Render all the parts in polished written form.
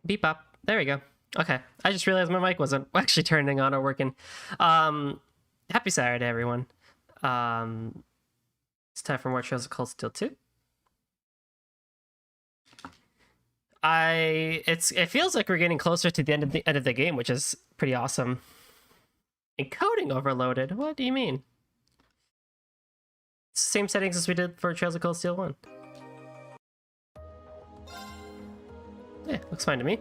Beep up. There we go. Okay. I just realized my mic wasn't actually turning on or working. Happy Saturday, everyone. It's time for more Trails of Cold Steel 2. It feels like we're getting closer to the end of the game, which is pretty awesome. Encoding overloaded? What do you mean? It's the same settings as we did for Trails of Cold Steel 1. Yeah, looks fine to me.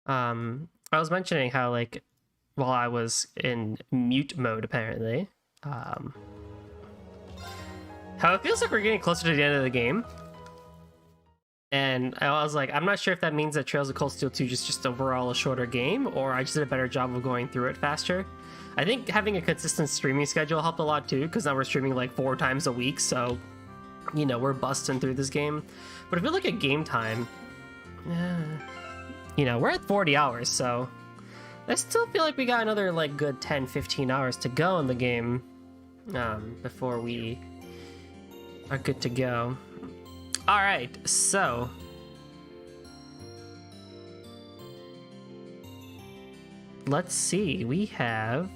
I was mentioning how, like, while I was in mute mode, apparently, how it feels like we're getting closer to the end of the game. And I was like, I'm not sure if that means that Trails of Cold Steel 2 is just overall a shorter game, or I just did a better job of going through it faster. I think having a consistent streaming schedule helped a lot too, because now we're streaming like 4 times a week, so, you know, we're busting through this game. But if you look at game time, you know, we're at 40 hours, so I still feel like we got another like good 10-15 hours to go in the game before we are good to go. All right, so let's see. We have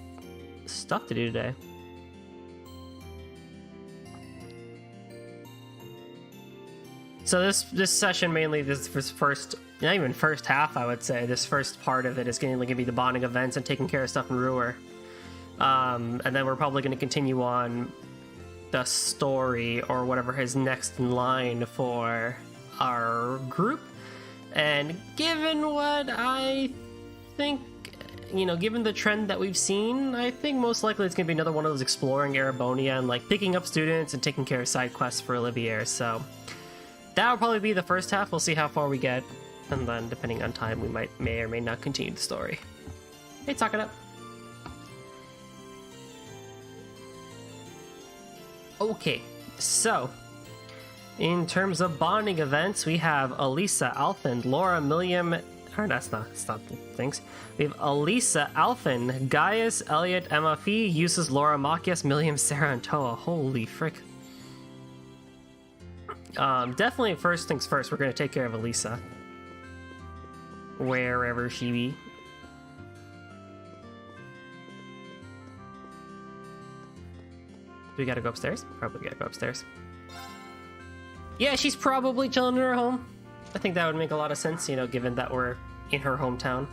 stuff to do today. So this session, mainly this first, not even first half, I would say, this first part of it is going to be the bonding events and taking care of stuff in Roer. And then we're probably going to continue on the story or whatever is next in line for our group. And given what I think, you know, given the trend that we've seen, I think most likely it's going to be another one of those exploring Erebonia and like picking up students and taking care of side quests for Olivier. So that'll probably be the first half. We'll see how far we get, and then depending on time, we may or may not continue the story. Hey, talk it up. Okay, so in terms of bonding events, we have Elisa, Alfin, Laura, Milliam, or that's not things. We have Elisa, Alfin, Gaius, Elliot, Emma, Fee, Uses, Laura, Machias, Milliam, Sarah, and Toa. Holy frick. Definitely first things first, we're going to take care of Elisa. Wherever she be. Do we gotta go upstairs? Probably gotta go upstairs. Yeah, she's probably chilling in her home. I think that would make a lot of sense, you know, given that we're in her hometown.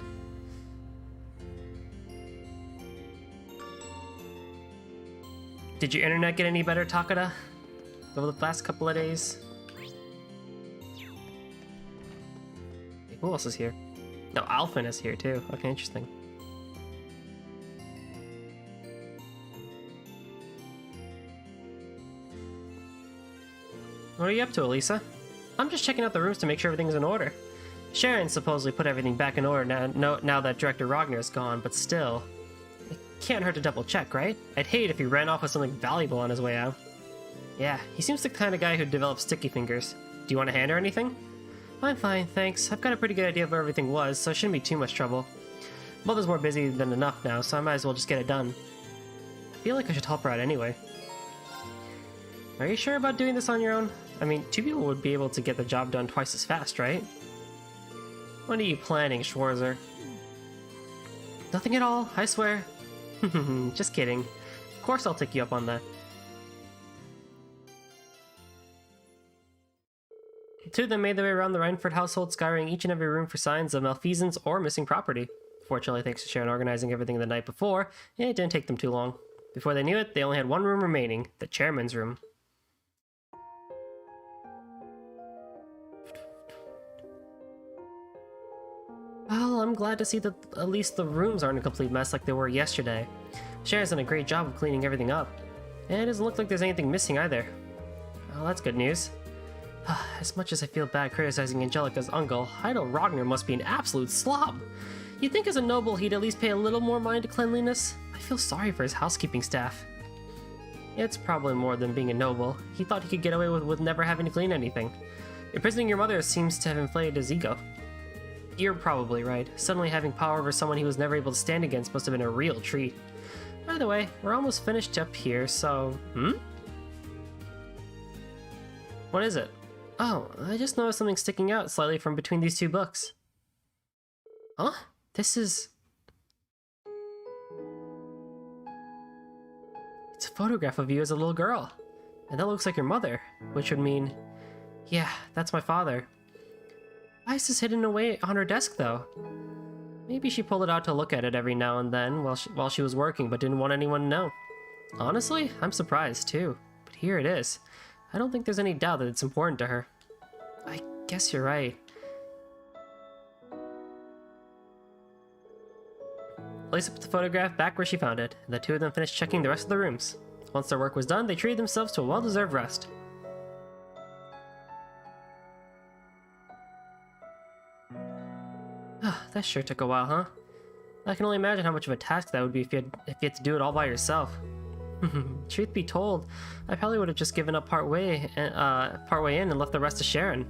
Did your internet get any better, Takada, over the last couple of days? Who else is here? No, Alfin is here too. Okay, interesting. What are you up to, Elisa? I'm just checking out the rooms to make sure everything's in order. Sharon supposedly put everything back in order now that Director Ragnar is gone, but still. It can't hurt to double check, right? I'd hate if he ran off with something valuable on his way out. Yeah, he seems the kind of guy who'd develop sticky fingers. Do you want a hand or anything? I'm fine, thanks. I've got a pretty good idea of where everything was, so it shouldn't be too much trouble. Mother's more busy than enough now, so I might as well just get it done. I feel like I should help her out anyway. Are you sure about doing this on your own? I mean, 2 people would be able to get the job done twice as fast, right? What are you planning, Schwarzer? Nothing at all, I swear. Just kidding. Of course I'll take you up on that. The two of them made their way around the Reinford household, scouring each and every room for signs of malfeasance or missing property. Fortunately, thanks to Sharon organizing everything the night before, it didn't take them too long. Before they knew it, they only had one room remaining, the chairman's room. Well, I'm glad to see that at least the rooms aren't a complete mess like they were yesterday. Sharon's done a great job of cleaning everything up. And it doesn't look like there's anything missing either. Well, that's good news. As much as I feel bad criticizing Angelica's uncle, Heidel Ragnar must be an absolute slob. You'd think as a noble he'd at least pay a little more mind to cleanliness. I feel sorry for his housekeeping staff. It's probably more than being a noble. He thought he could get away with never having to clean anything. Imprisoning your mother seems to have inflated his ego. You're probably right. Suddenly having power over someone he was never able to stand against must have been a real treat. By the way, we're almost finished up here, so... What is it? Oh, I just noticed something sticking out slightly from between these two books. Huh? This is... It's a photograph of you as a little girl. And that looks like your mother, which would mean... Yeah, that's my father. Why is this hidden away on her desk, though? Maybe she pulled it out to look at it every now and then while she was working, but didn't want anyone to know. Honestly, I'm surprised, too. But here it is. I don't think there's any doubt that it's important to her. I guess you're right. Lisa put the photograph back where she found it, and the two of them finished checking the rest of the rooms. Once their work was done, they treated themselves to a well-deserved rest. That sure took a while, huh? I can only imagine how much of a task that would be if you had to do it all by yourself. Truth be told, I probably would have just given up part way in and left the rest to Sharon.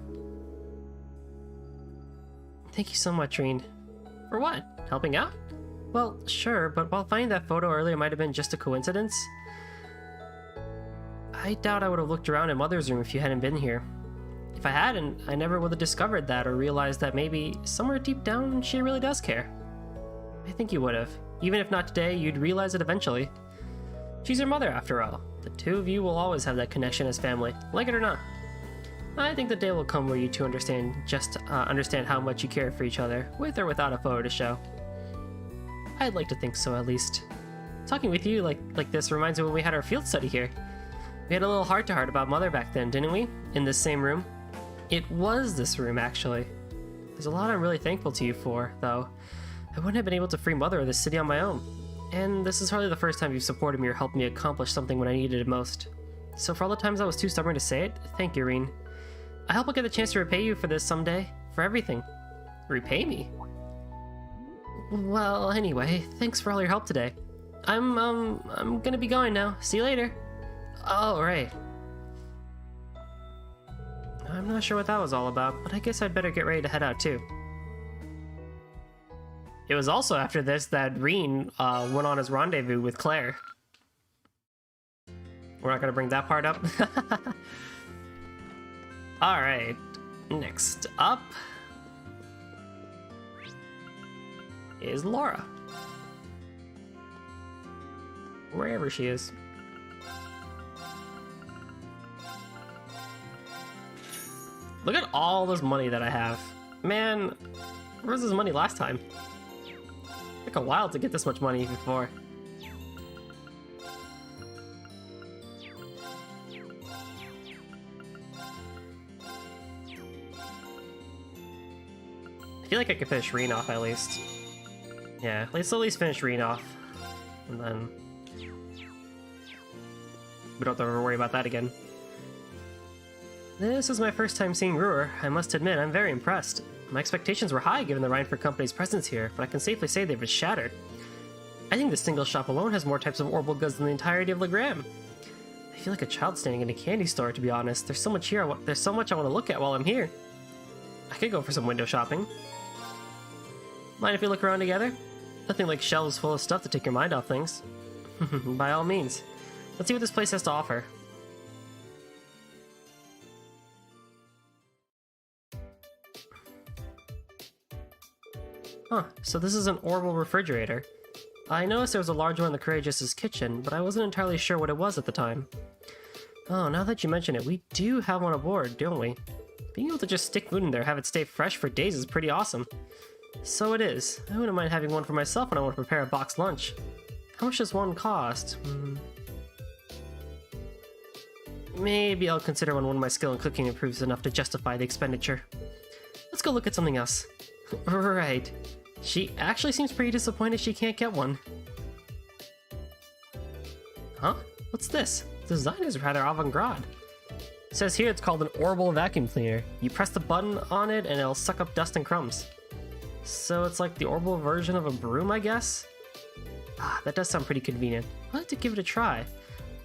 Thank you so much, Reen. For what? Helping out? Well, sure, but while finding that photo earlier might have been just a coincidence, I doubt I would have looked around in Mother's room if you hadn't been here. If I hadn't, I never would have discovered that or realized that maybe somewhere deep down she really does care. I think you would have. Even if not today, you'd realize it eventually. She's your mother, after all. The two of you will always have that connection as family, like it or not. I think the day will come where you two understand how much you care for each other, with or without a photo to show. I'd like to think so, at least. Talking with you like this reminds me when we had our field study here. We had a little heart-to-heart about Mother back then, didn't we? In this same room? It was this room, actually. There's a lot I'm really thankful to you for, though. I wouldn't have been able to free Mother of this city on my own. And this is hardly the first time you've supported me or helped me accomplish something when I needed it most. So for all the times I was too stubborn to say it, thank you, Reen. I hope I'll get the chance to repay you for this someday. For everything. Repay me? Well, anyway, thanks for all your help today. I'm gonna be going now. See you later. Oh, right. I'm not sure what that was all about, but I guess I'd better get ready to head out too. It was also after this that Reen went on his rendezvous with Claire. We're not gonna bring that part up. Alright, next up is Laura. Wherever she is. Look at all this money that I have. Man, where was this money last time? It took a while to get this much money before. I feel like I could finish Reen off at least. Yeah, let's at least finish Reen off. And then we don't have to ever worry about that again. This is my first time seeing Roer. I must admit, I'm very impressed. My expectations were high given the Reinford Company's presence here, but I can safely say they've been shattered. I think this single shop alone has more types of orbital goods than the entirety of Legram. I feel like a child standing in a candy store, to be honest. There's so much here. There's so much I want to look at while I'm here. I could go for some window shopping. Mind if we look around together? Nothing like shelves full of stuff to take your mind off things. By all means. Let's see what this place has to offer. Huh, so this is an orbital refrigerator. I noticed there was a large one in the Courageous's kitchen, but I wasn't entirely sure what it was at the time. Oh, now that you mention it, we do have one aboard, don't we? Being able to just stick food in there, have it stay fresh for days is pretty awesome. So it is. I wouldn't mind having one for myself when I want to prepare a boxed lunch. How much does one cost? Maybe I'll consider when my skill in cooking improves enough to justify the expenditure. Let's go look at something else. Right. She actually seems pretty disappointed she can't get one. Huh? What's this? The design is rather avant-garde. It says here it's called an orbital vacuum cleaner. You press the button on it and it'll suck up dust and crumbs. So it's like the orbital version of a broom, I guess? Ah, that does sound pretty convenient. I'd like to give it a try.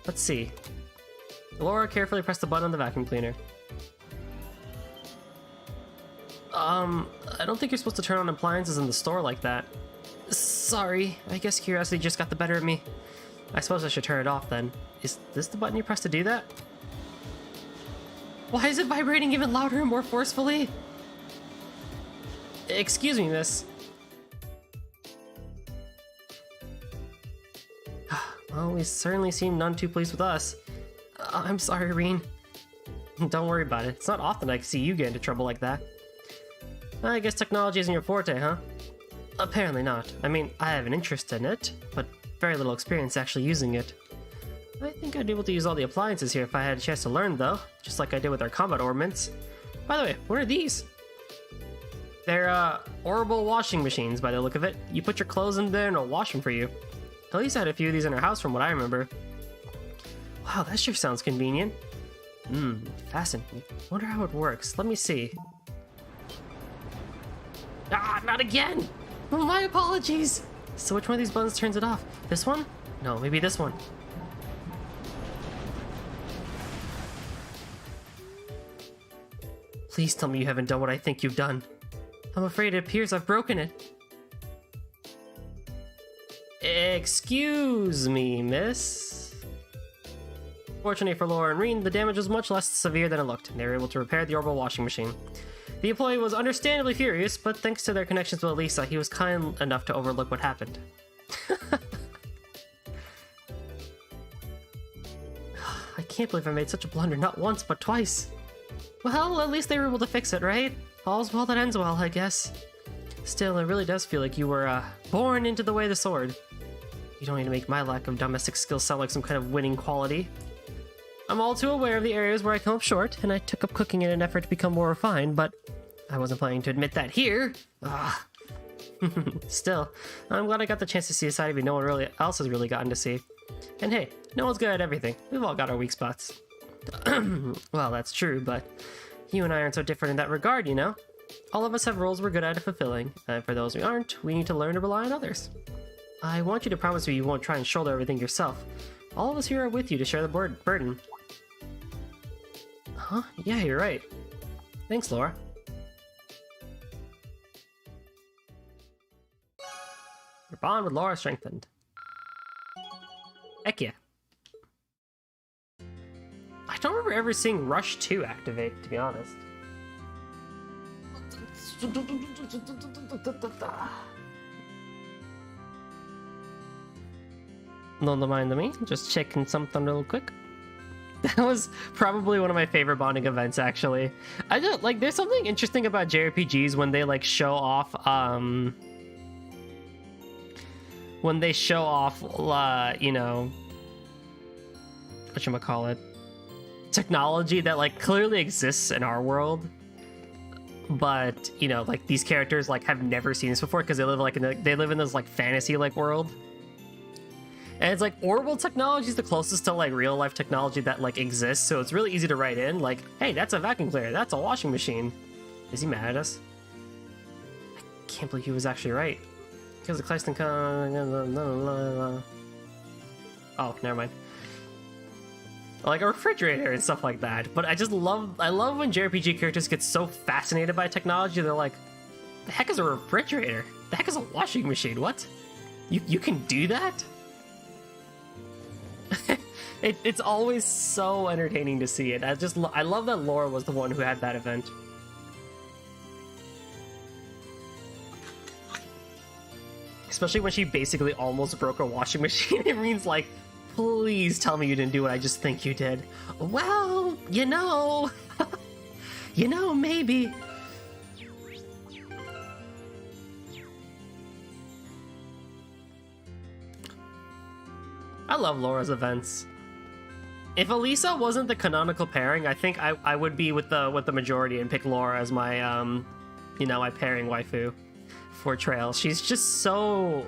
Let's see. Laura carefully pressed the button on the vacuum cleaner. I don't think you're supposed to turn on appliances in the store like that. Sorry, I guess curiosity just got the better of me. I suppose I should turn it off then. Is this the button you press to do that? Why is it vibrating even louder and more forcefully? Excuse me, miss. Well, we certainly seem none too pleased with us. I'm sorry, Reen. Don't worry about it. It's not often I can see you get into trouble like that. I guess technology isn't your forte, huh? Apparently not. I mean, I have an interest in it, but very little experience actually using it. I think I'd be able to use all the appliances here if I had a chance to learn, though, just like I did with our combat ornaments. By the way, what are these? They're, orbital washing machines, by the look of it. You put your clothes in there and it'll wash them for you. At least I had a few of these in our house from what I remember. Wow, that sure sounds convenient. Fascinating. Wonder how it works. Let me see. Ah, not again! Oh, my apologies! So which one of these buttons turns it off? This one? No, maybe this one. Please tell me you haven't done what I think you've done. I'm afraid it appears I've broken it. Excuse me, miss. Fortunately for Laura and Reen, the damage was much less severe than it looked, and they were able to repair the orbital washing machine. The employee was understandably furious, but thanks to their connections with Elisa, he was kind enough to overlook what happened. I can't believe I made such a blunder not once, but twice. Well, at least they were able to fix it, right? All's well that ends well, I guess. Still, it really does feel like you were, born into the way of the sword. You don't need to make my lack of domestic skills sound like some kind of winning quality. I'm all too aware of the areas where I come up short, and I took up cooking in an effort to become more refined, but I wasn't planning to admit that here. Still, I'm glad I got the chance to see a side of me no one else has really gotten to see. And hey, no one's good at everything. We've all got our weak spots. Well, that's true, but you and I aren't so different in that regard, you know? All of us have roles we're good at fulfilling, and for those we aren't, we need to learn to rely on others. I want you to promise me you won't try and shoulder everything yourself. All of us here are with you to share the burden. Huh? Yeah, you're right. Thanks, Laura. Your bond with Laura strengthened. Heck yeah. I don't remember ever seeing Rush 2 activate, to be honest. Don't mind me, just checking something real quick. That was probably one of my favorite bonding events, actually. I don't like. There's something interesting about JRPGs when they like show off. When they show off, you know, whatchamacallit, technology that like clearly exists in our world, but you know, like these characters like have never seen this before because they live like they live in this like fantasy like world. And it's like orbital technology is the closest to like real life technology that like exists, so it's really easy to write in like, hey, that's a vacuum cleaner, that's a washing machine. Is he mad at us? I can't believe he was actually right. Because the Kleisten oh, never mind. Like a refrigerator and stuff like that. But I love when JRPG characters get so fascinated by technology, they're like, the heck is a refrigerator? The heck is a washing machine? What? You can do that? It's always so entertaining to see it. I love that Laura was the one who had that event. Especially when she basically almost broke a washing machine. It means like, please tell me you didn't do what I just think you did. Well, you know, maybe. I love Laura's events. If Elisa wasn't the canonical pairing, I think I would be with the majority and pick Laura as my you know, my pairing waifu for Trail. She's just so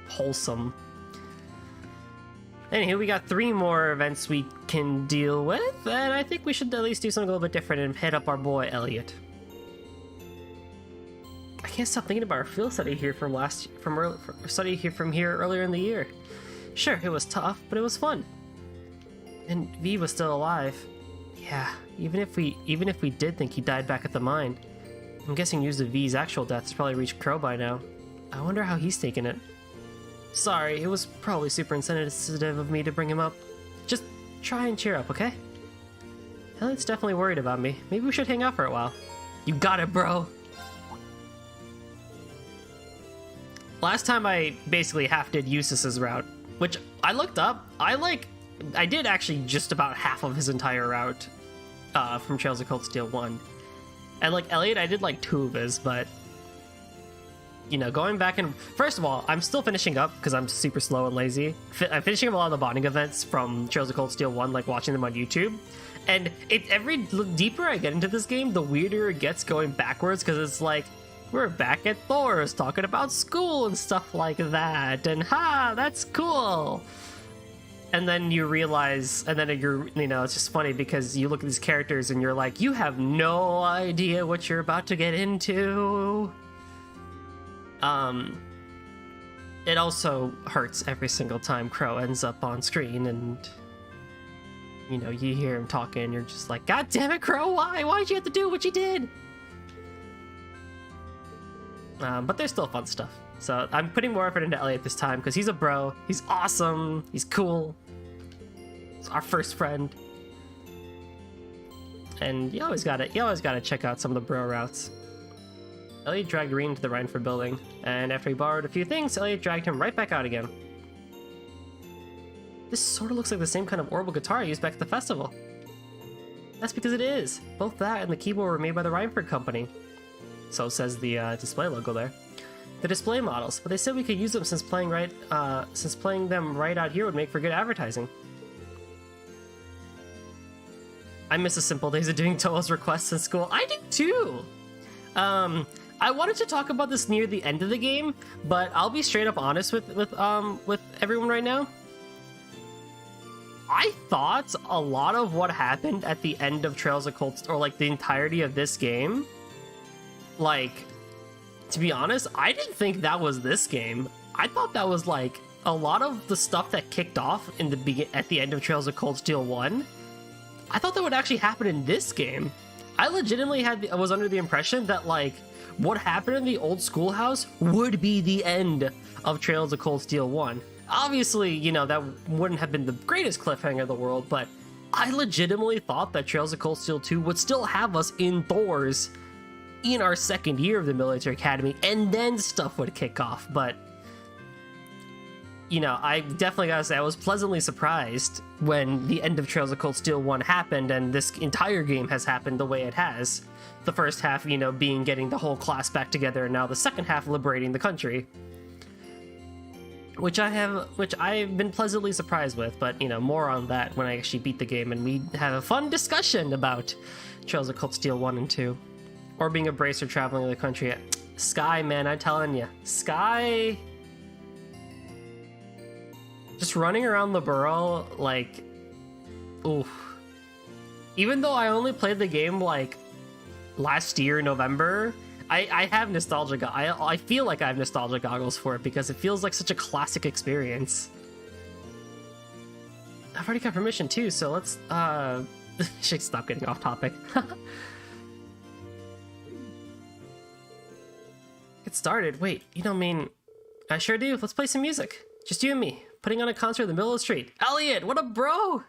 wholesome. Anywho, we got 3 more events we can deal with, and I think we should at least do something a little bit different and hit up our boy Elliot. I can't stop thinking about our field study here from here earlier in the year. Sure, it was tough, but it was fun. And V was still alive. Yeah, even if we did think he died back at the mine, I'm guessing news of V's actual death has probably reached Crow by now. I wonder how he's taking it. Sorry, it was probably super insensitive of me to bring him up. Just try and cheer up, okay? Elliot's definitely worried about me. Maybe we should hang out for a while. You got it, bro! Last time I basically half did Eustace's route, which I looked up. I did actually just about half of his entire route from Trails of Cold Steel 1. And like Elliot, I did like 2 of his, but you know, going back and first of all, I'm still finishing up because I'm super slow and lazy. I'm finishing up a lot of the bonding events from Trails of Cold Steel 1, like watching them on YouTube. And every deeper I get into this game, the weirder it gets going backwards, because it's like, we're back at Thor's talking about school and stuff like that, and that's cool. And then you realize, and then you know, it's just funny because you look at these characters and you're like, you have no idea what you're about to get into. It also hurts every single time Crow ends up on screen, and you know, you hear him talking and you're just like, God damn it, Crow, why? Why'd you have to do what you did? But there's still fun stuff. So I'm putting more effort into Elliot this time because he's a bro. He's awesome. He's cool. He's our first friend. And you always gotta check out some of the bro routes. Elliot dragged Reen to the Rhineford building, and after he borrowed a few things, Elliot dragged him right back out again. This sort of looks like the same kind of orbital guitar I used back at the festival. That's because it is. Both that and the keyboard were made by the Rhineford company. So says the display logo there. The display models, but they said we could use them since playing them right out here would make for good advertising. I miss the simple days of doing Toa's requests in school. I do too! I wanted to talk about this near the end of the game, but I'll be straight up honest with everyone right now. I thought a lot of what happened at the end of Trails of Cold Steel, or like the entirety of this game, like, to be honest, I didn't think that was this game. I thought that was like a lot of the stuff that kicked off in at the end of Trails of Cold Steel 1. I thought that would actually happen in this game. I legitimately was under the impression that like what happened in the old schoolhouse would be the end of Trails of Cold Steel 1. Obviously, you know, that wouldn't have been the greatest cliffhanger in the world, but I legitimately thought that Trails of Cold Steel 2 would still have us in Thor's in our second year of the military academy, and then stuff would kick off. But you know, I definitely gotta say I was pleasantly surprised when the end of Trails of Cold Steel 1 happened, and this entire game has happened the way it has. The first half, you know, being getting the whole class back together, and now the second half liberating the country. Which I've been pleasantly surprised with, but you know, more on that when I actually beat the game and we have a fun discussion about Trails of Cold Steel 1 and 2. Or being a bracer traveling the country. Sky, man, I'm telling you. Sky... just running around the borough, like... oof. Even though I only played the game, like, last year, November, I have nostalgia... I feel like I have nostalgia goggles for it, because it feels like such a classic experience. I've already got permission, too, so let's, should stop getting off topic. Get started. Wait, you don't mean... I sure do. Let's play some music. Just you and me, putting on a concert in the middle of the street. Elliot, what up, bro?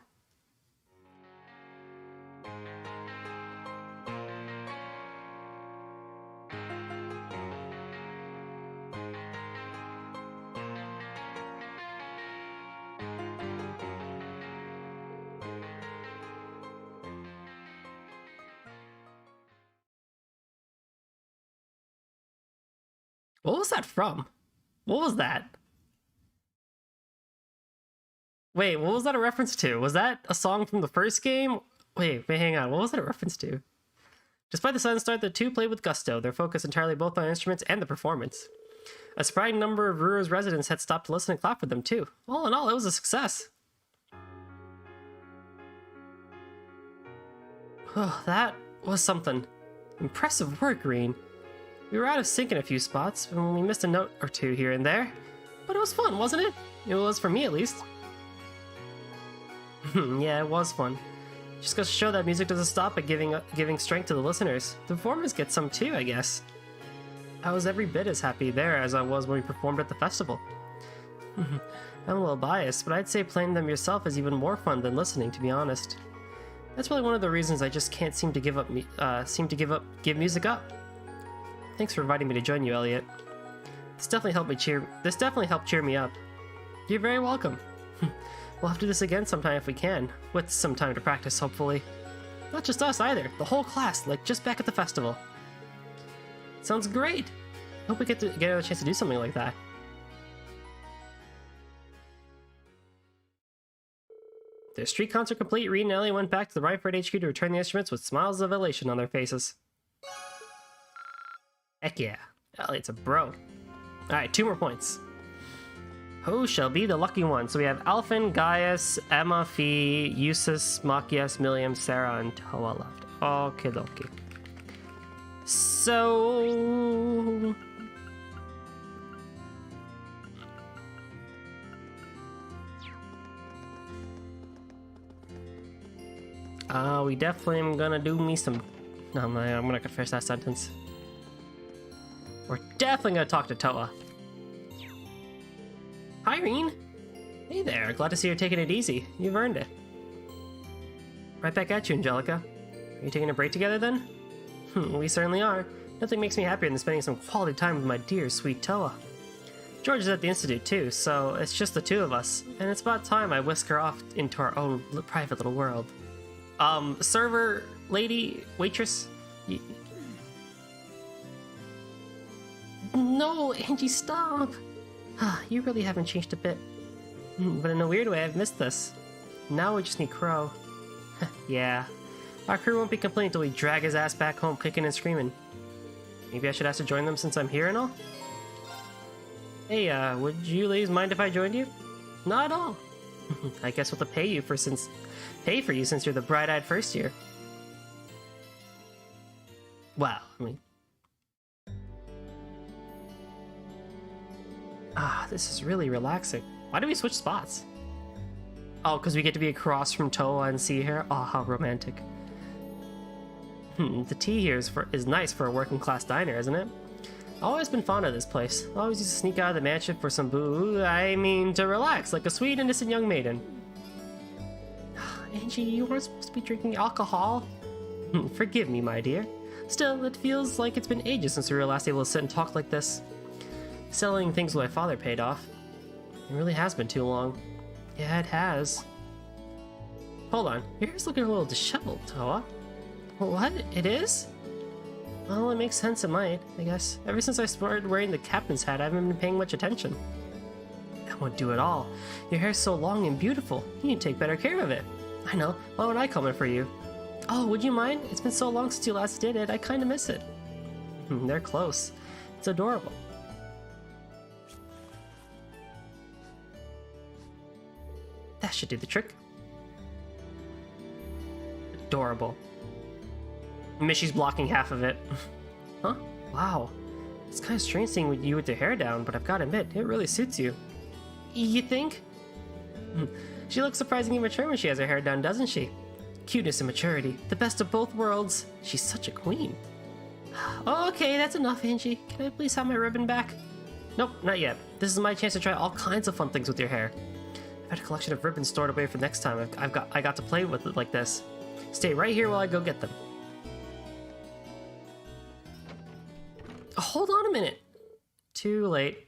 What was that from? What was that? Wait, what was that a reference to? Was that a song from the first game? Wait, hang on. What was that a reference to? Despite the sudden start, the two played with gusto, their focus entirely both on instruments and the performance. A surprising number of Roer's residents had stopped to listen and clap for them, too. All in all, it was a success. Oh, that was something. Impressive work, Green. We were out of sync in a few spots, and we missed a note or two here and there. But it was fun, wasn't it? It was for me, at least. Yeah, it was fun. Just goes to show that music doesn't stop at giving strength to the listeners. The performers get some too, I guess. I was every bit as happy there as I was when we performed at the festival. I'm a little biased, but I'd say playing them yourself is even more fun than listening, to be honest. That's really one of the reasons I just can't seem to give music up. Thanks for inviting me to join you, Elliot. This definitely helped cheer me up. You're very welcome. We'll have to do this again sometime if we can, with some time to practice, hopefully. Not just us either, the whole class, like just back at the festival. Sounds great! Hope we get a chance to do something like that. Their street concert complete, Reed and Ellie went back to the Rhineford HQ to return the instruments with smiles of elation on their faces. Heck yeah, Elliot's a bro. Alright, 2 more points. Who shall be the lucky one? So we have Alphen, Gaius, Emma, Fee, Eustace, Machias, Milliam, Sarah, and Toa left. Okie dokie. So... we definitely am gonna do me some... No, I'm gonna finish that sentence. We're definitely gonna talk to Toa. Hi, Reen. Hey there, glad to see you're taking it easy. You've earned it. Right back at you, Angelica. Are you taking a break together then? We certainly are. Nothing makes me happier than spending some quality time with my dear, sweet Toa. George is at the Institute too, so it's just the 2 of us, and it's about time I whisk her off into our own private little world. Server, lady, waitress? No, Angie, stop! You really haven't changed a bit. But in a weird way, I've missed this. Now we just need Crow. Yeah. Our crew won't be complete until we drag his ass back home kicking and screaming. Maybe I should ask to join them since I'm here and all? Hey, would you ladies mind if I joined you? Not at all. I guess we'll have to pay for you since you're the bright-eyed first year. Wow, I mean... this is really relaxing. Why do we switch spots? Oh, because we get to be across from Toa and see her? Oh, how romantic. The tea here is nice for a working-class diner, isn't it? I've always been fond of this place. I always used to sneak out of the mansion for some to relax, like a sweet, innocent young maiden. Angie, you weren't supposed to be drinking alcohol? Forgive me, my dear. Still, it feels like it's been ages since we were last able to sit and talk like this. Selling things my father paid off. It really has been too long. Yeah, it has. Hold on, your hair's looking a little disheveled, Toa. What? It is? Well, it makes sense it might, I guess. Ever since I started wearing the captain's hat, I haven't been paying much attention. That won't do at all. Your hair's so long and beautiful. You need to take better care of it. I know. Why would I come in for you? Oh, would you mind? It's been so long since you last did it. I kind of miss it. They're close. It's adorable. That should do the trick. Adorable. Mishy's blocking half of it. Huh? Wow. It's kind of strange seeing you with your hair down, but I've got to admit, it really suits you. You think? She looks surprisingly mature when she has her hair done, doesn't she? Cuteness and maturity, the best of both worlds. She's such a queen. Okay, that's enough, Angie. Can I please have my ribbon back? Nope, not yet. This is my chance to try all kinds of fun things with your hair. I've had a collection of ribbons stored away for next time. I got to play with it like this. Stay right here while I go get them. Hold on a minute. Too late.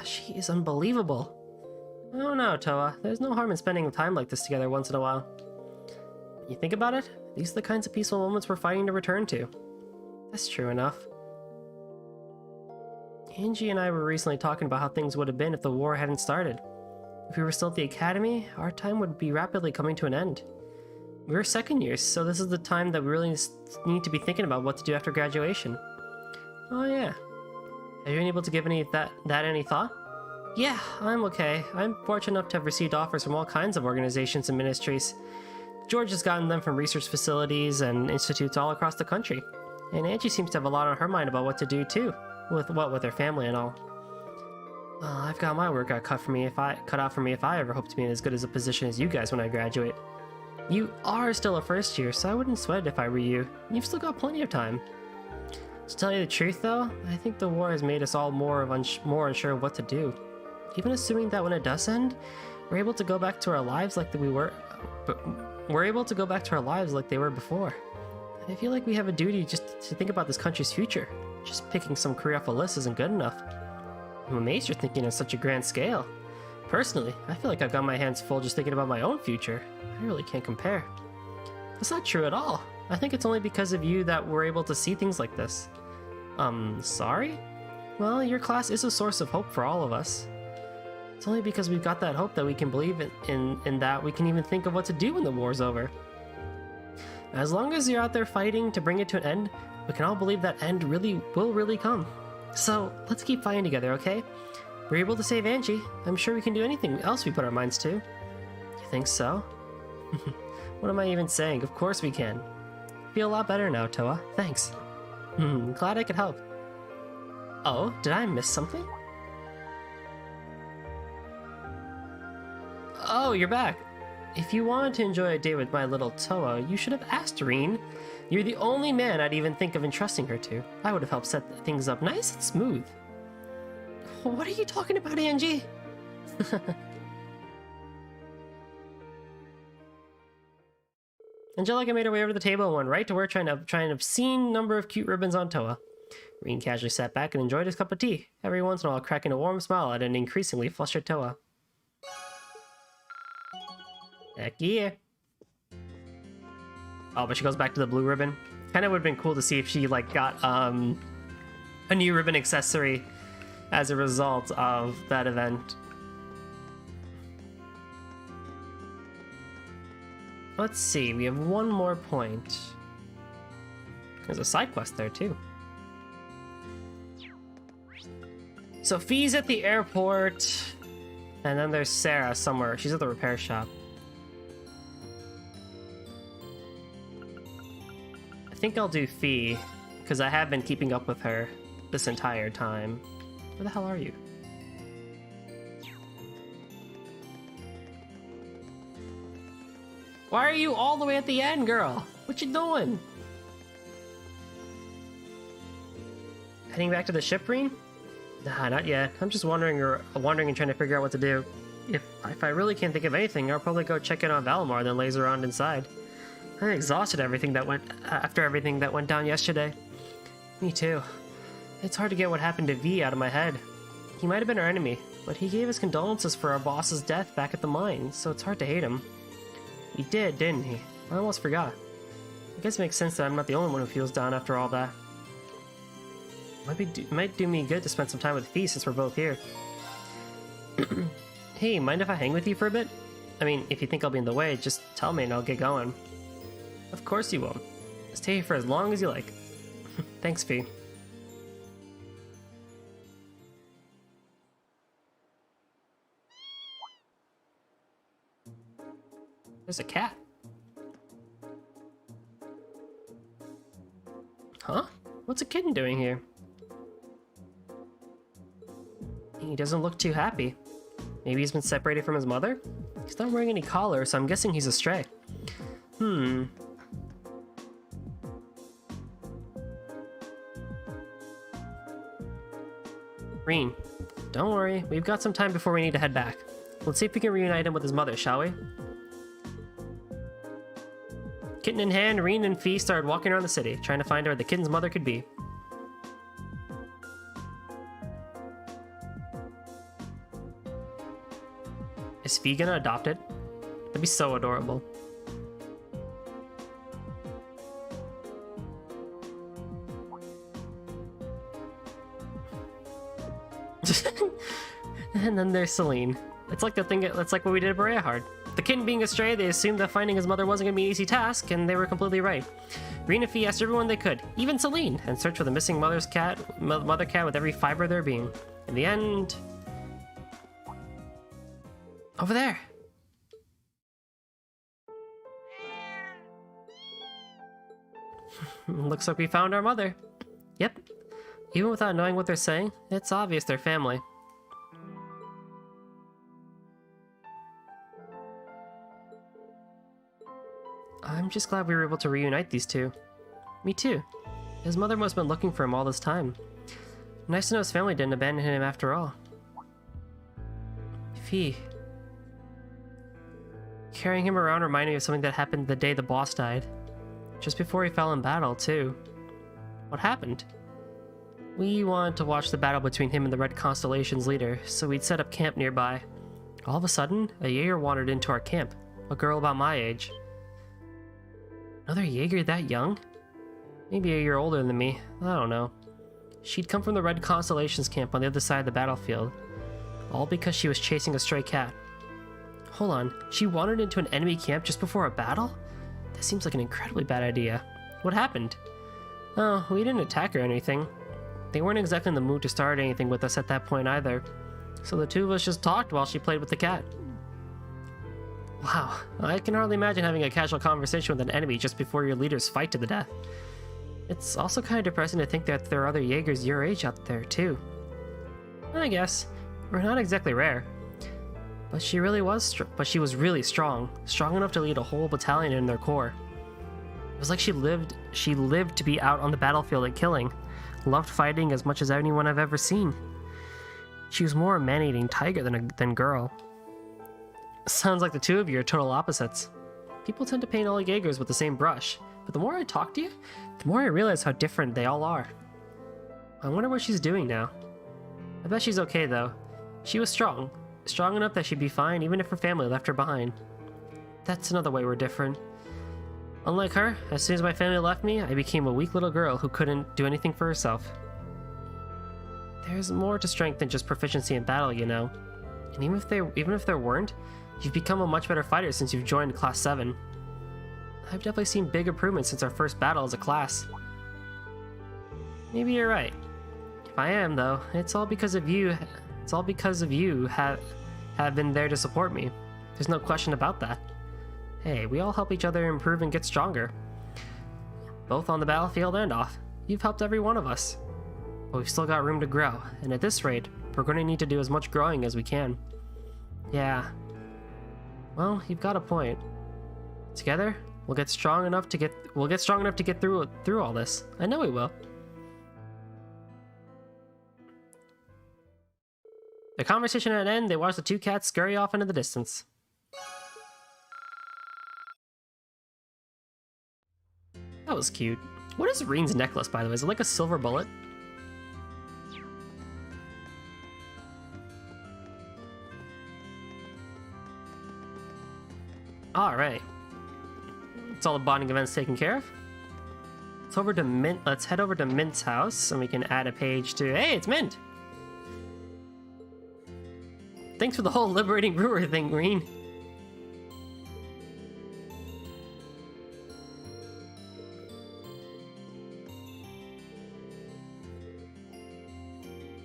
She is unbelievable. Oh no, Toa. There's no harm in spending time like this together once in a while. You think about it? These are the kinds of peaceful moments we're fighting to return to. That's true enough. Angie and I were recently talking about how things would have been if the war hadn't started. If we were still at the academy, our time would be rapidly coming to an end. We're second years, so this is the time that we really need to be thinking about what to do after graduation. Oh yeah. Have you been able to give any thought? Yeah, I'm okay. I'm fortunate enough to have received offers from all kinds of organizations and ministries. George has gotten them from research facilities and institutes all across the country. And Angie seems to have a lot on her mind about what to do too, with her family and all. I've got my work cut out for me if I ever hope to be in as good as a position as you guys when I graduate. You are still a first year, so I wouldn't sweat it if I were you. You've still got plenty of time. To tell you the truth though, I think the war has made us all more unsure of what to do. Even assuming that when it does end, we're able to go back to our lives like we were but we're able to go back to our lives like they were before. I feel like we have a duty just to think about this country's future. Just picking some career off a list isn't good enough. I'm amazed you're thinking on such a grand scale. Personally, I feel like I've got my hands full just thinking about my own future. I really can't compare. That's not true at all. I think it's only because of you that we're able to see things like this. Sorry? Well, your class is a source of hope for all of us. It's only because we've got that hope that we can believe in that we can even think of what to do when the war's over. As long as you're out there fighting to bring it to an end, we can all believe that end will really come. So, let's keep fighting together, okay? We're able to save Angie. I'm sure we can do anything else we put our minds to. You think so? What am I even saying? Of course we can. I feel a lot better now, Toa. Thanks. Glad I could help. Oh, did I miss something? Oh, you're back. If you wanted to enjoy a day with my little Toa, you should have asked Reen. You're the only man I'd even think of entrusting her to. I would have helped set things up nice and smooth. What are you talking about, Angie? Angelica made her way over to the table and went right to work trying an obscene number of cute ribbons on Toa. Reen casually sat back and enjoyed his cup of tea, every once in a while cracking a warm smile at an increasingly flustered Toa. Heck yeah. Oh, but she goes back to the blue ribbon. Kind of would have been cool to see if she, like, got a new ribbon accessory as a result of that event. Let's see, we have one more point. There's a side quest there, too. So Fee's at the airport, and then there's Sarah somewhere. She's at the repair shop. I think I'll do Fee, because I have been keeping up with her this entire time. Where the hell are you? Why are you all the way at the end, girl? What you doing? Heading back to the ship, Reen? Nah, not yet. I'm just wandering and trying to figure out what to do. If I really can't think of anything, I'll probably go check in on Valimar, then laze around inside. I'm exhausted after everything that went down yesterday. Me too. It's hard to get what happened to V out of my head. He might have been our enemy, but he gave us condolences for our boss's death back at the mine, so it's hard to hate him. He did, didn't he? I almost forgot. I guess it makes sense that I'm not the only one who feels down after all that. Might do me good to spend some time with Fee since we're both here. Hey, mind if I hang with you for a bit? I mean, if you think I'll be in the way, just tell me and I'll get going. Of course you will. Stay here for as long as you like. Thanks, Fee. There's a cat. Huh? What's a kitten doing here? He doesn't look too happy. Maybe he's been separated from his mother? He's not wearing any collar, so I'm guessing he's a stray. Reen, don't worry. We've got some time before we need to head back. Let's see if we can reunite him with his mother, shall we? Kitten in hand, Reen and Fee started walking around the city, trying to find where the kitten's mother could be. Is Fee gonna adopt it? That'd be so adorable. And then there's Celine. It's like what we did at Berea. The kitten being a stray, they assumed that finding his mother wasn't going to be an easy task, and they were completely right. Reen and Fee asked everyone they could, even Celine, and searched for the missing mother cat with every fiber of their being. In the end... Over there! Looks like we found our mother. Yep. Even without knowing what they're saying, it's obvious they're family. I'm just glad we were able to reunite these two. Me too. His mother must have been looking for him all this time. Nice to know his family didn't abandon him after all. Fee. Carrying him around reminded me of something that happened the day the boss died. Just before he fell in battle, too. What happened? We wanted to watch the battle between him and the Red Constellation's leader, so we'd set up camp nearby. All of a sudden, a Jaeger wandered into our camp. A girl about my age. Another Jaeger that young? Maybe a year older than me. I don't know. She'd come from the Red Constellation's camp on the other side of the battlefield. All because she was chasing a stray cat. Hold on, she wandered into an enemy camp just before a battle? That seems like an incredibly bad idea. What happened? Oh, we didn't attack her or anything. They weren't exactly in the mood to start anything with us at that point either. So the two of us just talked while she played with the cat. Wow, I can hardly imagine having a casual conversation with an enemy just before your leaders fight to the death. It's also kind of depressing to think that there are other Jaegers your age out there, too. I guess. We're not exactly rare. But she was really strong. Strong enough to lead a whole battalion in their core. It was like she lived to be out on the battlefield and killing. Loved fighting as much as anyone I've ever seen. She was more a man-eating tiger than girl. Sounds like the two of you are total opposites. People tend to paint all Jaegers with the same brush, but the more I talk to you, the more I realize how different they all are. I wonder what she's doing now. I bet she's okay though. She was strong. Strong enough that she'd be fine even if her family left her behind. That's another way we're different. Unlike her, as soon as my family left me, I became a weak little girl who couldn't do anything for herself. There's more to strength than just proficiency in battle, you know. And even if there weren't, you've become a much better fighter since you've joined Class 7. I've definitely seen big improvements since our first battle as a class. Maybe you're right. If I am, though, it's all because of you. It's all because of you have been there to support me. There's no question about that. Hey, we all help each other improve and get stronger. Both on the battlefield and off. You've helped every one of us. But we've still got room to grow, and at this rate, we're going to need to do as much growing as we can. Yeah. Well, you've got a point. Together, we'll get strong enough to get through all this. I know we will. The conversation at an end, they watched the two cats scurry off into the distance. That was cute. What is Reen's necklace, by the way? Is it like a silver bullet? Alright. It's all the bonding events taken care of. Let's head over to Mint's house, and we can add a page to... Hey, it's Mint! Thanks for the whole liberating Roer thing, Reen.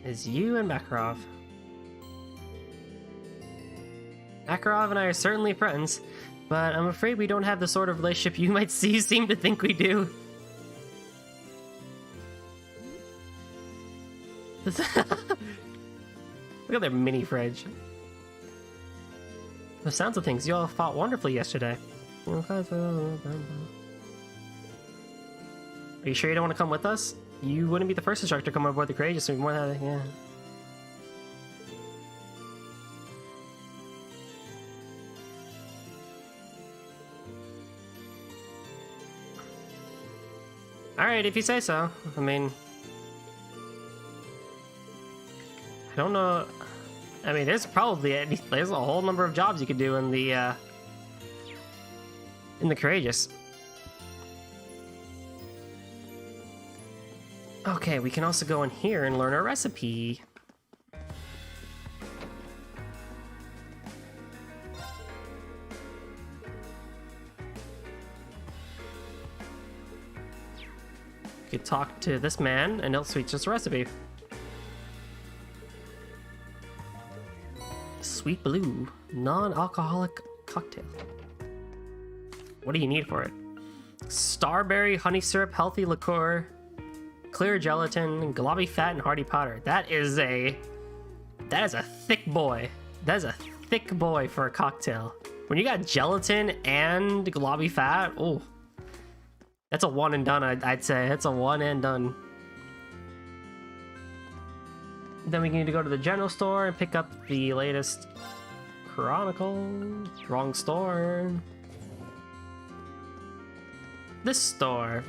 Is you and Makarov. Makarov and I are certainly friends, but I'm afraid we don't have the sort of relationship you might seem to think we do. Look at their mini fridge. The sounds of things, you all fought wonderfully yesterday. Are you sure you don't want to come with us? You wouldn't be the first instructor to come aboard the Courageous, so more than yeah. Alright, if you say so. I mean... I don't know... I mean, there's a whole number of jobs you could do in the Courageous. Okay, we can also go in here and learn our recipe. You could talk to this man and he'll switch us a recipe. Sweet Blue, non-alcoholic cocktail. What do you need for it? Starberry, honey syrup, healthy liqueur, clear gelatin, globby fat, and hearty powder. That is a thick boy. That is a thick boy for a cocktail. When you got gelatin and globby fat, oh, that's a one and done. I'd say it's a one and done. Then we need to go to the general store and pick up the latest Chronicle. Wrong store. This store.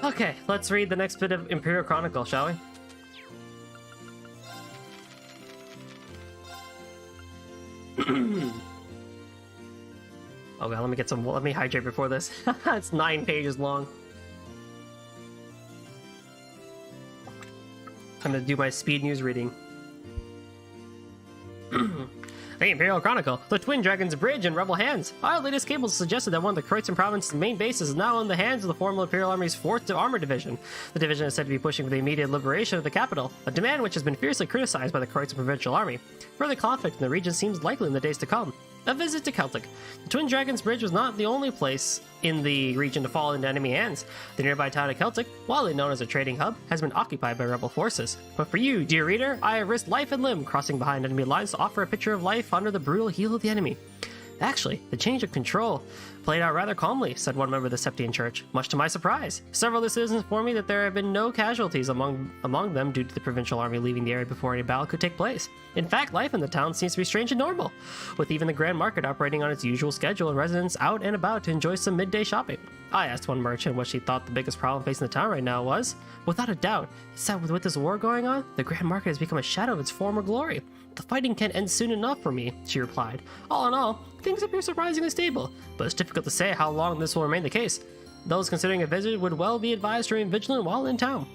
Okay, let's read the next bit of Imperial Chronicle, shall we? Okay, let me hydrate before this. It's 9 pages long. I'm gonna do my speed news reading. The Imperial Chronicle. The Twin Dragons Bridge in rebel hands. Our latest cables suggested that one of the Kreutzen province's main bases is now in the hands of the former Imperial Army's 4th Armored Division. The division is said to be pushing for the immediate liberation of the capital, a demand which has been fiercely criticized by the Kreutzen Provincial Army. Further conflict in the region seems likely in the days to come. A visit to Celtic. The Twin Dragons Bridge was not the only place in the region to fall into enemy hands. The nearby town of Celtic, widely known as a trading hub, has been occupied by rebel forces. But for you, dear reader, I have risked life and limb crossing behind enemy lines to offer a picture of life under the brutal heel of the enemy. Actually, the change of control played out rather calmly, said one member of the Septian Church. Much to my surprise, several of the citizens informed me that there have been no casualties among them due to the provincial army leaving the area before any battle could take place. In fact, life in the town seems to be strange and normal, with even the Grand Market operating on its usual schedule and residents out and about to enjoy some midday shopping. I asked one merchant what she thought the biggest problem facing the town right now was. Without a doubt, it's that with this war going on, the Grand Market has become a shadow of its former glory. The fighting can't end soon enough for me, she replied. All in all, things appear surprisingly stable, but it's difficult to say how long this will remain the case. Those considering a visit would well be advised to remain vigilant while in town.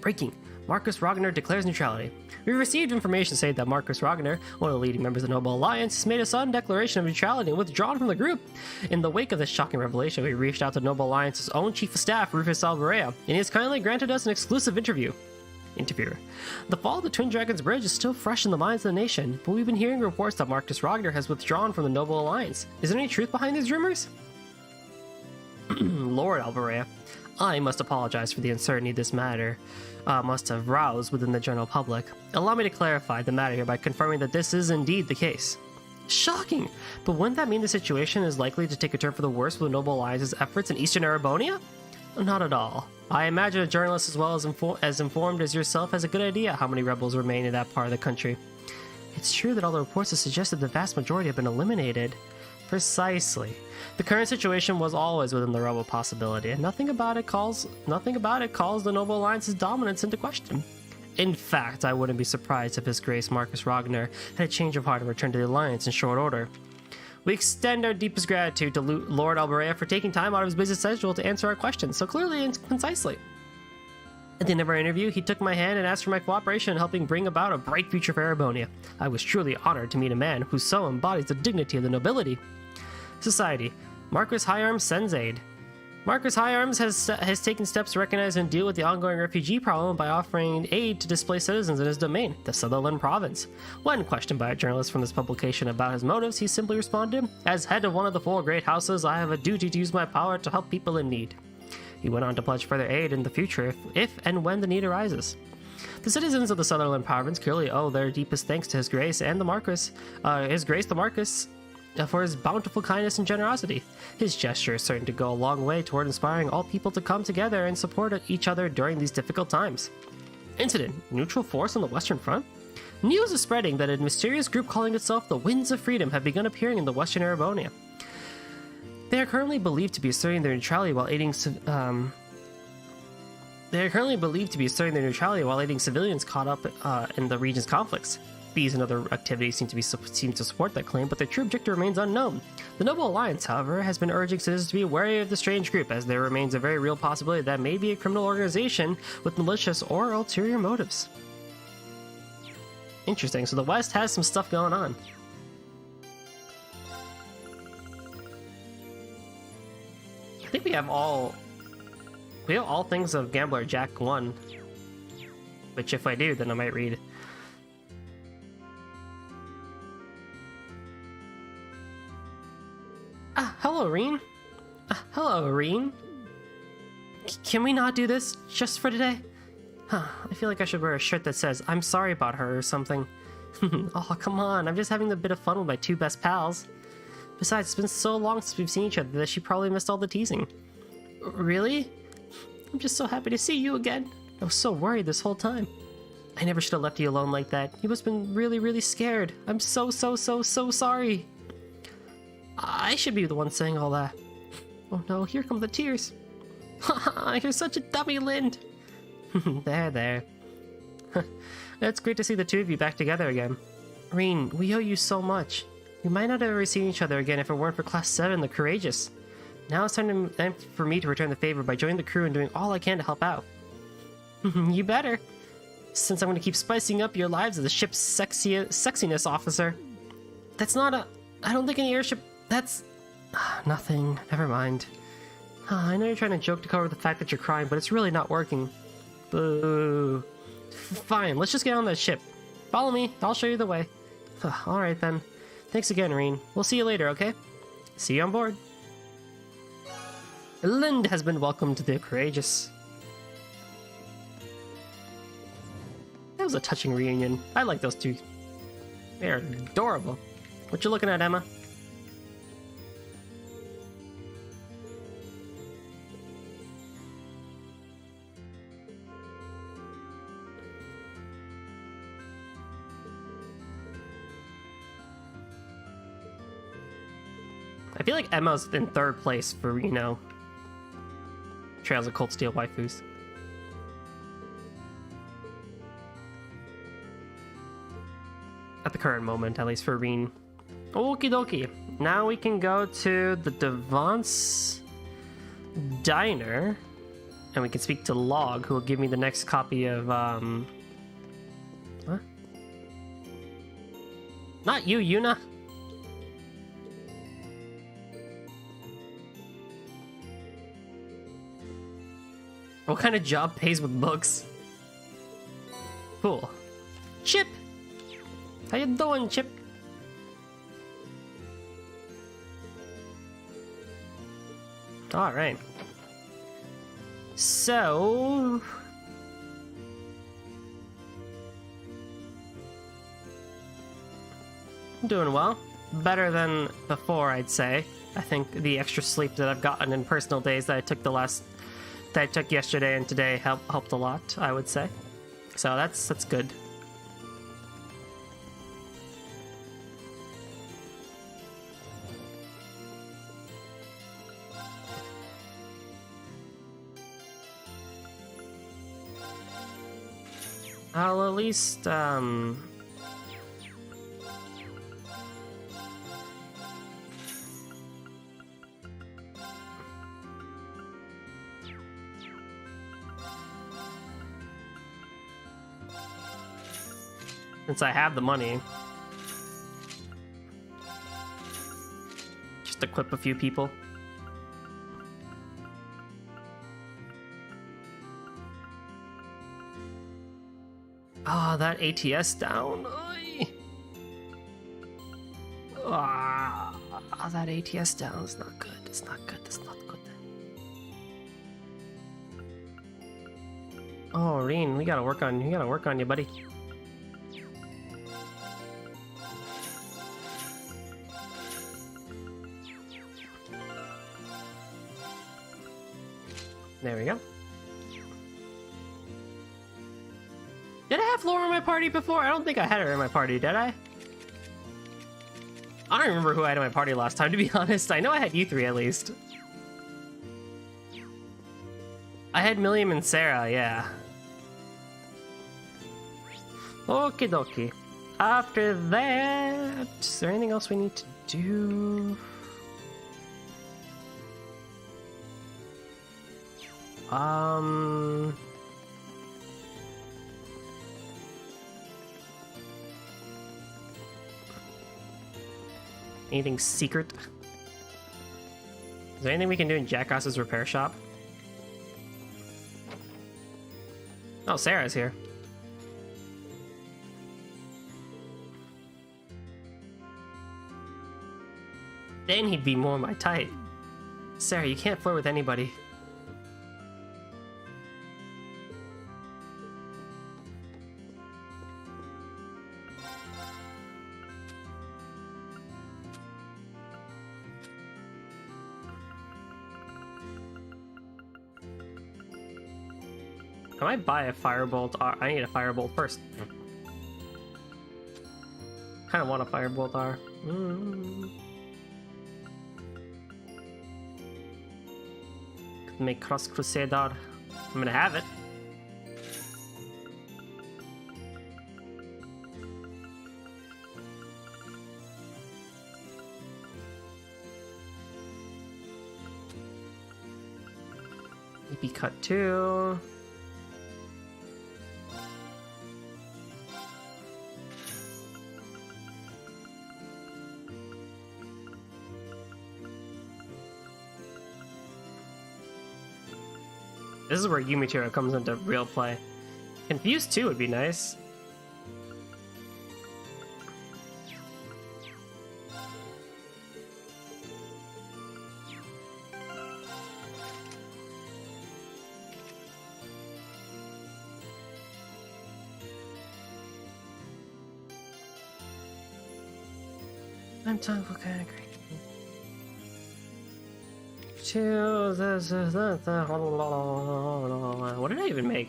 Breaking. Marcus Ragnar declares neutrality. We received information saying that Marcus Ragnar, one of the leading members of the Noble Alliance, has made a sudden declaration of neutrality and withdrawn from the group. In the wake of this shocking revelation, we reached out to Noble Alliance's own Chief of Staff, Rufus Alvarea, and he has kindly granted us an exclusive interview. Interviewer. The fall of the Twin Dragons Bridge is still fresh in the minds of the nation, but we've been hearing reports that Marcus Ragnar has withdrawn from the Noble Alliance. Is there any truth behind these rumors? Lord Alvarea, I must apologize for the uncertainty this matter must have roused within the general public. Allow me to clarify the matter here by confirming that this is indeed the case. Shocking! But wouldn't that mean the situation is likely to take a turn for the worse with the Noble Alliance's efforts in Eastern Erebonia? Not at all. I imagine a journalist as well as informed as yourself has a good idea how many rebels remain in that part of the country. It's true that all the reports have suggested the vast majority have been eliminated. Precisely. The current situation was always within the rebel possibility, and nothing about it calls the Noble Alliance's dominance into question. In fact, I wouldn't be surprised if His Grace Marcus Ragnar had a change of heart and returned to the Alliance in short order. We extend our deepest gratitude to Lord Alvarea for taking time out of his busy schedule to answer our questions so clearly and concisely. At the end of our interview, he took my hand and asked for my cooperation in helping bring about a bright future for Erebonia. I was truly honored to meet a man who so embodies the dignity of the nobility. Society. Marcus Higharms sends aid. Marcus Higharms has taken steps to recognize and deal with the ongoing refugee problem by offering aid to displaced citizens in his domain, the Sutherland province. When questioned by a journalist from this publication about his motives, he simply responded, "As head of one of the 4 great houses, I have a duty to use my power to help people in need." He went on to pledge further aid in the future if and when the need arises. The citizens of the Sutherland province clearly owe their deepest thanks to His Grace and the Marcus, for his bountiful kindness and generosity. His gesture is certain to go a long way toward inspiring all people to come together and support each other during these difficult times. Incident: neutral force on the Western Front? News is spreading that a mysterious group calling itself the Winds of Freedom have begun appearing in the Western Erebonia. They are currently believed to be asserting their neutrality while aiding civilians caught up in the region's conflicts. These and other activities seem to support that claim, but their true objective remains unknown. The Noble Alliance, however, has been urging citizens to be wary of the strange group, as there remains a very real possibility that may be a criminal organization with malicious or ulterior motives. Interesting, so the West has some stuff going on. I think we have all things of Gambler Jack 1, which if I do, then I might read. Hello, Reen. Hello, Reen. Can we not do this just for today? Huh, I feel like I should wear a shirt that says, I'm sorry about her or something. Oh, come on, I'm just having a bit of fun with my two best pals. Besides, it's been so long since we've seen each other that she probably missed all the teasing. Really? I'm just so happy to see you again. I was so worried this whole time. I never should have left you alone like that. You must have been really, really scared. I'm so sorry. I should be the one saying all that. Oh no, here come the tears. Haha, you're such a dummy, Lind. There. It's great to see the two of you back together again. Reen, we owe you so much. We might not have ever seen each other again if it weren't for Class 7, the Courageous. Now it's time for me to return the favor by joining the crew and doing all I can to help out. You better. Since I'm going to keep spicing up your lives as the ship's sexiness officer. That's not a... I don't think any airship... That's... nothing. Never mind. I know you're trying to joke to cover the fact that you're crying, but it's really not working. Boo. Fine, let's just get on that ship. Follow me, I'll show you the way. Alright then. Thanks again, Reen. We'll see you later, okay? See you on board. Lind has been welcomed to the Courageous. That was a touching reunion. I like those two. They're adorable. What you looking at, Emma? I feel like Emma's in third place for, you know, Trails of Cold Steel waifus. At the current moment, at least for Reen. Okie dokie. Now we can go to the Devant's Diner, and we can speak to Log, who will give me the next copy of, What? Not you, Yuna! What kind of job pays with books? Cool. Chip! How you doing, Chip? Alright. So... I'm doing well. Better than before, I'd say. I think the extra sleep that I've gotten in personal days that I took yesterday and today helped a lot, I would say. So that's good. I'll at least since I have the money, just equip a few people. Ah, oh, that ATS down. Ah, oh, that ATS down is not good. It's not good. It's not good. Oh, Reen, we gotta work on you, buddy. There we go. Did I have Laura in my party before? I don't think I had her in my party, did I? I don't remember who I had in my party last time, to be honest. I know I had you three, at least. I had Milliam and Sarah, yeah. Okie dokie. After that... Is there anything else we need to do? Anything secret? Is there anything we can do in Jackass's repair shop? Oh, Sarah's here. Then he'd be more my type. Sarah, you can't flirt with anybody. I might buy a firebolt. I need a firebolt first. Kind of want a firebolt R. Make Cross Crusader. I'm gonna have it. EP cut 2. This is where Yumitiro comes into real play. Confused 2 would be nice. I'm talking for kind of great. What did I even make?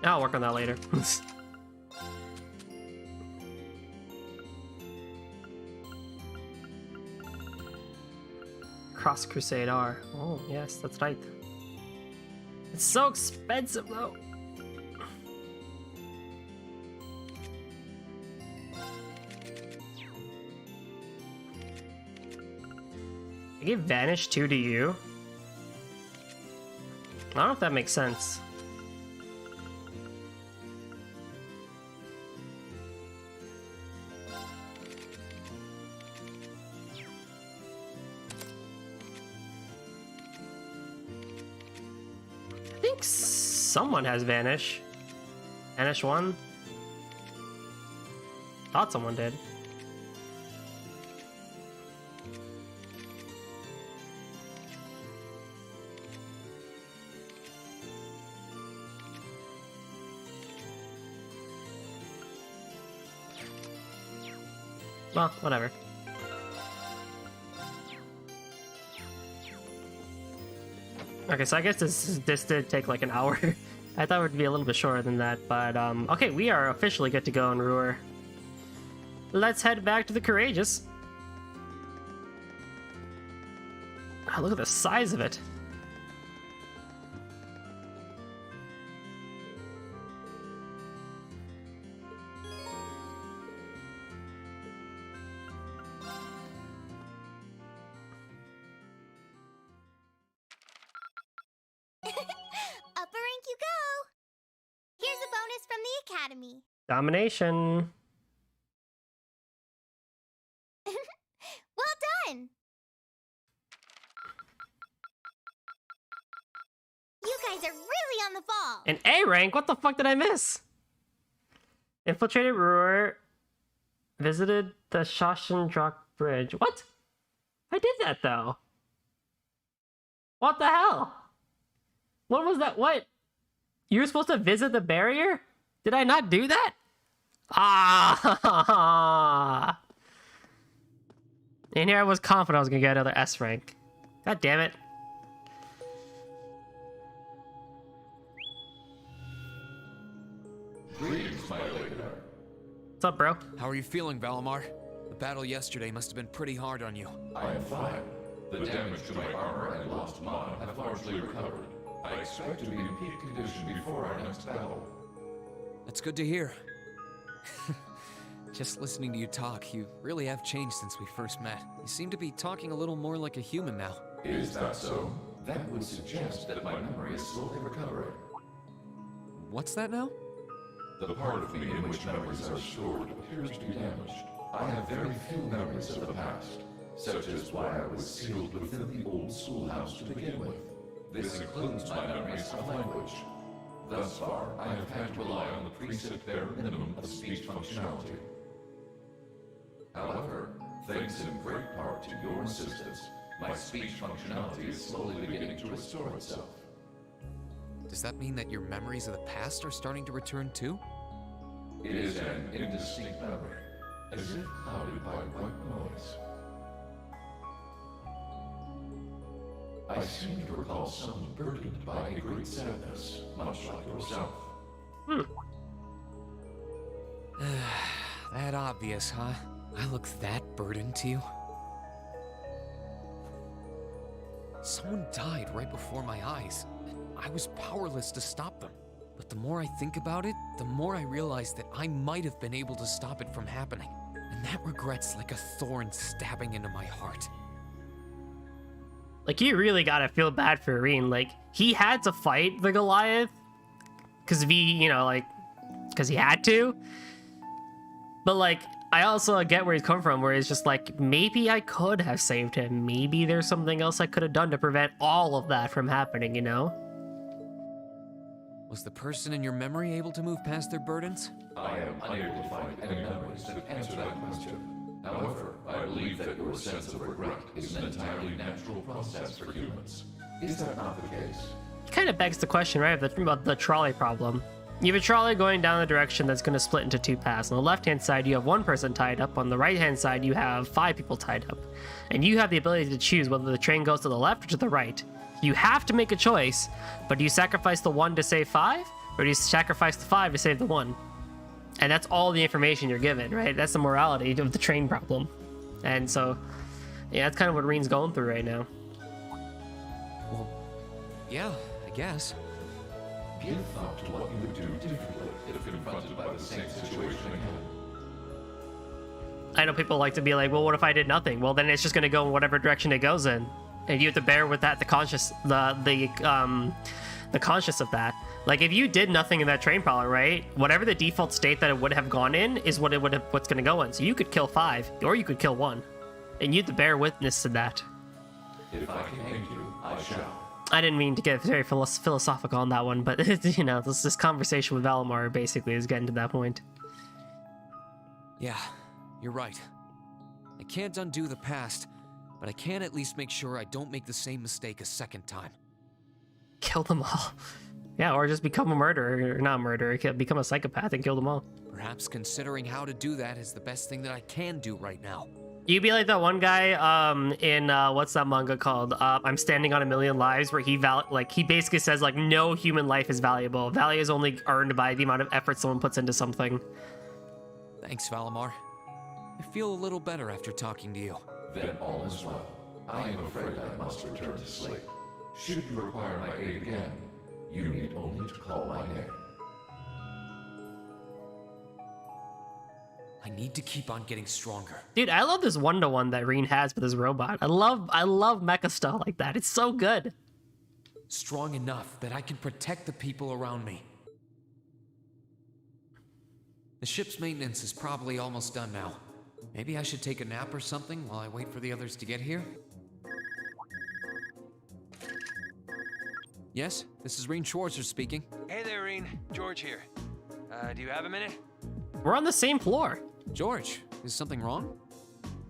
I'll work on that later. Cross Crusade R. Oh, yes, that's right. It's so expensive, though. I gave Vanish 2 to you. I don't know if that makes sense. Someone has Vanish. Vanish 1? Thought someone did. Well, whatever. Okay, so I guess this did take like an hour. I thought it would be a little bit shorter than that, but okay, we are officially good to go in Roer. Let's head back to the Courageous. Oh, look at the size of it. Academy. Domination. Well done. You guys are really on the ball. An A rank? What the fuck did I miss? Infiltrated Roer. Visited the Shoshendrak Bridge. What? I did that though. What the hell? What was that? What? You were supposed to visit the barrier? Did I not do that? Ah! And here I was confident I was gonna get another S rank. God damn it. Greetings, my lady. What's up, bro? How are you feeling, Valimar? The battle yesterday must have been pretty hard on you. I am fine. The damage to my armor and lost mana have largely recovered. I expect to be in peak condition before our next battle. That's good to hear. Just listening to you talk, you really have changed since we first met. You seem to be talking a little more like a human now. Is that so? That would suggest that my memory is slowly recovering. What's that now? The part of me in which memories are stored appears to be damaged. I have very few memories of the past, such as why I was sealed within the old schoolhouse to begin with. This includes my memories of language. Thus far, I have had to rely on the preset bare minimum of speech functionality. However, thanks in great part to your assistance, my speech functionality is slowly beginning to restore itself. Does that mean that your memories of the past are starting to return too? It is an indistinct memory, as if clouded by white noise. I seem to recall someone burdened by a great sadness, much like yourself. That obvious, huh? I look that burdened to you? Someone died right before my eyes, and I was powerless to stop them. But the more I think about it, the more I realize that I might have been able to stop it from happening. And that regret's like a thorn stabbing into my heart. Like, you really gotta feel bad for Irene. Like, he had to fight the Goliath because he had to. But, like, I also get where he's coming from, where he's just like, maybe I could have saved him. Maybe there's something else I could have done to prevent all of that from happening, you know? Was the person in your memory able to move past their burdens? I am unable to find any memories that answer that question. However, I believe that your sense of regret is an entirely natural process for humans. Is that not the case? It kind of begs the question, right, about the trolley problem. You have a trolley going down the direction that's going to split into two paths. On the left-hand side, you have one person tied up. On the right-hand side, you have 5 people tied up. And you have the ability to choose whether the train goes to the left or to the right. You have to make a choice, but do you sacrifice the 1 to save 5? Or do you sacrifice the 5 to save the 1? And that's all the information you're given, right? That's the morality of the train problem. And so, yeah, that's kind of what Reen's going through right now. Well, yeah, I guess. Give thought to what you would do differently if confronted by the same situation again. I know people like to be like, well, what if I did nothing? Well, then it's just going to go in whatever direction it goes in. And you have to bear with that, the conscious of that. Like, if you did nothing in that train problem, right? Whatever the default state that it would have gone in is what what's going to go in. So you could kill 5, or you could kill 1, and you have to bear witness to that. If I can aid you, I shall. I didn't mean to get very philosophical on that one, but you know, this conversation with Valimar basically is getting to that point. Yeah, you're right. I can't undo the past, but I can at least make sure I don't make the same mistake a second time. Kill them all. Yeah, or just become a murderer, or not a murderer, become a psychopath and kill them all. Perhaps considering how to do that is the best thing that I can do right now. You'd be like that one guy in what's that manga called? I'm Standing on a Million Lives, where he basically says like no human life is valuable. Value is only earned by the amount of effort someone puts into something. Thanks, Valimar. I feel a little better after talking to you. Then all is well. I am afraid I must return to sleep. Should you require my aid again, you need only to call my name. I need to keep on getting stronger. Dude, I love this one-to-one that Reen has with his robot. I love mecha stuff like that. It's so good. Strong enough that I can protect the people around me. The ship's maintenance is probably almost done now. Maybe I should take a nap or something while I wait for the others to get here? Yes, this is Reen Schwarzer speaking. Hey there, Reen. George here. Do you have a minute? We're on the same floor. George, is something wrong?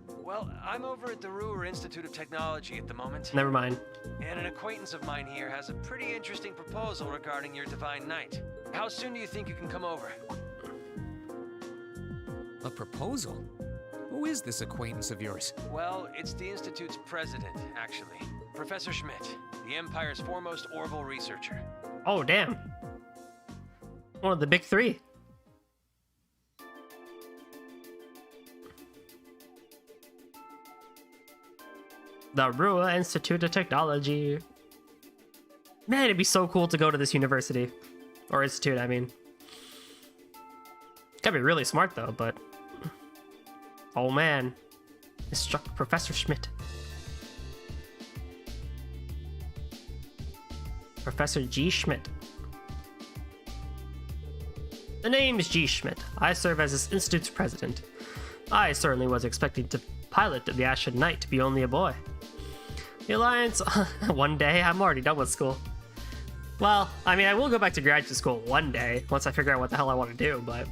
Well, I'm over at the Roer Institute of Technology at the moment. Never mind. And an acquaintance of mine here has a pretty interesting proposal regarding your Divine Knight. How soon do you think you can come over? A proposal? Who is this acquaintance of yours? Well, it's the Institute's president, actually. Professor Schmidt, the Empire's foremost Orville researcher. Oh, damn. One of the big 3. The Roer Institute of Technology. Man, it'd be so cool to go to this university. Or institute, I mean. Gotta be really smart, though, but... Oh, man. Instruct Professor Schmidt. Professor G. Schmidt. The name is G. Schmidt. I serve as this institute's president. I certainly was expecting to pilot the Ashen Knight to be only a boy. The Alliance, one day, I'm already done with school. Well, I mean, I will go back to graduate school one day, once I figure out what the hell I want to do, but...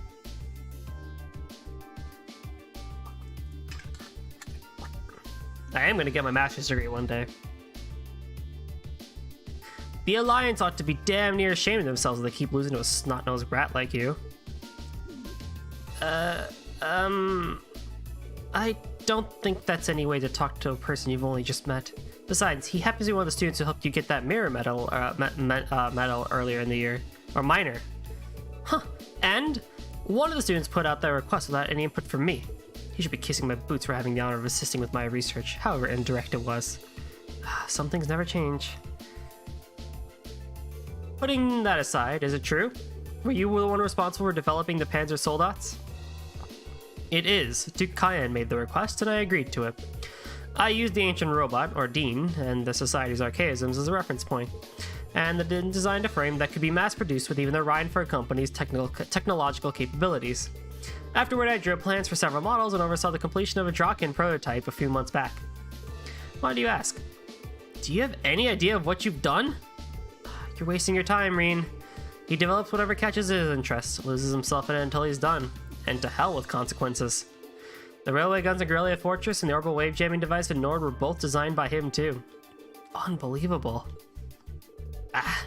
I am going to get my master's degree one day. The Alliance ought to be damn near ashamed of themselves if they keep losing to a snot-nosed brat like you. I don't think that's any way to talk to a person you've only just met. Besides, he happens to be one of the students who helped you get that mirror medal, medal earlier in the year. Or minor. Huh. And one of the students put out their request without any input from me. He should be kissing my boots for having the honor of assisting with my research, however indirect it was. Some things never change. Putting that aside, is it true? Were you the one responsible for developing the Panzer Soldats? It is. Duke Cayenne made the request, and I agreed to it. I used the ancient robot, or Dean, and the Society's archaisms as a reference point, and then designed a frame that could be mass-produced with even the Rhineford Company's technological capabilities. Afterward, I drew plans for several models and oversaw the completion of a Draken prototype a few months back. Why do you ask? Do you have any idea of what you've done? You're wasting your time, Reen. He develops whatever catches his interest, loses himself in it until he's done. And to hell with consequences. The railway guns in Guerrilla Fortress and the orbital wave jamming device in Nord were both designed by him too. Unbelievable.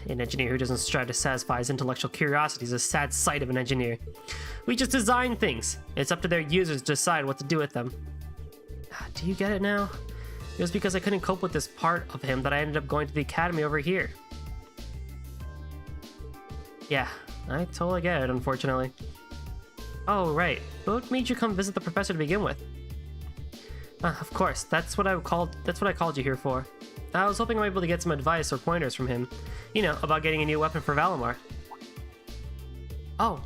An engineer who doesn't strive to satisfy his intellectual curiosity is a sad sight of an engineer. We just design things. It's up to their users to decide what to do with them. Do you get it now? It was because I couldn't cope with this part of him that I ended up going to the academy over here. Yeah, I totally get it, unfortunately. Oh, right. What made you come visit the professor to begin with? Of course, that's what I called you here for. I was hoping I'm able to get some advice or pointers from him. You know, about getting a new weapon for Valimar. Oh.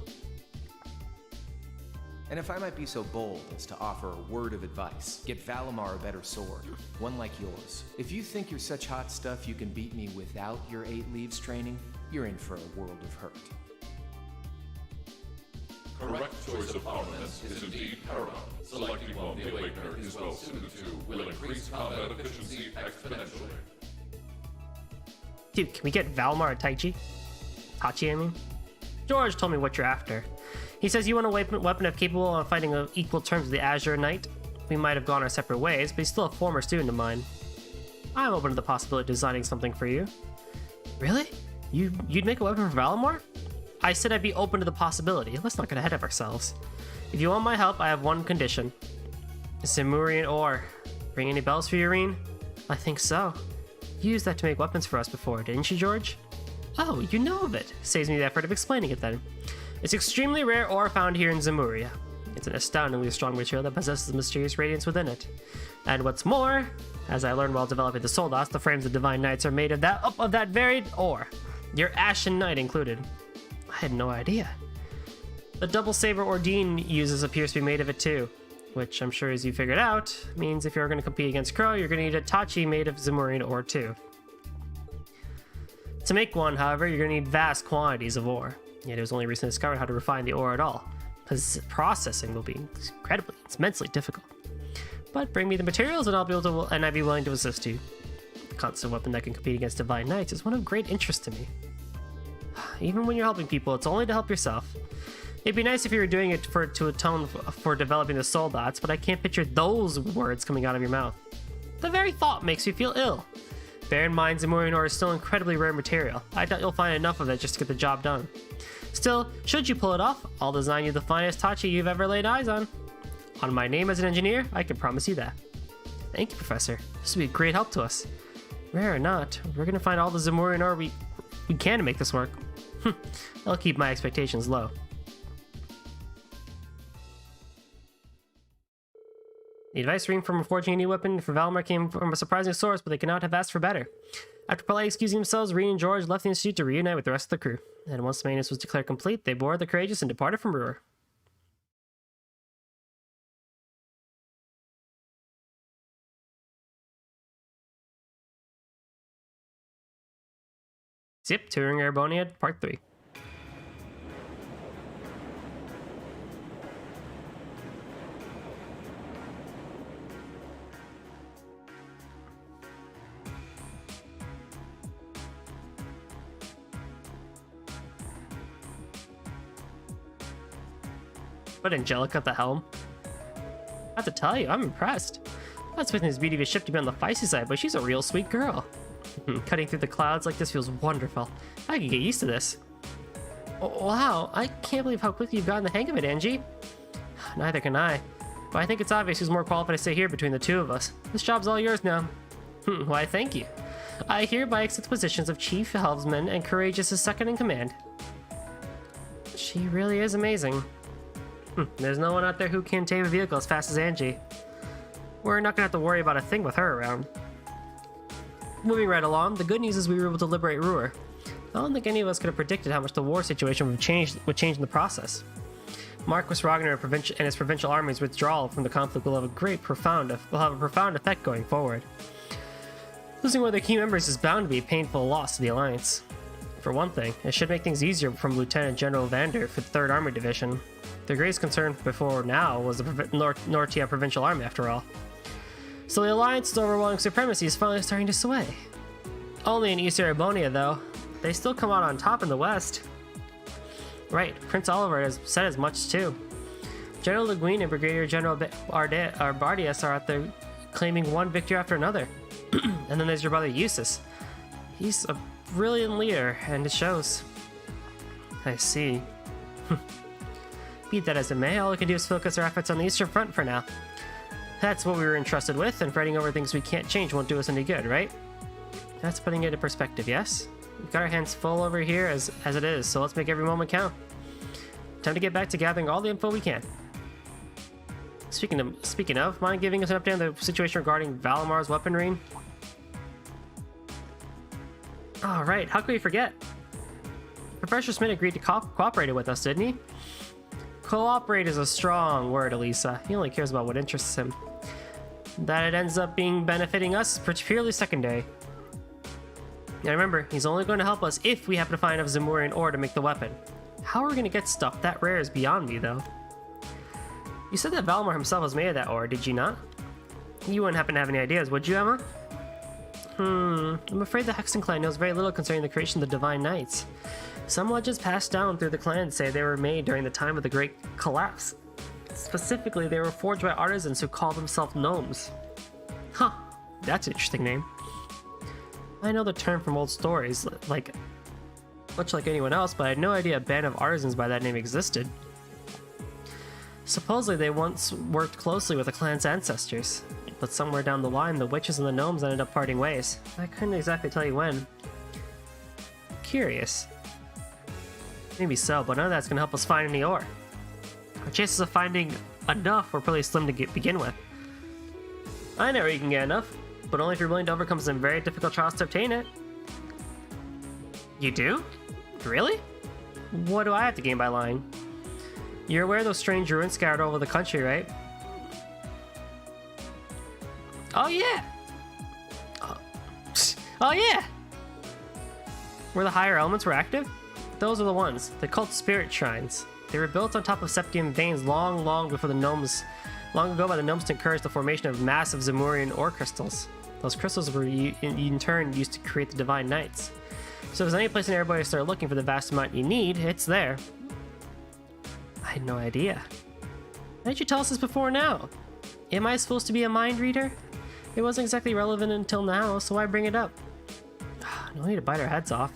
And if I might be so bold as to offer a word of advice, get Valimar a better sword, one like yours. If you think you're such hot stuff you can beat me without your 8 leaves training, you're in for a world of hurt. Correct choice of armaments is indeed paramount. Selecting one the Awakener is well suited to will increase combat efficiency exponentially. Dude, can we get Valimar a Taichi? Tachi, I mean? George told me what you're after. He says you want a weapon capable of fighting on equal terms with the Azure Knight. We might have gone our separate ways, but he's still a former student of mine. I'm open to the possibility of designing something for you. Really? You'd make a weapon for Valimar? I said I'd be open to the possibility. Let's not get ahead of ourselves. If you want my help, I have one condition. Zemurian ore. Ring any bells for you, Reen? I think so. You used that to make weapons for us before, didn't you, George? Oh, you know of it. Saves me the effort of explaining it then. It's extremely rare ore found here in Zemuria. It's an astoundingly strong material that possesses mysterious radiance within it. And what's more, as I learned while developing the Soldas, the frames of Divine Knights are made of that varied ore. Your Ashen Knight included. I had no idea. The double saber Ordine uses appears to be made of it too, which I'm sure as you figured out, means if you're going to compete against Crow, you're going to need a Tachi made of Zemurian ore too. To make one, however, you're going to need vast quantities of ore, yet it was only recently discovered how to refine the ore at all. Processing will be immensely difficult. But bring me the materials and I'd be willing to assist you. The constant weapon that can compete against Divine Knights is one of great interest to me. Even when you're helping people, it's only to help yourself. It'd be nice if you were doing it to atone for developing the Soldats, but I can't picture those words coming out of your mouth. The very thought makes me feel ill. Bear in mind, Zemurian ore is still incredibly rare material. I doubt you'll find enough of it just to get the job done. Still, should you pull it off, I'll design you the finest Tachi you've ever laid eyes on. On my name as an engineer, I can promise you that. Thank you, Professor. This will be a great help to us. Rare or not, we're gonna find all the Zemurian ore we can to make this work. I'll keep my expectations low. The advice ring from forging a new weapon for Valimar came from a surprising source, but they could not have asked for better. After politely excusing themselves, Reen and George left the institute to reunite with the rest of the crew. And once the maintenance was declared complete, they boarded the Courageous and departed from Roer. Zip, touring Ereboniad, Part 3. But Angelica at the helm. I have to tell you, I'm impressed. I was expecting this beauty of a ship to be on the feisty side, but she's a real sweet girl. Cutting through the clouds like this feels wonderful. I can get used to this. Oh, wow, I can't believe how quickly you've gotten the hang of it, Angie. Neither can I. But I think it's obvious who's more qualified to stay here between the two of us. This job's all yours now. Why, thank you. I hereby accept the positions of Chief Helmsman and Courageous as second in command. She really is amazing. There's no one out there who can tame a vehicle as fast as Angie. We're not gonna have to worry about a thing with her around. Moving right along, the good news is we were able to liberate Roer. I don't think any of us could have predicted how much the war situation would change in the process. Marquis Ragnar and his provincial army's withdrawal from the conflict will have a profound effect going forward. Losing one of their key members is bound to be a painful loss to the Alliance. For one thing, it should make things easier from Lieutenant General Vander for the 3rd Armored Division. Their greatest concern before now was the Nortia Provincial Army, after all. So the Alliance's overwhelming supremacy is finally starting to sway. Only in East Erebonia, though. They still come out on top in the West. Right, Prince Oliver has said as much too. General Le Guin and Brigadier General Bardias are out there claiming one victory after another. And then there's your brother Eustace. He's a brilliant leader, and it shows. I see. Beat that as it may, all we can do is focus our efforts on the Eastern Front for now. That's what we were entrusted with, and fretting over things we can't change won't do us any good, right? That's putting it in perspective, yes? We've got our hands full over here as it is, so let's make every moment count. Time to get back to gathering all the info we can. Speaking of, mind giving us an update on the situation regarding Valamar's weaponry? Alright, how could we forget? Professor Smith agreed to cooperate with us, didn't he? Cooperate is a strong word, Elisa. He only cares about what interests him. That it ends up being benefiting us is purely secondary. Now remember, he's only going to help us if we happen to find enough Zemurian ore to make the weapon. How are we going to get stuff that rare is beyond me, though. You said that Valamar himself was made of that ore, did you not? You wouldn't happen to have any ideas, would you, Emma? I'm afraid the Hexen clan knows very little concerning the creation of the Divine Knights. Some legends passed down through the clan say they were made during the time of the Great Collapse. Specifically, they were forged by artisans who called themselves gnomes. Huh, that's an interesting name. I know the term from old stories, much like anyone else, but I had no idea a band of artisans by that name existed. Supposedly they once worked closely with the clan's ancestors, but somewhere down the line the witches and the gnomes ended up parting ways. I couldn't exactly tell you when. Curious. Maybe so, but none of that's going to help us find any ore. Our chances of finding enough were pretty slim to begin with. I know where you can get enough, but only if you're willing to overcome some very difficult trials to obtain it. You do? Really? What do I have to gain by lying? You're aware of those strange ruins scattered all over the country, right? Oh yeah! Oh yeah! Where the higher elements were active? Those are the ones. They're called spirit shrines. They were built on top of septium veins long before the gnomes, long ago by the gnomes to encourage the formation of massive Zemurian ore crystals. Those crystals were in turn used to create the Divine Knights. So if there's any place in everybody to start looking for the vast amount you need, it's there. I had no idea. Why didn't you tell us this before now? Am I supposed to be a mind reader? It wasn't exactly relevant until now, so why bring it up? No need to bite our heads off.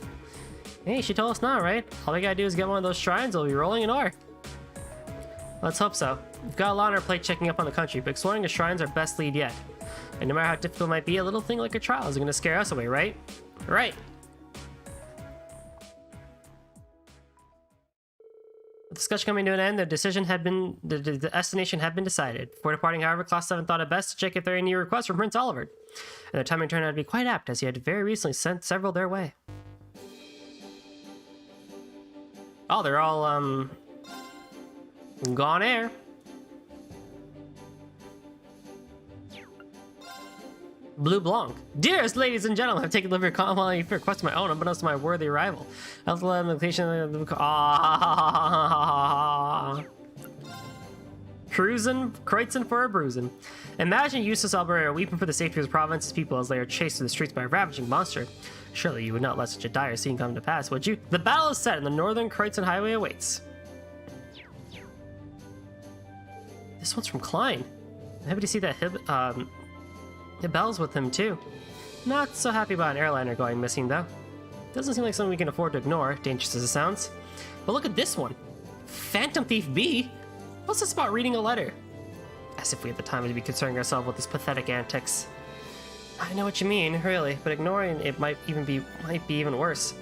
Hey, she told us now, right? All we gotta do is get one of those shrines, we'll be rolling in ore. Let's hope so. We've got a lot on our plate checking up on the country, but exploring the shrines is our best lead yet. And no matter how difficult it might be, a little thing like a trial isn't gonna scare us away, right? Right! The discussion coming to an end, the destination had been decided. Before departing, however, Class 7 thought it best to check if there are any requests from Prince Oliver. And their timing turned out to be quite apt, as he had very recently sent several their way. Oh, they're all, gone air. Blue Blanc. Dearest ladies and gentlemen, I've taken delivery of quality for request of my own, unbeknownst to my worthy rival. Cruisin', Kreutzen for a bruisin'. Imagine Eustace Alberta weeping for the safety of his province's people as they are chased through the streets by a ravaging monster. Surely you would not let such a dire scene come to pass, would you? The battle is set and the northern Kreutzen highway awaits. This one's from Klein. I'm happy to see that Hibel's with him too. Not so happy about an airliner going missing though. Doesn't seem like something we can afford to ignore, dangerous as it sounds. But look at this one. Phantom Thief B? What's this about reading a letter? As if we had the time to be concerning ourselves with these pathetic antics. I know what you mean, really, but ignoring it might be even worse.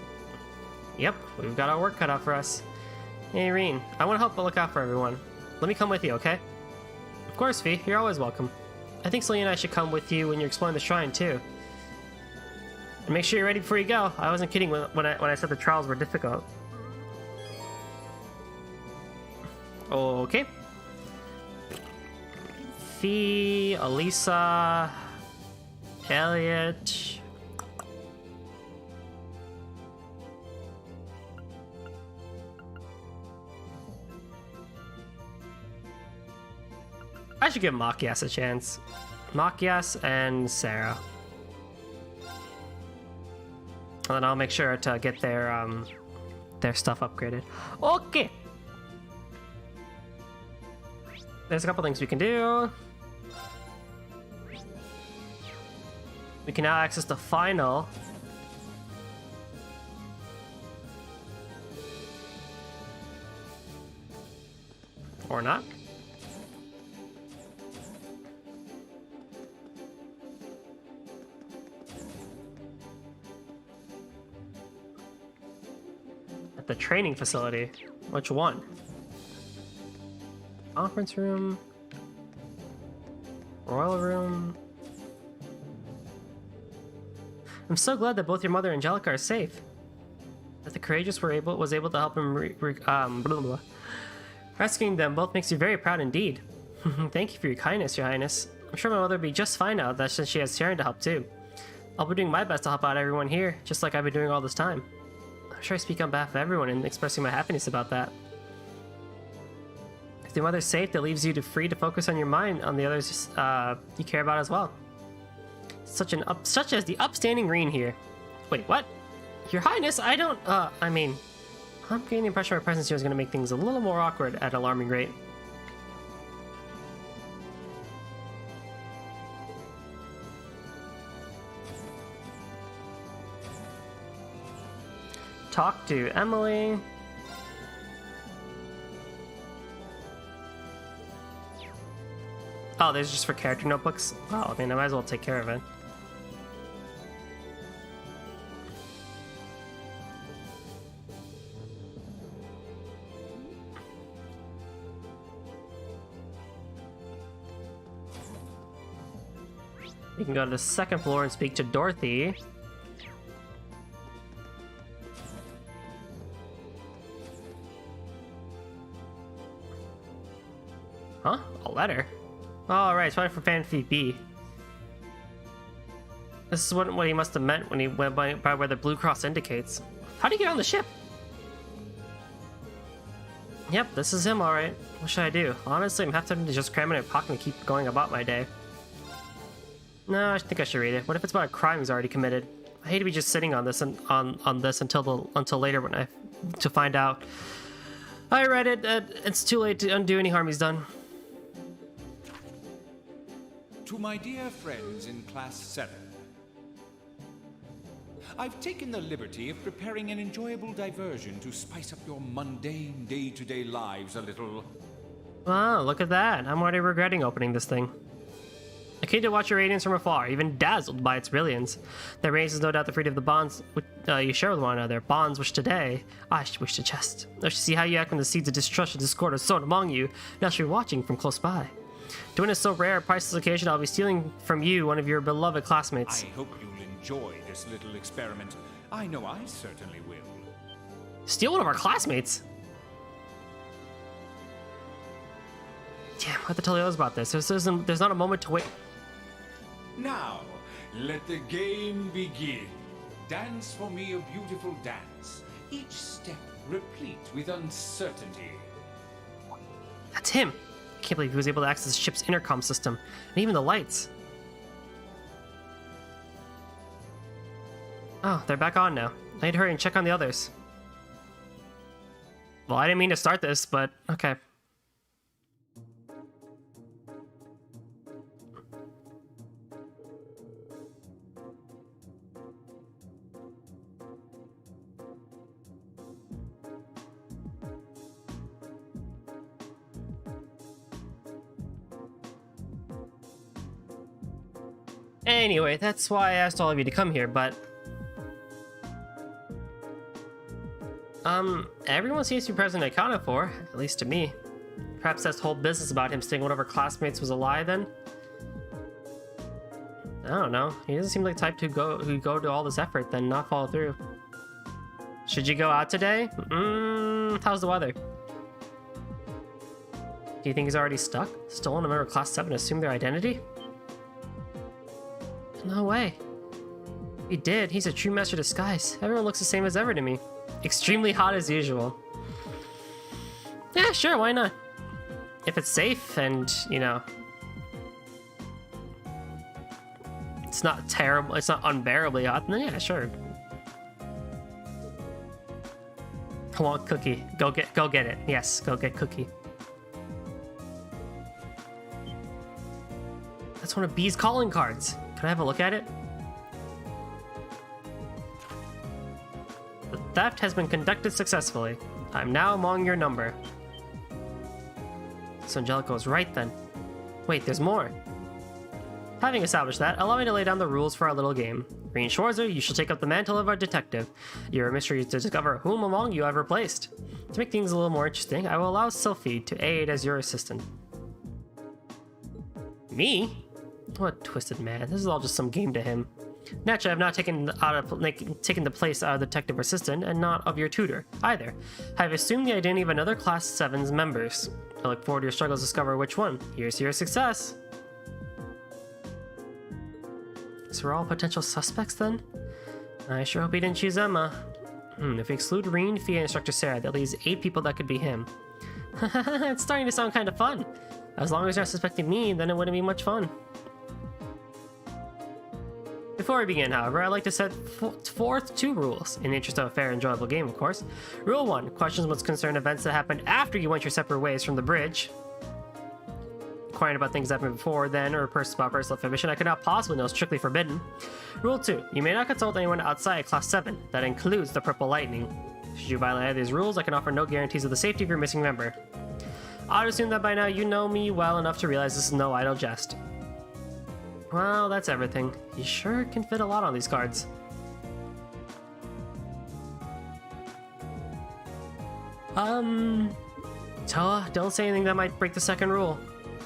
Yep, we've got our work cut out for us. Hey, Reen, I want to help but look out for everyone. Let me come with you, okay? Of course, Fee, you're always welcome. I think Celine and I should come with you when you're exploring the shrine, too. And make sure you're ready before you go. I wasn't kidding when I said the trials were difficult. Okay. Fee, Elisa, Elliot. I should give Machias a chance. Machias and Sarah. And then I'll make sure to get their stuff upgraded. Okay. There's a couple things we can do. We can now access the final. Or not. At the training facility. Which one? Conference room, royal room. I'm so glad that both your mother and Angelica are safe. That the courageous was able to help him blah, blah, blah. Rescuing them both makes you very proud indeed. Thank you for your kindness, Your Highness. I'm sure my mother will be just fine now that since she has Sharon to help too. I'll be doing my best to help out everyone here, just like I've been doing all this time. I'm sure I speak on behalf of everyone in expressing my happiness about that. If your mother's safe, that leaves you free to focus on your mind on the others you care about as well. Such as the upstanding Reen here. Wait, what? Your Highness, I don't, I mean, I'm getting the impression my presence here is going to make things a little more awkward at an alarming rate. Talk to Emily. Oh, there's just for character notebooks? Oh, I mean, I might as well take care of it. You can go to the second floor and speak to Dorothy. Huh? A letter? Oh, right, it's probably for Fantasy B. This is what he must have meant when he went by where the blue cross indicates. How do you get on the ship? Yep, this is him, alright. What should I do? Honestly, I'm half tempted to just cram it in my pocket and keep going about my day. No, I think I should read it. What if it's about a crime he's already committed? I hate to be just sitting on this until later to find out. I read it. It's too late to undo any harm he's done. To my dear friends in Class 7, I've taken the liberty of preparing an enjoyable diversion to spice up your mundane day-to-day lives a little. Wow, look at that. I'm already regretting opening this thing. I came to watch your radiance from afar, even dazzled by its brilliance. That radiance is no doubt the fruit of the bonds you share with one another, bonds which today I wish to test. I should see how you act when the seeds of distrust and discord are sown among you, and I should be watching from close by. To witness so rare a priceless occasion, I'll be stealing from you one of your beloved classmates. I hope you'll enjoy this little experiment. I know I certainly will. Steal one of our classmates? Damn, I have to tell the others about this. There's not a moment to wait. Now, let the game begin. Dance for me a beautiful dance, each step replete with uncertainty. That's him. I can't believe he was able to access the ship's intercom system, and even the lights. Oh, they're back on now. I need to hurry and check on the others. Well, I didn't mean to start this, but okay. Anyway, that's why I asked all of you to come here, but... everyone seems to be present and accounted for, at least to me. Perhaps that's the whole business about him staying whatever classmates was a lie then? I don't know. He doesn't seem like the type to go to all this effort, then not follow through. Should you go out today? How's the weather? Do you think he's already stuck? Stolen a member of Class 7 and assumed their identity? No way. If he did, he's a true master of disguise. Everyone looks the same as ever to me. Extremely hot as usual. Yeah, sure, why not? If it's safe and, you know, it's not terrible, it's not unbearably hot, then yeah, sure. Come on, Cookie. Go get it. Yes, go get Cookie. That's one of B's calling cards. Can I have a look at it? The theft has been conducted successfully. I'm now among your number. So Angelica was right then. Wait, there's more. Having established that, allow me to lay down the rules for our little game. Green Schwarzer, you shall take up the mantle of our detective. Your mystery is to discover whom among you I've replaced. To make things a little more interesting, I will allow Sylphie to aid as your assistant. Me? What a twisted man. This is all just some game to him. Naturally, I have not taken the place of detective assistant, and not of your tutor, either. I have assumed the identity of another Class 7's members. I look forward to your struggles to discover which one. Here's to your success. So we're all potential suspects then? I sure hope he didn't choose Emma. If we exclude Reen, Fia, and Instructor Sarah, that leaves 8 people that could be him. It's starting to sound kind of fun. As long as you're not suspecting me, then it wouldn't be much fun. Before we begin, however, I'd like to set forth 2 rules, in the interest of a fair and enjoyable game, of course. Rule 1, questions must concern events that happened after you went your separate ways from the bridge. Inquiring about things that happened before then, or about personal information I could not possibly know is strictly forbidden. Rule 2, you may not consult anyone outside Class 7. That includes the Purple Lightning. Should you violate any of these rules, I can offer no guarantees of the safety of your missing member. I'd assume that by now you know me well enough to realize this is no idle jest. Well, that's everything. You sure can fit a lot on these cards. Toa, don't say anything that might break the second rule.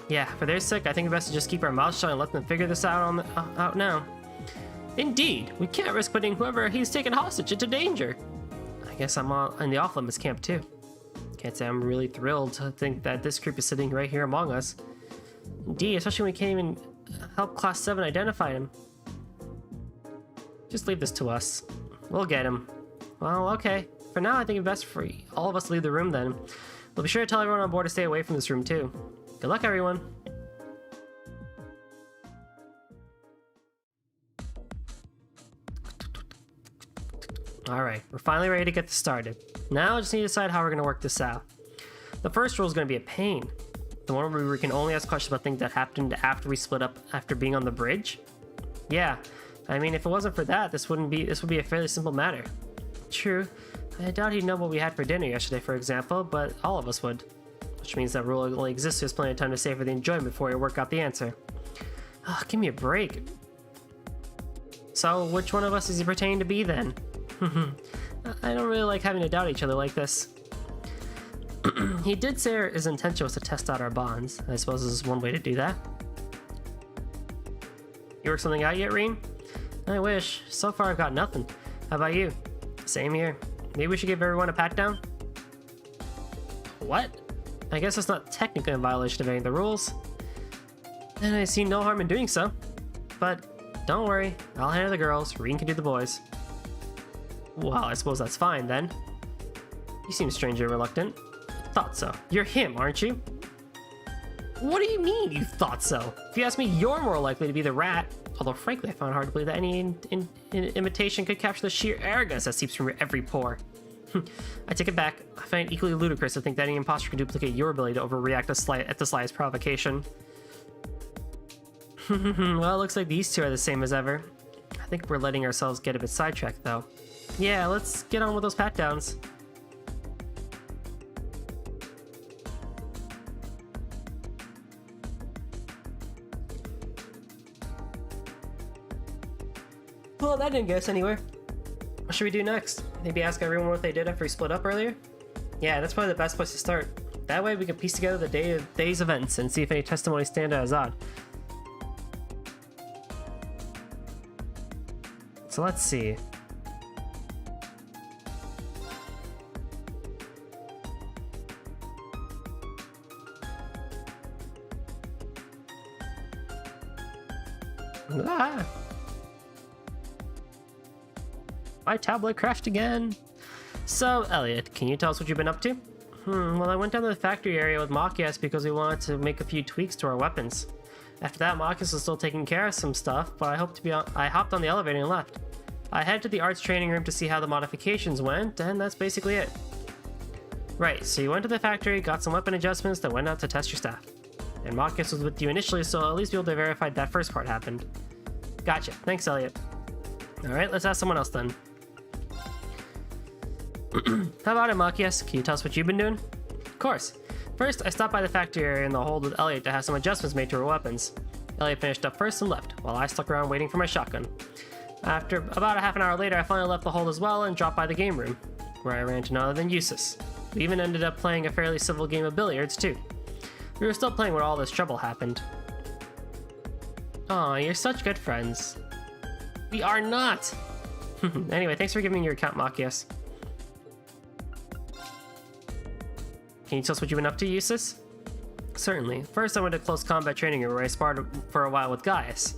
Yeah, for their sake, I think it's best to just keep our mouths shut and let them figure this out out now. Indeed, we can't risk putting whoever he's taken hostage into danger. I guess I'm in the off-limits camp too. Can't say I'm really thrilled to think that this creep is sitting right here among us. Indeed, especially when we can't even help Class 7 identify him. Just leave this to us. We'll get him. Well, okay. For now, I think it's best for all of us to leave the room then. We'll be sure to tell everyone on board to stay away from this room too. Good luck, everyone. Alright, we're finally ready to get this started. Now I just need to decide how we're going to work this out. The first rule is going to be a pain. The one where we can only ask questions about things that happened after we split up after being on the bridge? Yeah, I mean, if it wasn't for that, this would be a fairly simple matter. True, I doubt he'd know what we had for dinner yesterday, for example, but all of us would. Which means that rule only exists so there's plenty of time to savor the enjoyment before we work out the answer. Give me a break. So, which one of us is he pretending to be then? I don't really like having to doubt each other like this. He did say his intention was to test out our bonds. I suppose this is one way to do that. You worked something out yet, Reen? I wish. So far I've got nothing. How about you? Same here. Maybe we should give everyone a pat down? What? I guess it's not technically a violation of any of the rules. And I see no harm in doing so. But don't worry, I'll handle the girls. Reen can do the boys. Well, I suppose that's fine then. You seem strangely reluctant. Thought so. You're him, aren't you? What do you mean, you thought so? If you ask me, you're more likely to be the rat. Although, frankly, I found it hard to believe that any imitation could capture the sheer arrogance that seeps from your every pore. I take it back. I find it equally ludicrous to think that any imposter can duplicate your ability to overreact at the slightest provocation. Well, it looks like these two are the same as ever. I think we're letting ourselves get a bit sidetracked, though. Yeah, let's get on with those pat-downs. Well, that didn't get us anywhere. What should we do next? Maybe ask everyone what they did after we split up earlier? Yeah, that's probably the best place to start. That way we can piece together the day's events and see if any testimonies stand out as odd. So let's see. Ah! My tablet crashed again. So, Elliot, can you tell us what you've been up to? Well, I went down to the factory area with Machias because we wanted to make a few tweaks to our weapons. After that, Machias was still taking care of some stuff, but I hopped on the elevator and left. I headed to the arts training room to see how the modifications went, and that's basically it. Right, so you went to the factory, got some weapon adjustments, then went out to test your stuff. And Machias was with you initially, so at least be able to verify that first part happened. Gotcha. Thanks, Elliot. Alright, let's ask someone else then. How about it, Machias? Can you tell us what you've been doing? Of course. First, I stopped by the factory area in the hold with Elliot to have some adjustments made to her weapons. Elliot finished up first and left, while I stuck around waiting for my shotgun. After about a half an hour later, I finally left the hold as well and dropped by the game room, where I ran into none other than Eustace. We even ended up playing a fairly civil game of billiards, too. We were still playing when all this trouble happened. Aw, you're such good friends. We are not! Anyway, thanks for giving me your account, Machias. Can you tell us what you've been up to, Eustace? Certainly. First, I went to close combat training room where I sparred for a while with Gaius.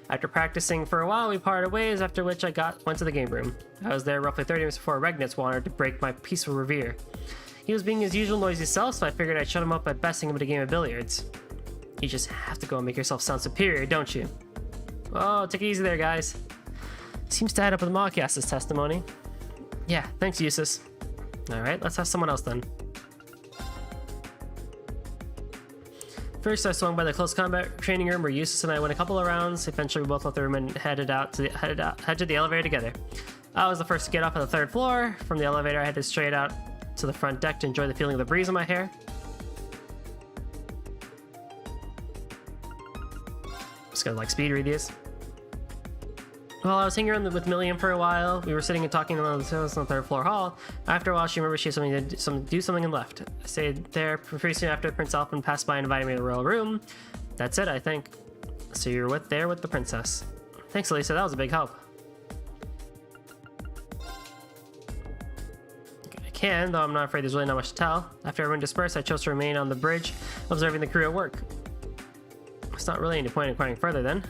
After practicing for a while, we parted ways, after which I went to the game room. I was there roughly 30 minutes before Regnitz wanted to break my peaceful revere. He was being his usual noisy self, so I figured I'd shut him up by besting him at a game of billiards. You just have to go and make yourself sound superior, don't you? Oh, take it easy there, guys. Seems to add up with Machias' testimony. Yeah, thanks, Eustace. Alright, let's have someone else then. First, I swung by the close combat training room where Eustace and I went a couple of rounds. Eventually, we both left the room and headed to the elevator together. I was the first to get off on the 3rd floor. From the elevator, I headed straight out to the front deck to enjoy the feeling of the breeze in my hair. Just gonna speed read these. Well, I was hanging around with Milliam for a while. We were sitting and talking on the 3rd floor hall. After a while, she remembered she had something to do something and left. I stayed there pretty soon after Prince Alpin passed by and invited me to the royal room. That's it, I think. So you're there with the princess. Thanks, Elisa. That was a big help. I can, though I'm not afraid there's really not much to tell. After everyone dispersed, I chose to remain on the bridge, observing the crew at work. It's not really any point in inquiring further then.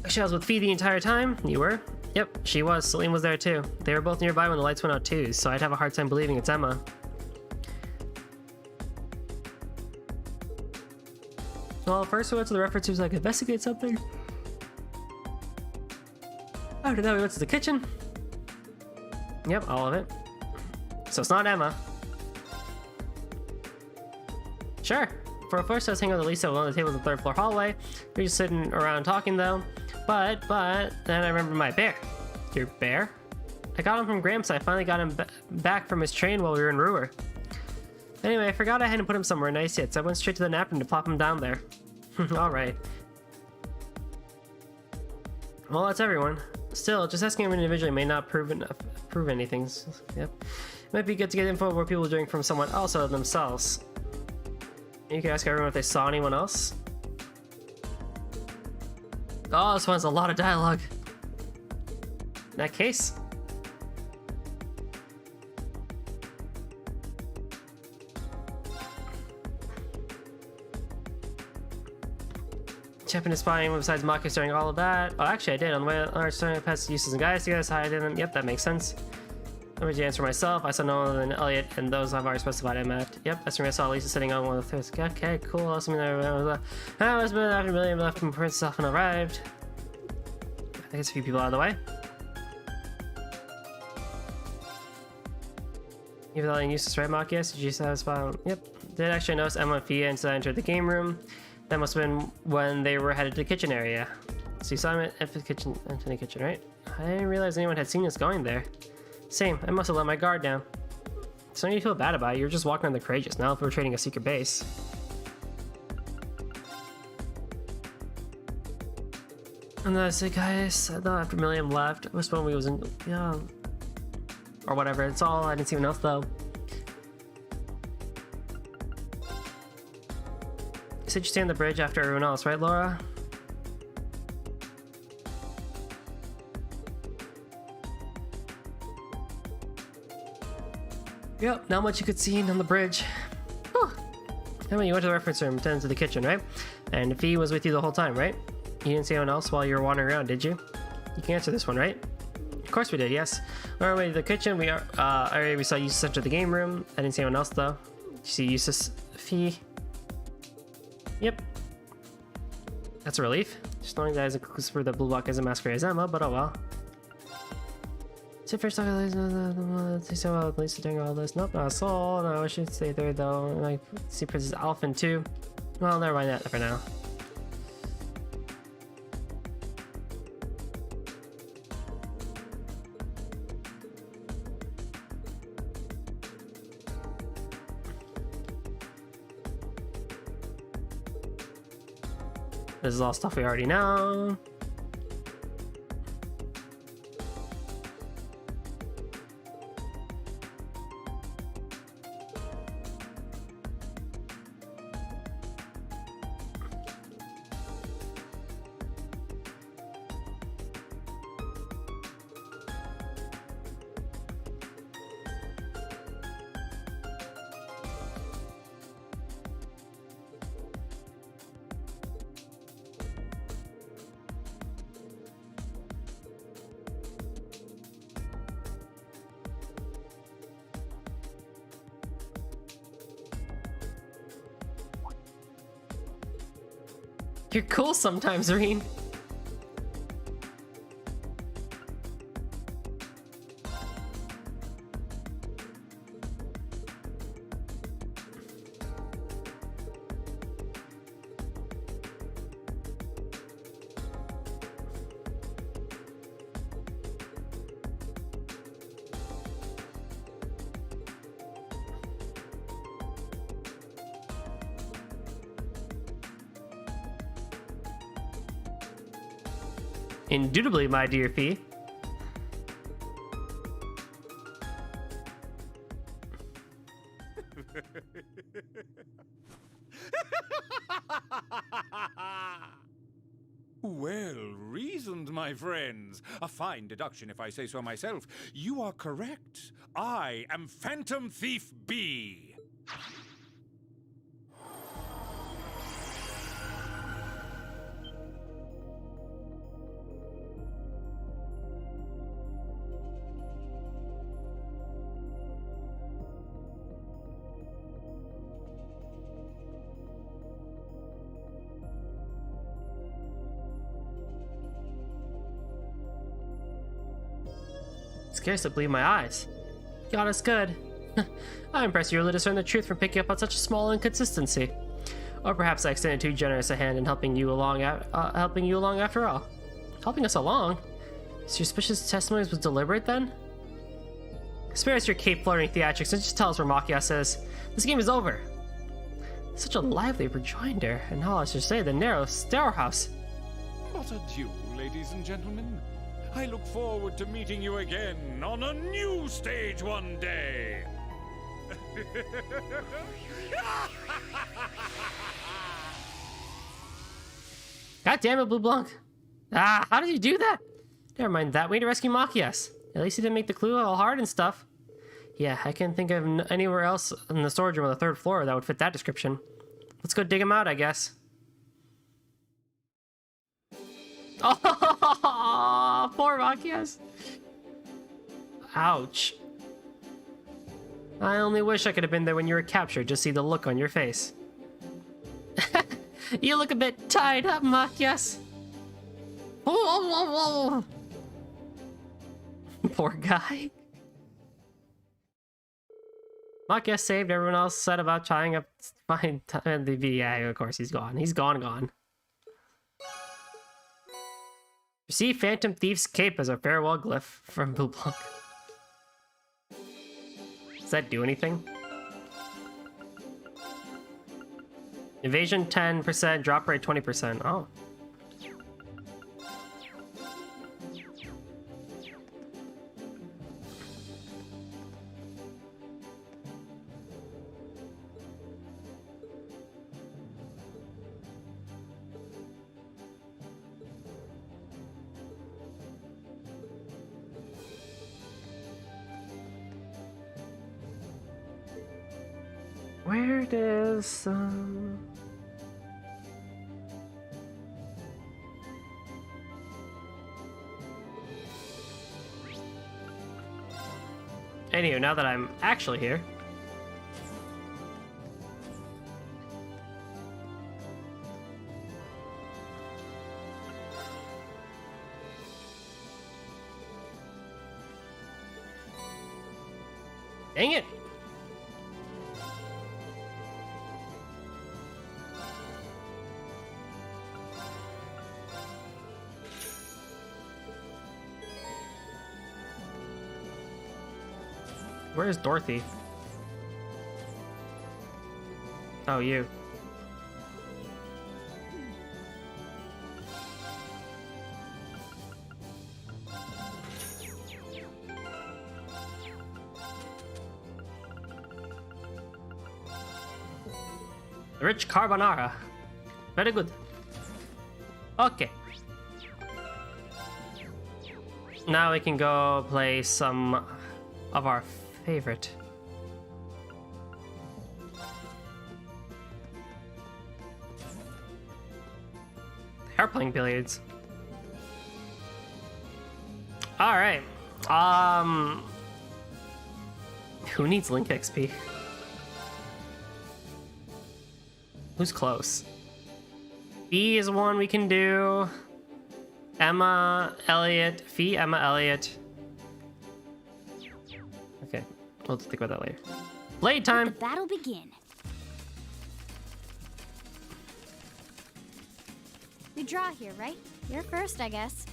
Actually, I was with Fee the entire time. You were? Yep, she was. Celine was there too. They were both nearby when the lights went out too, so I'd have a hard time believing it's Emma. Well, first we went to the reference room so I could investigate something. After that, we went to the kitchen. Yep, all of it. So it's not Emma. Sure. For first, I was hanging out with Lisa at one of the tables in the 3rd floor hallway. We were just sitting around talking though. But then I remembered my bear. Your bear? I got him from Gramps. I finally got him back from his train while we were in Roer. Anyway, I forgot I hadn't put him somewhere nice yet, so I went straight to the nap room to plop him down there. Alright. Well, that's everyone. Still, just asking everyone individually may not prove anything. Yep. It might be good to get info where people are doing from someone else other than themselves. You can ask everyone if they saw anyone else. Oh, this one has a lot of dialogue. In that case. Checking his spying besides Machias during all of that. Oh, actually, I did. On the way, I started past Eustace and Gaius together, so I didn't. Yep, that makes sense. I'm going to answer myself. I saw no other than Elliot and those I've already specified I met. Yep, that's when I saw Lisa sitting on one of the things. Okay, cool. That's when I was after William left from Prince Alpin arrived. I think it's a few people out of the way. Even though I used to straight Machias, did you satisfy? Yep. Did actually notice Emma and Fia until I entered the game room. That must have been when they were headed to the kitchen area. So you saw him at the kitchen, into the kitchen, right? I didn't realize anyone had seen us going there. Same, I must have let my guard down. So you feel bad about it, you're just walking on the courageous. Now if we're trading a secret base. And then I said, guys, I thought after Milliam left, it was when we was in, yeah, or whatever. It's all. I didn't see anyone else though. You said you stay on the bridge after everyone else, right, Laura? Yep, not much you could see on the bridge. Whew. I mean, you went to the reference room, then to the kitchen, right? And Fee was with you the whole time, right? You didn't see anyone else while you were wandering around, did you? You can answer this one, right? Of course we did, yes. On our way to the kitchen, we saw Eustace enter the game room. I didn't see anyone else, though. Did you see Eustace, Fee? Yep. That's a relief. Just knowing that is a clue for the blue block as a masquerade as Emma, but oh well. So first, so well, at least doing all this. Nope, not a soul. No, I should stay there though. I see Princess Alphen too. Well, never mind that for now. This is all stuff we already know. You're cool sometimes, Reen. Indubitably, my dear Fee. Well reasoned, my friends. A fine deduction, if I say so myself. You are correct. I am Phantom Thief B. Scarce to believe my eyes. God is good. I'm impressed you were able to discern the truth from picking up on such a small inconsistency. Or perhaps I extended too generous a hand in helping you along after all. Helping us along? So your suspicious testimonies was deliberate then? Spare us your cape flirting theatrics and just tell us where Machias is. This game is over. Such a lively rejoinder, and how I should say the narrow storehouse. What a duel, ladies and gentlemen. I look forward to meeting you again on a new stage one day. God damn it, Blue Blanc. Ah, how did you do that? Never mind that. We need to rescue Machias. At least he didn't make the clue all hard and stuff. Yeah, I can't think of anywhere else in the storage room on the 3rd floor that would fit that description. Let's go dig him out, I guess. Oh, poor Machias. Ouch. I only wish I could have been there when you were captured, just see the look on your face. You look a bit tied up, Machias. Poor guy. Machias saved, everyone else said about tying up fine the VA. Of course, he's gone. He's gone. Receive Phantom Thief's cape as a farewell glyph from Blue Blanc. Does that do anything? Evasion 10%, drop rate 20%. Oh. Where does Anywho, now that I'm actually here. Dang it! Where's Dorothy? Oh, you. Rich carbonara. Very good. Okay. Now we can go play some of our favorite. They're playing billiards. All right. Who needs Link XP? Who's close? B is one we can do. Emma, Elliot, Fee, Emma, Elliot. Okay, we'll think about that later. Blade time! The battle begin. We draw here, right? You're first, I guess.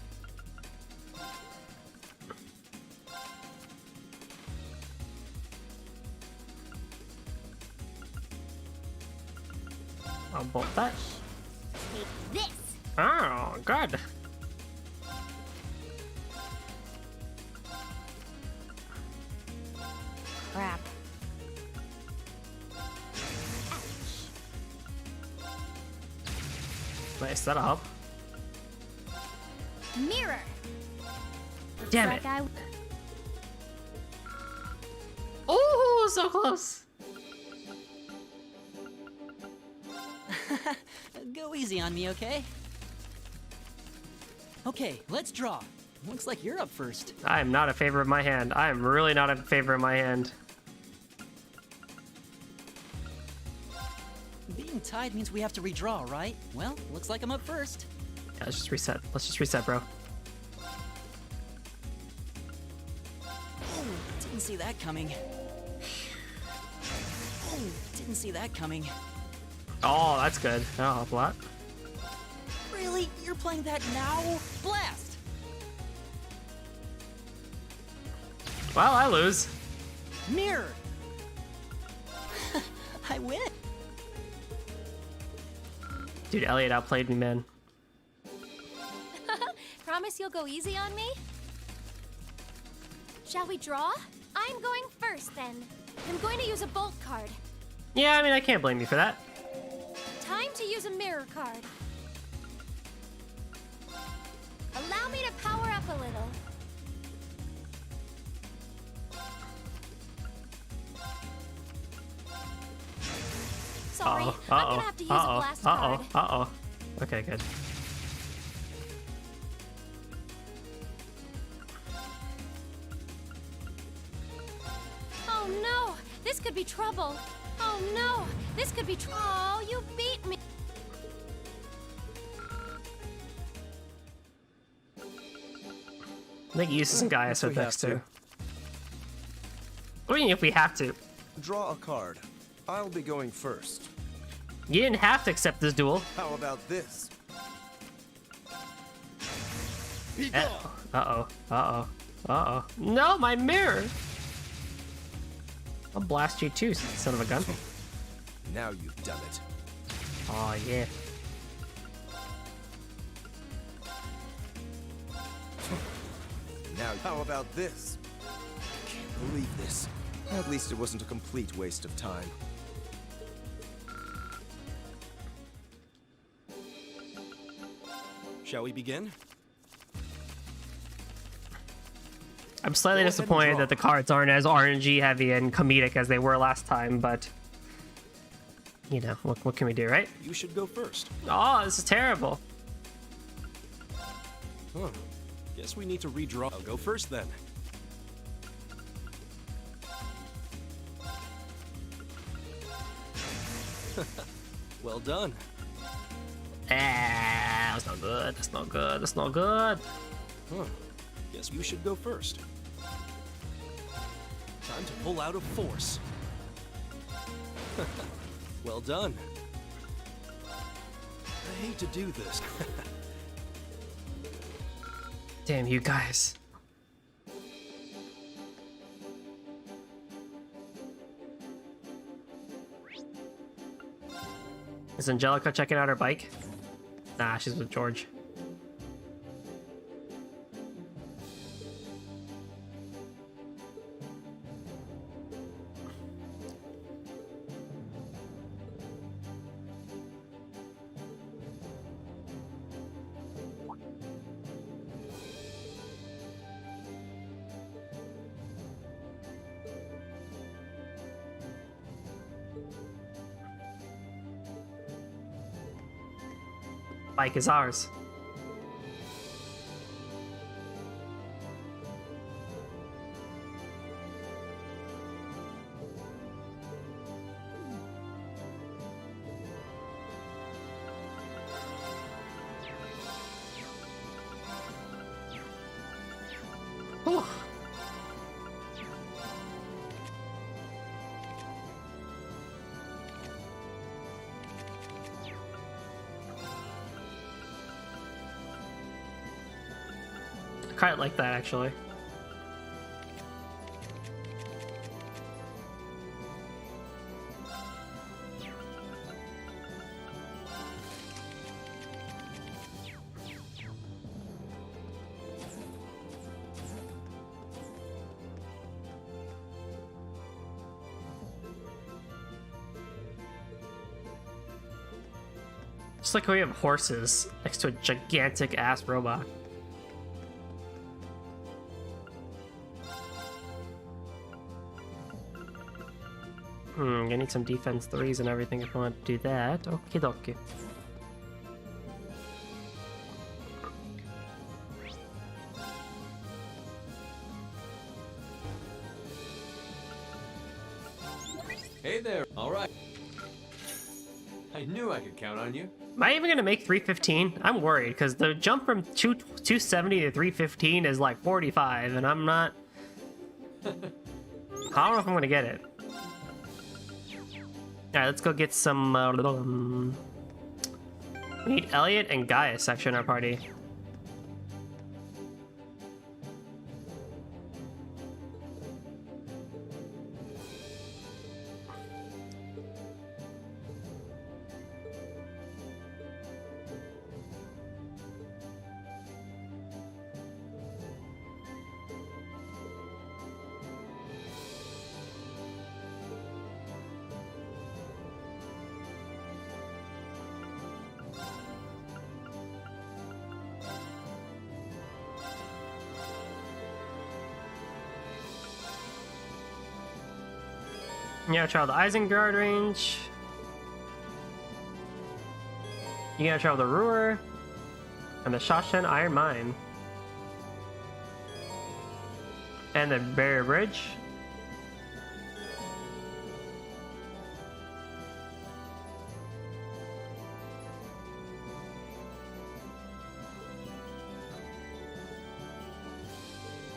I'll bolt that. Take this. Oh, good. Crap. Nice setup. Mirror. Damn Like it. I... Oh, so close. Go easy on me, okay? Okay, let's draw. Looks like you're up first. I am not in favor of my hand. I am really not in favor of my hand. Being tied means we have to redraw, right? Well, looks like I'm up first. Yeah, let's just reset. Let's just reset, bro. Oh, didn't see that coming. Oh, didn't see that coming. Oh, that's good. That'll help a lot. Really? You're playing that now? Blast! Well, I lose. Mirror! I win! Dude, Elliot outplayed me, man. Promise you'll go easy on me? Shall we draw? I'm going first, then. I'm going to use a bolt card. Yeah, I mean, I can't blame you for that. Time to use a mirror card. Allow me to power up a little. Sorry, I'm gonna have to use a blast card. Okay, good. Oh no, this could be trouble. Oh no, this could be trouble. Oh, you beat me. I think use some Gaius with next too. I mean, if we have to. Draw a card. I'll be going first. You didn't have to accept this duel. How about this? Uh-oh. No, my mirror! I'll blast you too, son of a gun. Now you've done it. Oh yeah. Now, how about this? Can't believe this. At least it wasn't a complete waste of time. Shall we begin? I'm slightly disappointed that the cards aren't as RNG heavy and comedic as they were last time, but you know, what can we do, right? You should go first. Oh, this is terrible. Huh. Guess we need to redraw. I'll go first then. Well done. Ah, that's not good. That's not good. That's not good. Huh. Guess you should go first. Time to pull out a force. Well done. I hate to do this. Damn you guys. Is Angelica checking out her bike? Nah, she's with George. Bike is ours. Whew. Quite like that, actually. Just like we have horses next to a gigantic ass robot. I need some defense 3s and everything if I want to do that. Okie dokie. Hey there. All right. I knew I could count on you. Am I even gonna make 315? I'm worried because the jump from 270 to 315 is like 45, and I'm not. I don't know if I'm gonna get it. Alright, let's go get some. We need Elliot and Gaius actually in our party. You gotta travel the Isengard range. You gotta travel the Roer and the Shashan Iron Mine. And the Barrier Bridge.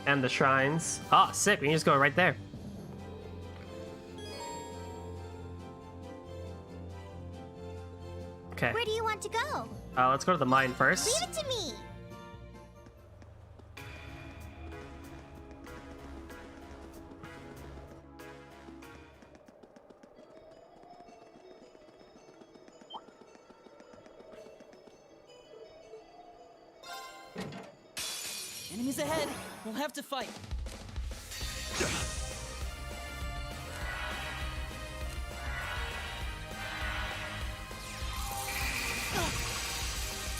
And the shrines. Oh, sick. We can just go right there. Okay. Where do you want to go? Let's go to the mine first. Leave it to me. Enemies ahead. We'll have to fight.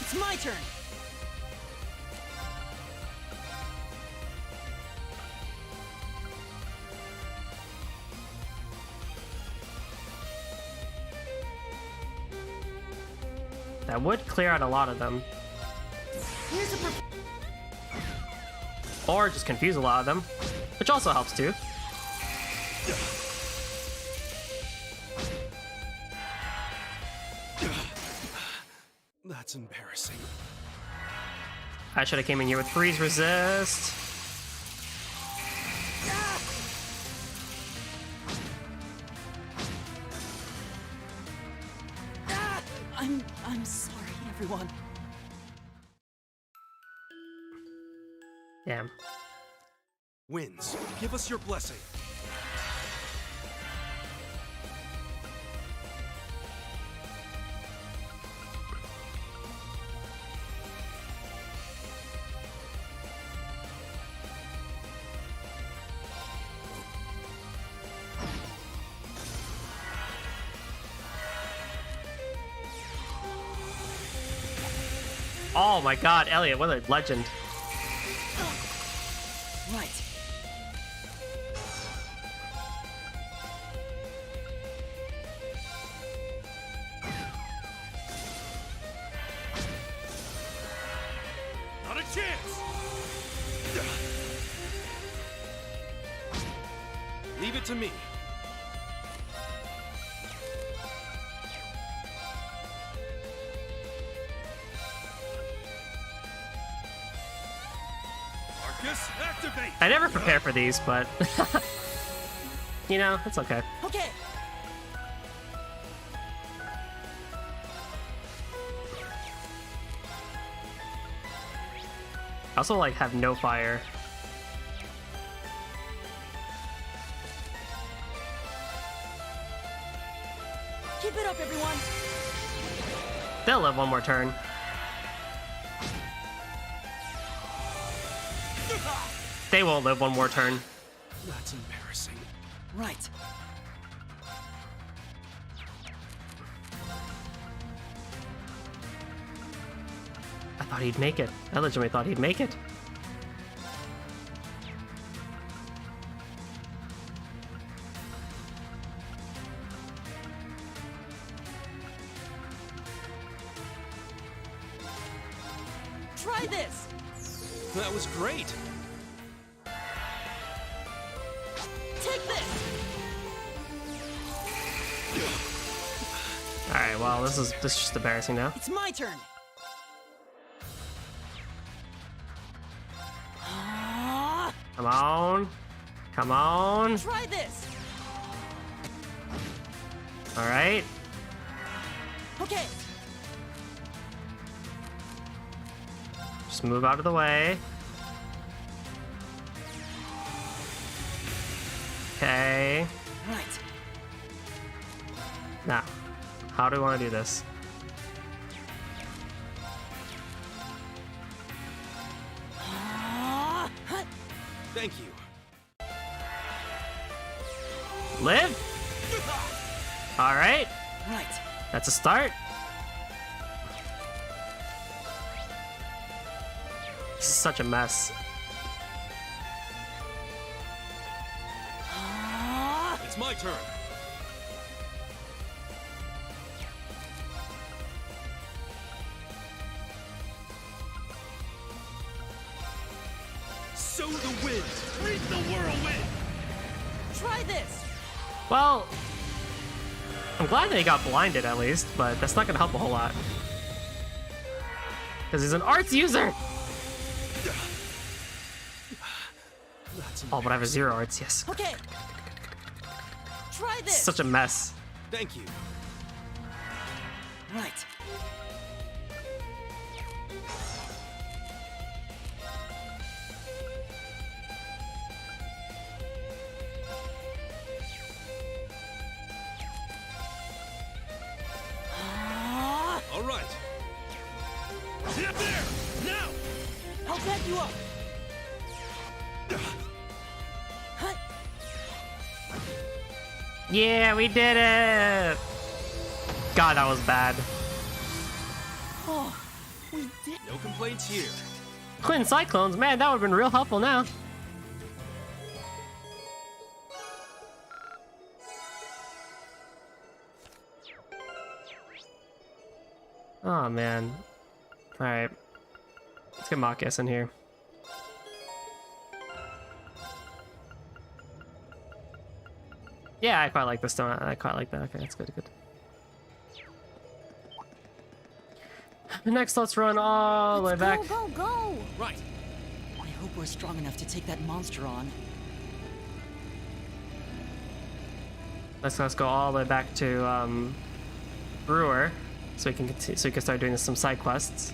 It's my turn. That would clear out a lot of them. Or just confuse a lot of them, which also helps too. That's embarrassing. I should have came in here with freeze resist. I'm sorry, everyone. Damn. Winds, give us your blessing. Oh my god, Elliot, what a legend. Right. Not a chance! Leave it to me. Marcus, activate! I never prepare for these, but you know, it's okay. Okay. I also like have no fire. Keep it up, everyone. They'll live one more turn. They won't live one more turn. That's embarrassing. Right. I thought he'd make it. I legitimately thought he'd make it. Try this. That was great. Take this. Alright, well, this is just embarrassing now. It's my turn. Come on. Come on. Try this. Alright. Okay. Just move out of the way. Okay. Right. Now, how do we want to do this? Thank you. Live? Alright. Right. That's a start. This is such a mess. It's my turn. Sow the wind, reap the whirlwind. Try this. Well, I'm glad that he got blinded at least, but that's not gonna help a whole lot. Because he's an arts user! Oh, but I have a 0 arts, yes. Okay. Try this. Such a mess. Thank you. Right. All right. Get up there! Now! I'll back you up. Yeah, we did it! God, that was bad. Oh, we did. No complaints here. Twin Cyclones, man, that would have been real helpful now. Oh man. Alright. Let's get Marcus in here. Yeah, I quite like this stone. I quite like that. Okay, that's good, good. Next, let's run all the way back. Go, go, go! Right. I hope we're strong enough to take that monster on. Let's go all the way back to Roer, so we can start doing some side quests.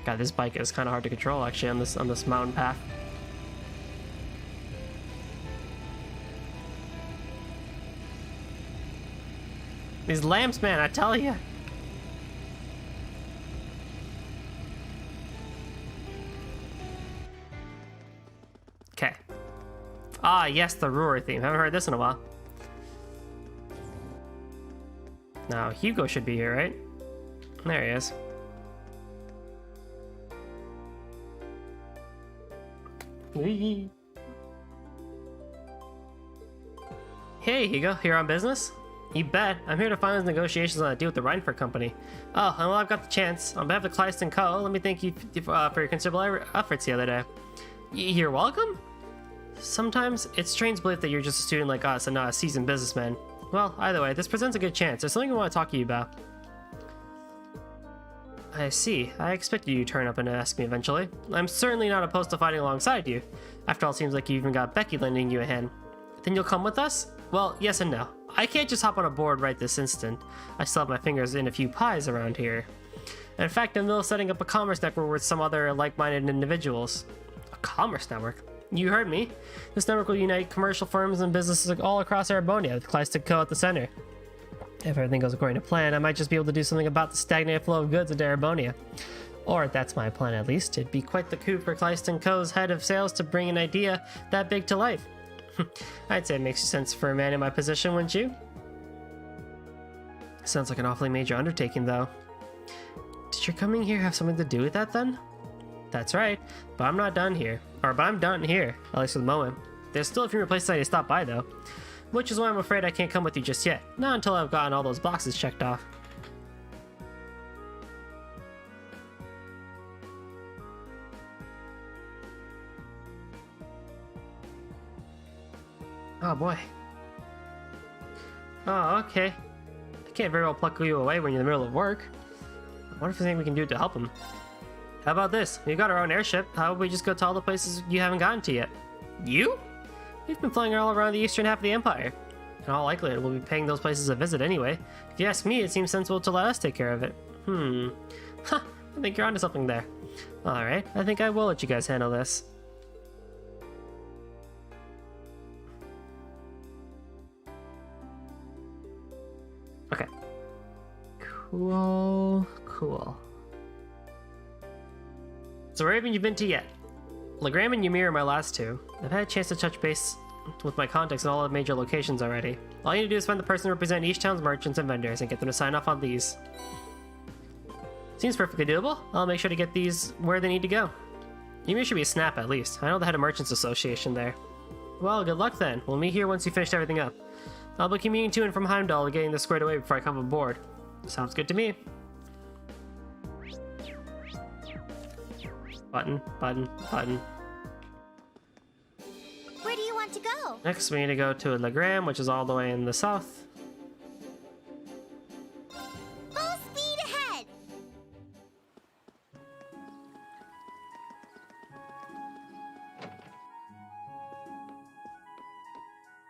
God, this bike is kind of hard to control actually on this mountain path. These lamps, man, I tell you. Okay. Ah, yes, the Roer theme. Haven't heard this in a while. Now, Hugo should be here, right? There he is. Hey, Hugo, here on business? You bet. I'm here to finalize negotiations on a deal with the Reinford Company. Oh, and well, I've got the chance. On behalf of Kleist & Co., let me thank you for your considerable efforts the other day. You're welcome? Sometimes, it's strange belief that you're just a student like us and not a seasoned businessman. Well, either way, this presents a good chance. There's something I want to talk to you about. I see. I expected you to turn up and ask me eventually. I'm certainly not opposed to fighting alongside you. After all, it seems like you even got Becky lending you a hand. Then you'll come with us? Well, yes and no. I can't just hop on a board right this instant. I still have my fingers in a few pies around here. And in fact, I'm in the middle of setting up a commerce network with some other like-minded individuals. A commerce network? You heard me. This network will unite commercial firms and businesses all across Arabonia with Kleist & Co. at the center. If everything goes according to plan, I might just be able to do something about the stagnated flow of goods into Arabonia. Or that's my plan at least. It'd be quite the coup for Kleist & Co.'s head of sales to bring an idea that big to life. I'd say it makes sense for a man in my position, wouldn't you? Sounds like an awfully major undertaking, though. Did your coming here have something to do with that, then? That's right, but I'm not done here. But I'm done here, at least for the moment. There's still a few more places I need to stop by, though. Which is why I'm afraid I can't come with you just yet. Not until I've gotten all those boxes checked off. Oh boy. Oh, okay. I can't very well pluck you away when you're in the middle of work. I wonder if there's anything we can do to help him. How about this? We got our own airship. How about we just go to all the places you haven't gotten to yet? You? We've been flying all around the eastern half of the Empire. In all likelihood, we'll be paying those places a visit anyway. If you ask me, it seems sensible to let us take care of it. Huh, I think you're onto something there. Alright, I think I will let you guys handle this. Okay. Cool. So where haven't you been to yet? Legram and Ymir are my last two. I've had a chance to touch base with my contacts in all the major locations already. All you need to do is find the person representing each town's merchants and vendors and get them to sign off on these. Seems perfectly doable. I'll make sure to get these where they need to go. Ymir should be a snap at least. I know the head of Merchants Association there. Well, good luck then. We'll meet here once you finish everything up. I'll be commuting to and from Heimdall and getting this squared away before I come aboard. Sounds good to me. Button. Where do you want to go? Next, we need to go to Legram, which is all the way in the south. Full speed ahead!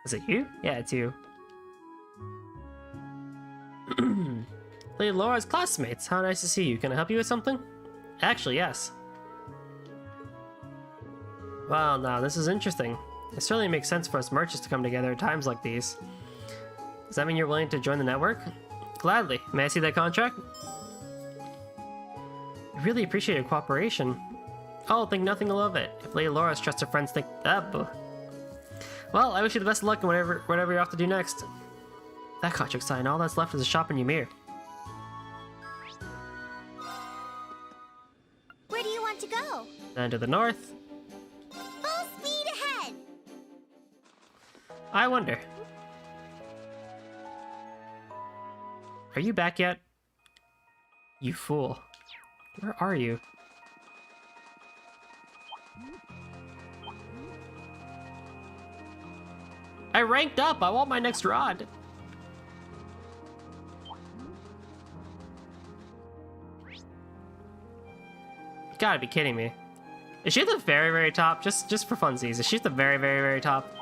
Is it you? Yeah, it's you. Lady Laura's classmates. How nice to see you. Can I help you with something? Actually, yes. Well, now this is interesting. It certainly makes sense for us merchants to come together at times like these. Does that mean you're willing to join the network? Gladly. May I see that contract? I really appreciate your cooperation. Oh, think nothing of it. If Lady Laura's trusted friends think that. Well, I wish you the best of luck in whatever you're off to do next. That contract signed. All that's left is a shop in Ymir. Where do you want to go? And to the north. Full speed ahead! I wonder. Are you back yet? You fool. Where are you? I ranked up! I want my next rod! You gotta be kidding me. Is she at the very, very top? Just for funsies. Is she at the very, very, very top?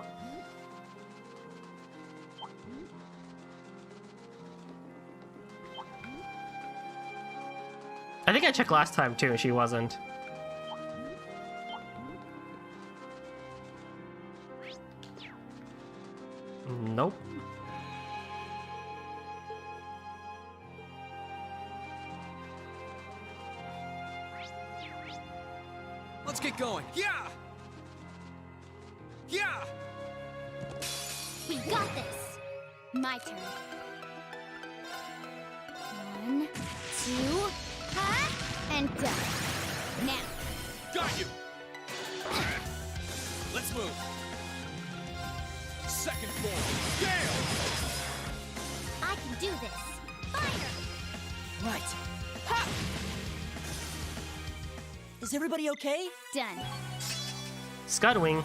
I think I checked last time too, and she wasn't. Nope. Let's get going. Yeah! Yeah! We got this. My turn. 1, 2, and done. Now. Got you! Let's move. Second form. Gale! I can do this. Fire! Right. Ha! Is everybody okay? Done. Scudwing.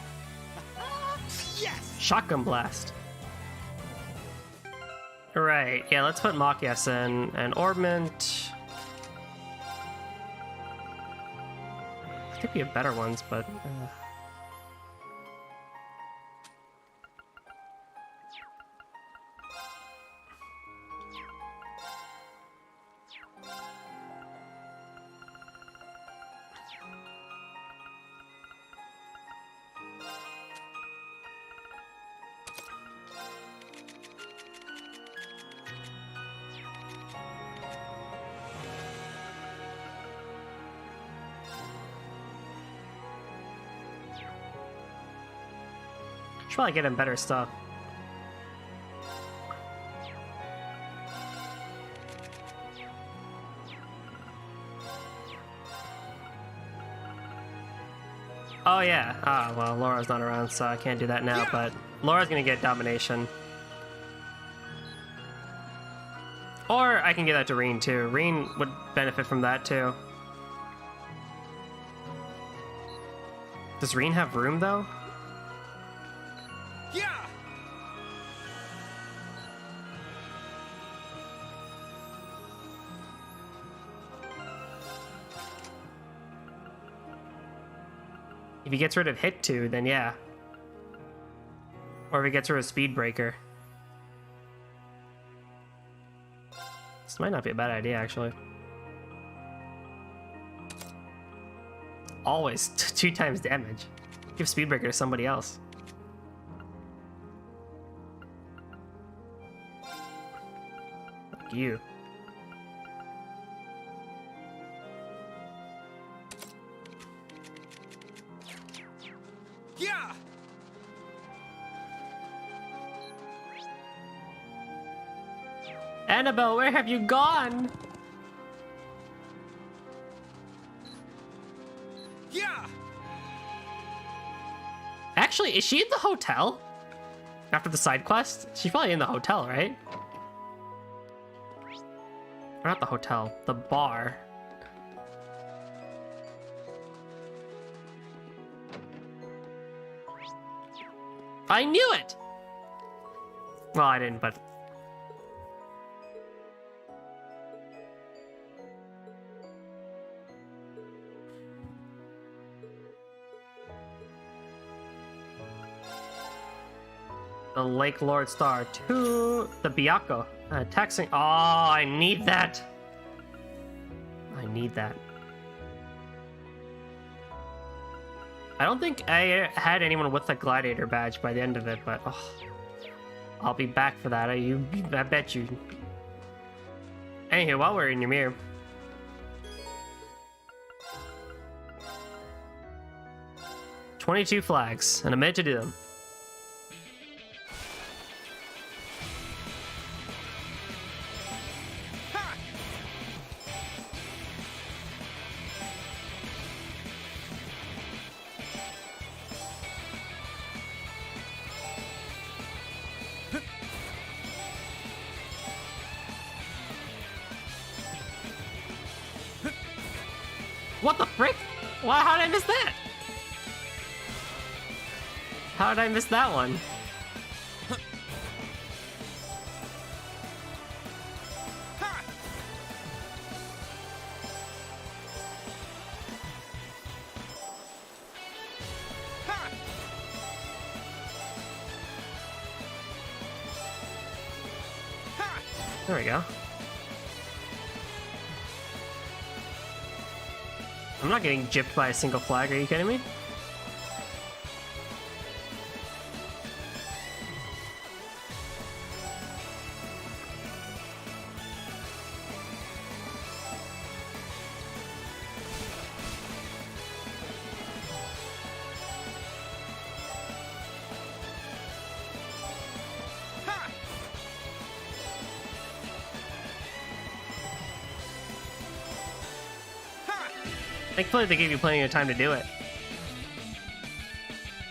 Yes! Shotgun blast. Right, yeah, let's put Machias in, and Orbment. I think we have better ones, but... Should probably get him better stuff. Oh yeah. Ah, well, Laura's not around, so I can't do that now, but Laura's gonna get Domination. Or I can give that to Reen, too. Reen would benefit from that, too. Does Reen have room, though? Yeah! If he gets rid of Hit 2, then yeah. Or if he gets rid of Speed Breaker. This might not be a bad idea, actually. Always 2 times damage. Give Speed Breaker to somebody else. Like you. Yeah! Annabelle, where have you gone? Yeah! Actually, is she in the hotel? After the side quest? She's probably in the hotel, right? Or not the hotel, the bar. I knew it! Well, I didn't, but... The Lake Lord Star to the Byakko. Taxing. Oh, I need that. I need that. I don't think I had anyone with a Gladiator badge by the end of it, but oh, I'll be back for that. I bet you. Anywho, while we're in Ymir, 22 flags, and I'm meant to do them. What the frick? Why? How did I miss that? How did I miss that one? There we go. I'm not getting gypped by a single flag, are you kidding me? Thankfully, they gave you plenty of time to do it.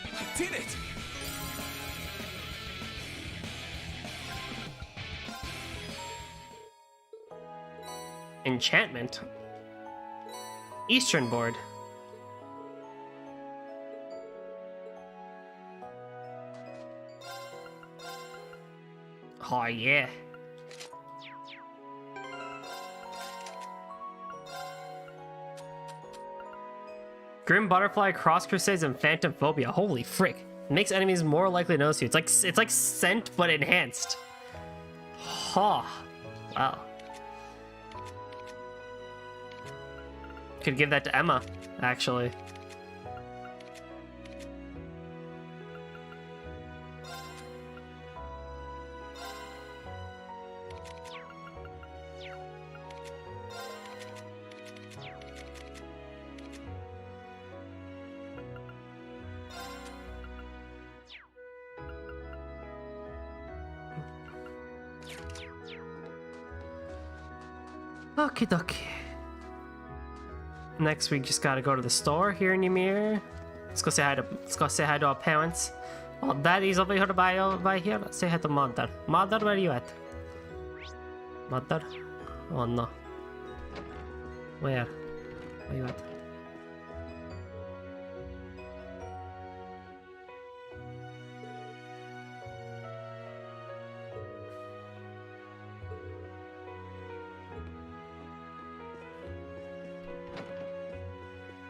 I did it! Enchantment. Eastern board. Oh yeah. Grim Butterfly, Cross Crusades, and Phantom Phobia. Holy frick. It makes enemies more likely to notice you. It's like scent, but enhanced. Huh. Wow. Could give that to Emma, actually. Okie dokie. Next, we just gotta go to the store here in Ymir. Let's go say hi to our parents. Oh, Daddy's over here by here. Let's say hi to Mother. Mother, where are you at? Mother? Oh no. Where? Where are you at?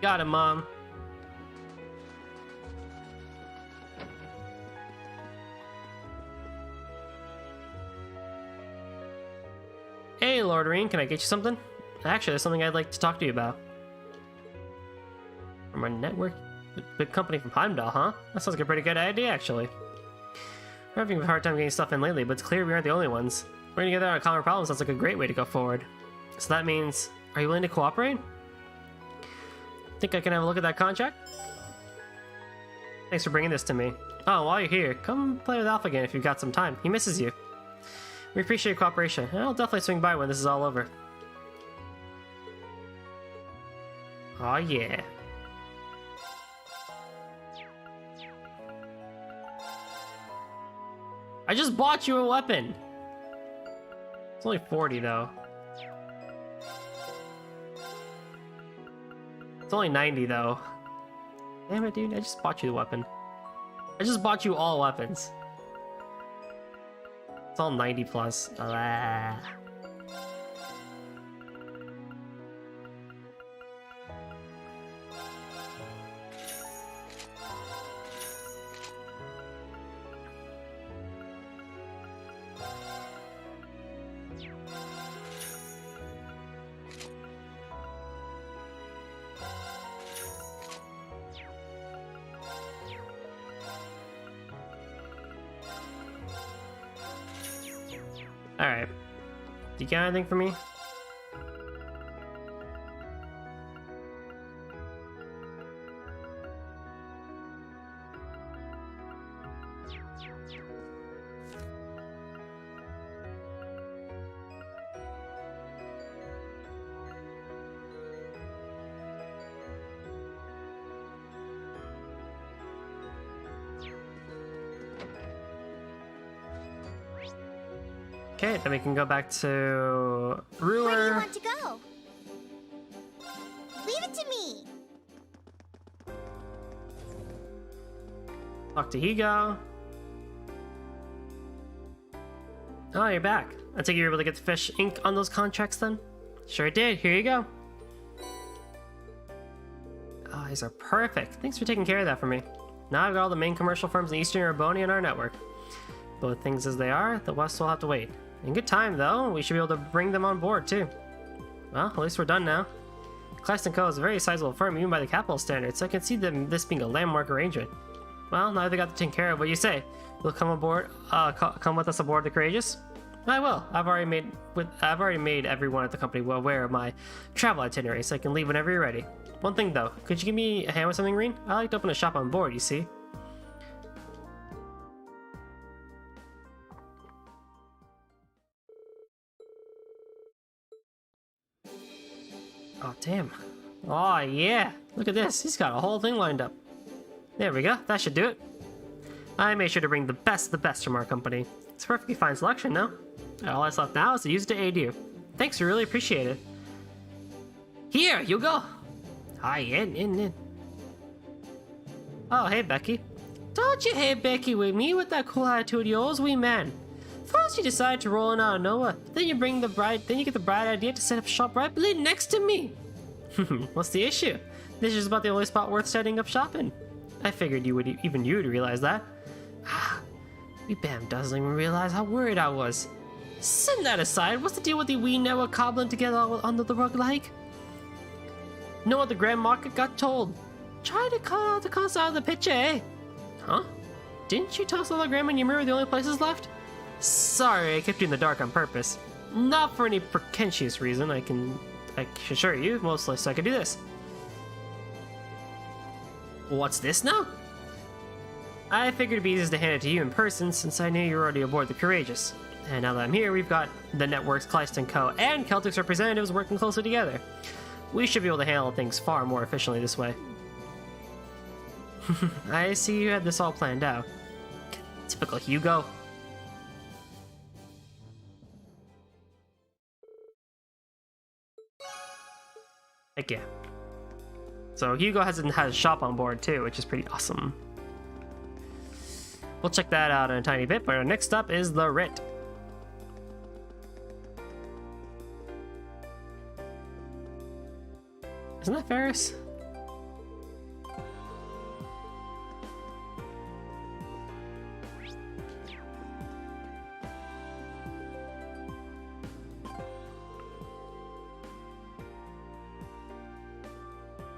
Got him, Mom. Hey, Lord Reen, can I get you something? Actually, there's something I'd like to talk to you about. From our network? Big company from Heimdall, huh? That sounds like a pretty good idea, actually. We're having a hard time getting stuff in lately, but it's clear we aren't the only ones. Working together on a common problem sounds like a great way to go forward. So that means, are you willing to cooperate? Think I can have a look at that contract? Thanks for bringing this to me. Oh, while you're here, come play with Alpha again if you've got some time. He misses you. We appreciate your cooperation, and I'll definitely swing by when this is all over. Oh yeah. I just bought you a weapon! It's only 40 though. It's only 90 though. Damn it, dude, I just bought you the weapon. I just bought you all weapons. It's all 90 plus. Ah. Alright. Do you got anything for me? Okay, then we can go back to Roer. Where do you want to go? Leave Give it to me! Talk to Higo. Oh, you're back. I take it you were able to get the fish ink on those contracts then? Sure did. Here you go. Oh, these are perfect. Thanks for taking care of that for me. Now I've got all the main commercial firms in Eastern Ereboni in our network. But with things as they are, the West will have to wait. In good time, though. We should be able to bring them on board, too. Well, at least we're done now. Kleist & Co. is a very sizable firm, even by the capital standards, so I can see this being a landmark arrangement. Well, now they got to take care of what you say. You'll come aboard, come with us aboard the Courageous? I will. I've already made everyone at the company well aware of my travel itinerary, so I can leave whenever you're ready. One thing though, could you give me a hand with something, Reen? I like to open a shop on board, you see. Oh, damn. Oh, yeah. Look at this. He's got a whole thing lined up. There we go. That should do it. I made sure to bring the best from our company. It's a perfectly fine selection, no? All that's left now is to use it to aid you. Thanks, we really appreciate it. Here, you go. Hi, in. Oh, hey, Becky. Don't you hate Becky with me with that cool attitude of yours, wee man? First you decide to roll in out of nowhere, then you get the bright idea to set up shop right next to me. What's the issue? This is about the only spot worth setting up shop in. I figured you'd realize that. We bam doesn't even realize how worried I was. Send that aside, what's the deal with the wee network cobbling together under the rug like? Know what the Grand Market got told? Try to cut out the cost out of the picture, eh? Huh? Didn't you toss the hologram and your mirror the only places left? Sorry, I kept you in the dark on purpose. Not for any pretentious reason, I can assure you, mostly so I could do this. What's this now? I figured it'd be easiest to hand it to you in person since I knew you were already aboard the Courageous. And now that I'm here, we've got the network's Kleist & Co. and Celtic's representatives working closely together. We should be able to handle things far more efficiently this way. I see you had this all planned out. Typical Hugo. Heck yeah. So Hugo has a shop on board too, which is pretty awesome. We'll check that out in a tiny bit, but our next stop is the Writ. Isn't that Ferris?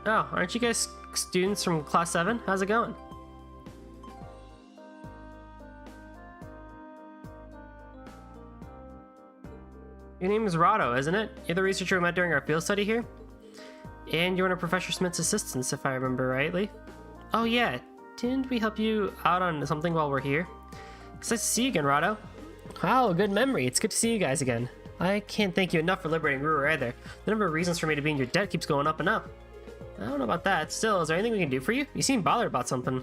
Oh, aren't you guys students from Class 7? How's it going? Your name is Rado, isn't it? You're the researcher we met during our field study here? And you're one of Professor Smith's assistants, if I remember rightly. Oh yeah, didn't we help you out on something while we're here? It's nice to see you again, Rado. Wow, good memory. It's good to see you guys again. I can't thank you enough for liberating Roer either. The number of reasons for me to be in your debt keeps going up and up. I don't know about that. Still, is there anything we can do for you? You seem bothered about something.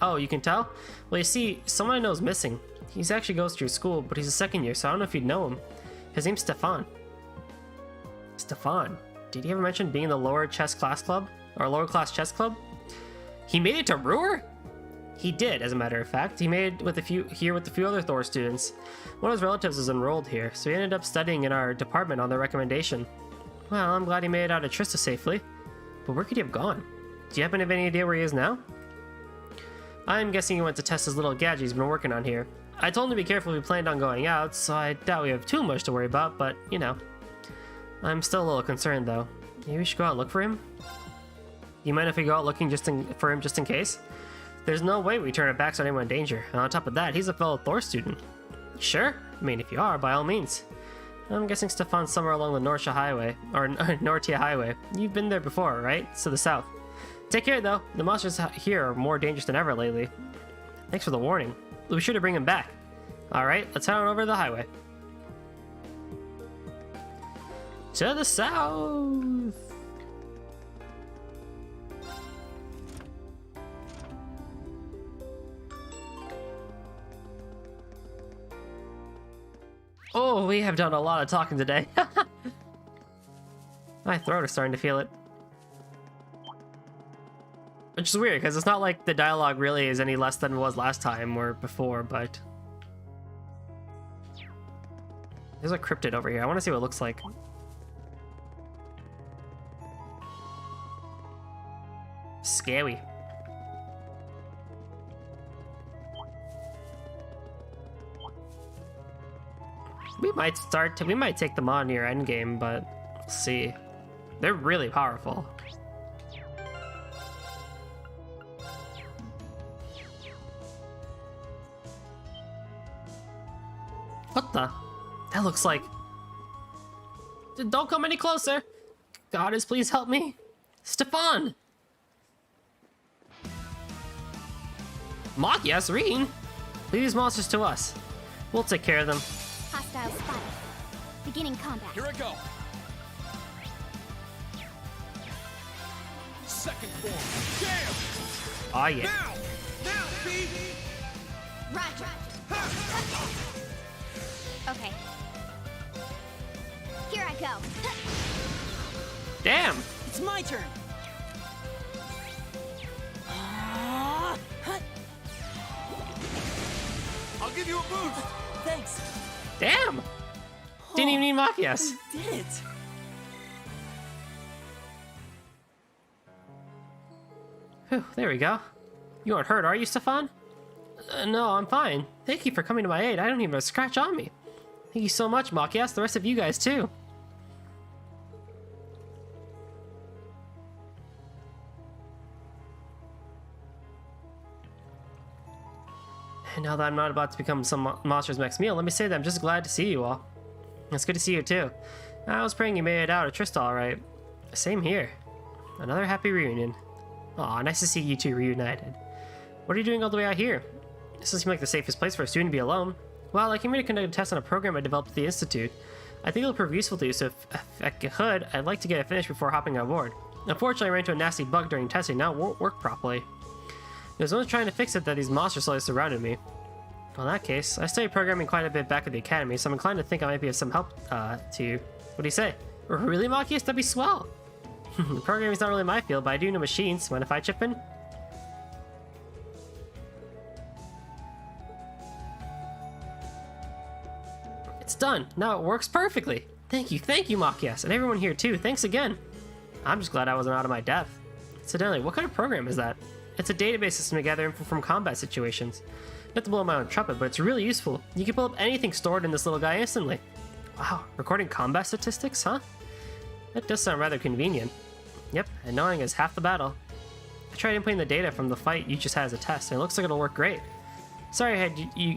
Oh, you can tell? Well, you see, someone I know is missing. He actually goes to your school, but he's a second year, so I don't know if you'd know him. His name's Stefan. Stefan? Did he ever mention being in the lower chess class club? Or lower class chess club? He made it to Roer? He did, as a matter of fact. He made it with a few other Thor students. One of his relatives is enrolled here, so he ended up studying in our department on their recommendation. Well, I'm glad he made it out of Trista safely. But where could he have gone? Do you happen to have any idea where he is now? I'm guessing he went to test his little gadget he's been working on here. I told him to be careful if we planned on going out, so I doubt we have too much to worry about, but, you know. I'm still a little concerned, though. Maybe we should go out and look for him? You mind if we go out looking for him just in case? There's no way we turn our backs on anyone in danger, and on top of that, he's a fellow Thor student. Sure? I mean, if you are, by all means. I'm guessing Stefan's somewhere along the Nortia Highway, or Nortia Highway. You've been there before, right? It's to the south. Take care, though. The monsters here are more dangerous than ever lately. Thanks for the warning. We'll be sure to bring him back. Alright, let's head on over to the highway. To the south! Oh, we have done a lot of talking today. My throat is starting to feel it. Which is weird, because it's not like the dialogue really is any less than it was last time or before, but... There's a cryptid over here. I want to see what it looks like. Scary. We might take them on near endgame, but we'll see. They're really powerful. What the? That looks like... Don't come any closer! Goddess, please help me! Stefan! Yes, Reen! Leave these monsters to us. We'll take care of them. Hostile spotted. Beginning combat. Here I go. Second form. Damn! Oh yeah. Now, B! Roger. Okay. Here I go. Damn! It's my turn. I'll give you a boost! Thanks. Damn! Didn't even need Machias. We did it. Whew, there we go. You aren't hurt, are you, Stefan? No, I'm fine. Thank you for coming to my aid. I don't even have a scratch on me. Thank you so much, Machias. The rest of you guys, too. And now that I'm not about to become some monster's next meal, let me say that I'm just glad to see you all. It's good to see you, too. I was praying you made it out of Trista all right. Same here. Another happy reunion. Aw, nice to see you two reunited. What are you doing all the way out here? This doesn't seem like the safest place for a student to be alone. Well, I came here to conduct a test on a program I developed at the Institute. I think it'll prove useful to you, so if I could, I'd like to get it finished before hopping on board. Unfortunately, I ran into a nasty bug during testing, now it won't work properly. It was only trying to fix it that these monsters slowly surrounded me. Well, in that case, I studied programming quite a bit back at the academy, so I'm inclined to think I might be of some help to you. What do you say? Really, Machias? That'd be swell! Programming's not really my field, but I do know machines. Mind if I chip in? It's done! Now it works perfectly! Thank you, Machias, and everyone here too. Thanks again! I'm just glad I wasn't out of my depth. Incidentally, what kind of program is that? It's a database system to gather info from combat situations. Not to blow my own trumpet, but it's really useful. You can pull up anything stored in this little guy instantly. Wow, recording combat statistics, huh? That does sound rather convenient. Yep, and knowing is half the battle. I tried inputting the data from the fight you just had as a test, and it looks like it'll work great. Sorry I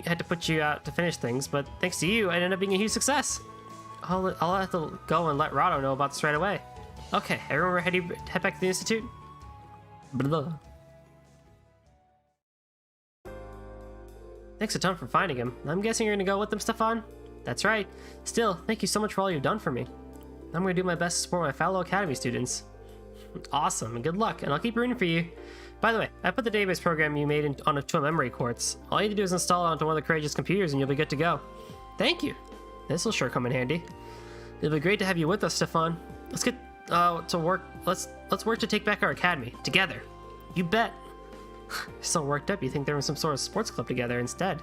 had to put you out to finish things, but thanks to you, it ended up being a huge success. I'll have to go and let Rado know about this right away. Okay, everyone head back to the Institute? Blah. Thanks a ton for finding him. I'm guessing you're gonna go with them, Stefan? That's right. Still, thank you so much for all you've done for me. I'm gonna do my best to support my fellow Academy students. Awesome, and good luck, and I'll keep rooting for you. By the way, I put the database program you made onto a memory quartz. All you need to do is install it onto one of the Courageous computers and you'll be good to go. Thank you. This will sure come in handy. It'll be great to have you with us, Stefan. Let's get to work. Let's work to take back our academy together. You bet. So worked up, you think they're in some sort of sports club together instead.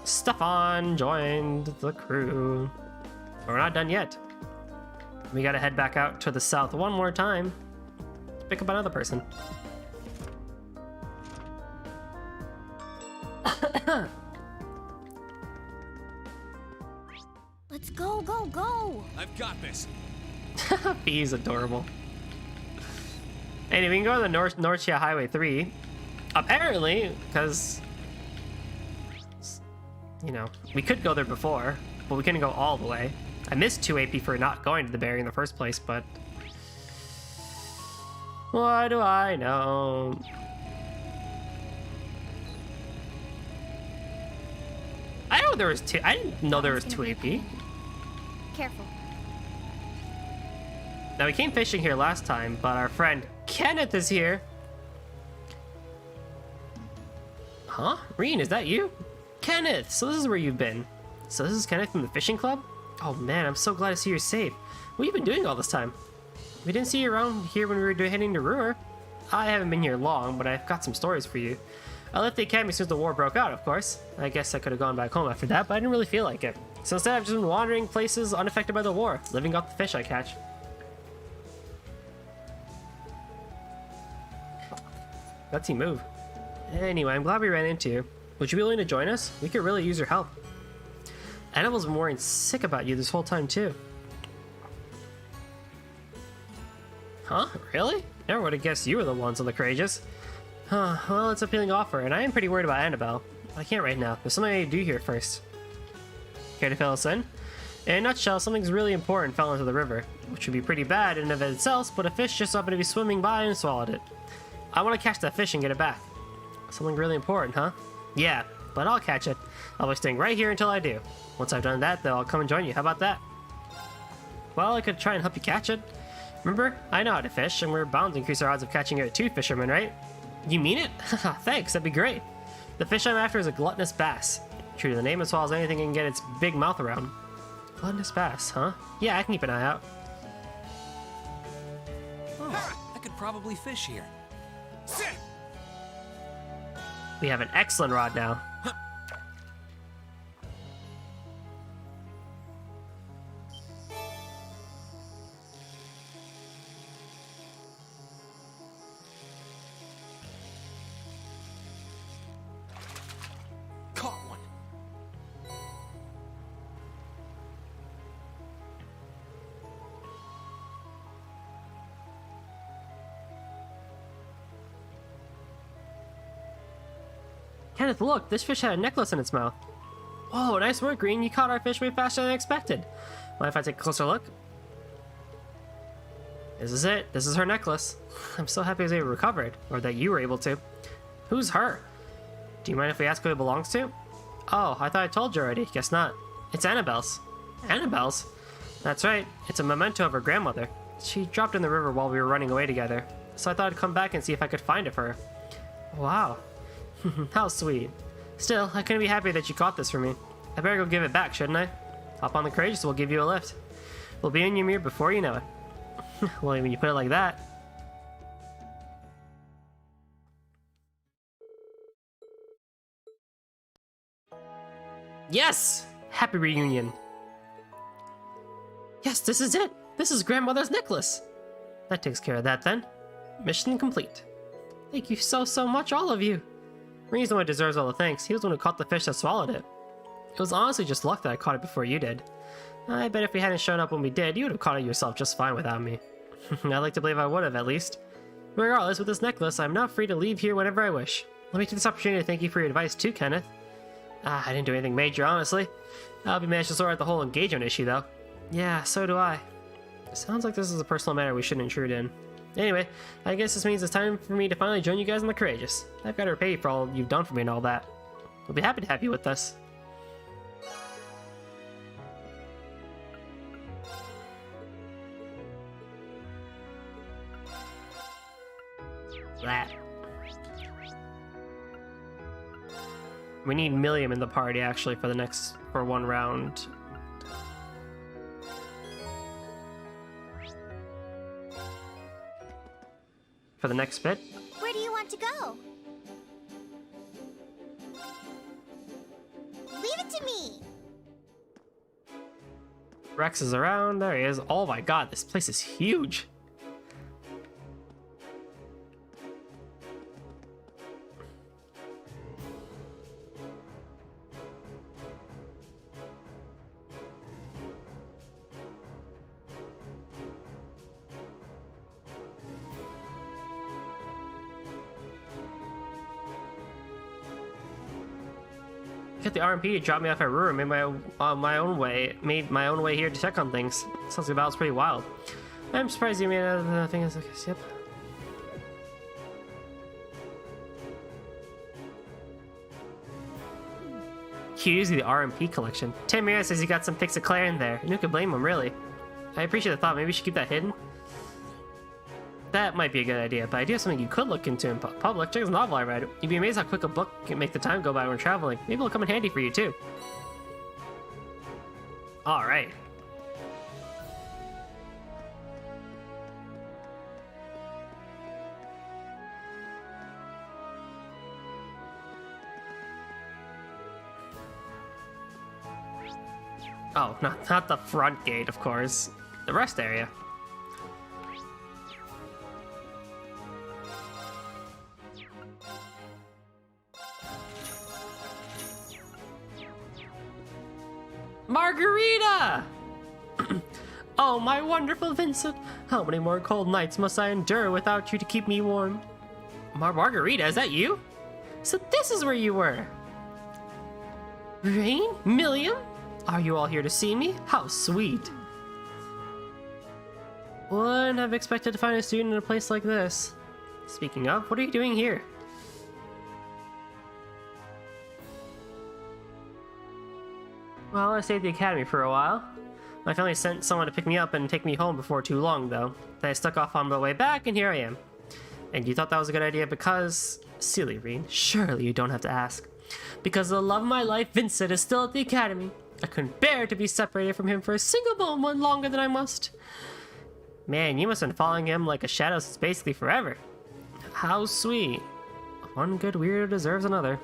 Stefan joined the crew. But we're not done yet. We gotta head back out to the south one more time to pick up another person. Let's go, go, go! I've got this. He's adorable. Anyway, we can go to the Norcia Highway 3. Apparently, because, you know, we could go there before, but we couldn't go all the way. I missed 2 AP for not going to the berry in the first place, but what do I know? I know there was 2. I didn't know there was 2 AP. Careful. Now, we came fishing here last time, but our friend Kenneth is here. Huh? Reen, is that you? Kenneth! So this is where you've been. So this is Kenneth from the fishing club? Oh man, I'm so glad to see you're safe. What have you been doing all this time? We didn't see you around here when we were heading to Roer. I haven't been here long, but I've got some stories for you. I left the academy since the war broke out, of course. I guess I could have gone back home after that, but I didn't really feel like it. So instead, I've just been wandering places unaffected by the war, living off the fish I catch. Gutsy move. Anyway, I'm glad we ran into you. Would you be willing to join us? We could really use your help. Annabelle's been worrying sick about you this whole time, too. Huh? Really? Never would have guessed you were the ones on the courageous. Huh, well, it's an appealing offer, and I am pretty worried about Annabelle. But I can't right now. There's something I need to do here first. Care to fill us in? In a nutshell, something's really important fell into the river, which would be pretty bad in and of itself, but a fish just happened to be swimming by and swallowed it. I want to catch that fish and get it back. Something really important, huh? Yeah, but I'll catch it. I'll be staying right here until I do. Once I've done that, though, I'll come and join you. How about that? Well, I could try and help you catch it. Remember, I know how to fish, and we're bound to increase our odds of catching it too, fisherman, right? You mean it? Thanks, that'd be great. The fish I'm after is a gluttonous bass. True to the name, as well as anything it can get its big mouth around. Gluttonous bass, huh? Yeah, I can keep an eye out. Oh, I could probably fish here. We have an excellent rod now. Caught one. Kenneth, look! This fish had a necklace in its mouth. Whoa, nice work, Green. You caught our fish way faster than I expected. Mind if I take a closer look? This is it. This is her necklace. I'm so happy I was able to recover it, or that you were able to. Who's her? Do you mind if we ask who it belongs to? Oh, I thought I told you already. Guess not. It's Annabelle's. Annabelle's? That's right. It's a memento of her grandmother. She dropped in the river while we were running away together, so I thought I'd come back and see if I could find it for her. Wow. How sweet. Still, I couldn't be happy that you caught this for me. I better go give it back, shouldn't I? Hop on the courageous, we'll give you a lift. We'll be in your mirror before you know it. Well, when you put it like that. Yes! Happy reunion. Yes, this is it. This is grandmother's necklace. That takes care of that then. Mission complete. Thank you so much, all of you. Reen's the one who deserves all the thanks. He was the one who caught the fish that swallowed it. It was honestly just luck that I caught it before you did. I bet if we hadn't shown up when we did, you would have caught it yourself just fine without me. I'd like to believe I would have, at least. Regardless, with this necklace, I'm now free to leave here whenever I wish. Let me take this opportunity to thank you for your advice too, Kenneth. I didn't do anything major, honestly. I hope you managed to sort out the whole engagement issue, though. Yeah, so do I. Sounds like this is a personal matter we shouldn't intrude in. Anyway, I guess this means it's time for me to finally join you guys in the Courageous. I've got to repay you for all you've done for me and all that. We'll be happy to have you with us. That. We need Milliam in the party, actually, for one round. For the next bit. Where do you want to go? Leave it to me. Rex is around. There he is. Oh my god, this place is huge. Get the RMP to drop me off at Roer. Made my own way here to check on things. Sounds like that was pretty wild. I'm surprised you made a thing as like this. Yep. Cute using the RMP collection. Tamira says you got some pics of Claire in there, and who could blame him, really? I appreciate the thought. Maybe we should keep that hidden. That might be a good idea, but I do have something you could look into in public. Check this novel I read. You'd be amazed how quick a book can make the time go by when traveling. Maybe it'll come in handy for you, too. Alright. Oh, not the front gate, of course. The rest area. Margarita! Oh, my wonderful Vincent. How many more cold nights must I endure without you to keep me warm? Margarita, is that you? So this is where you were. Rain? Milliam? Are you all here to see me? How sweet. Wouldn't have expected to find a student in a place like this. Speaking of, what are you doing here? Well, I stayed at the academy for a while. My family sent someone to pick me up and take me home before too long, though. Then I stuck off on the way back, and here I am. And you thought that was a good idea because... Silly Reen, surely you don't have to ask. Because the love of my life, Vincent, is still at the academy. I couldn't bear to be separated from him for a single moment longer than I must. Man, you must have been following him like a shadow since basically forever. How sweet. One good weirdo deserves another.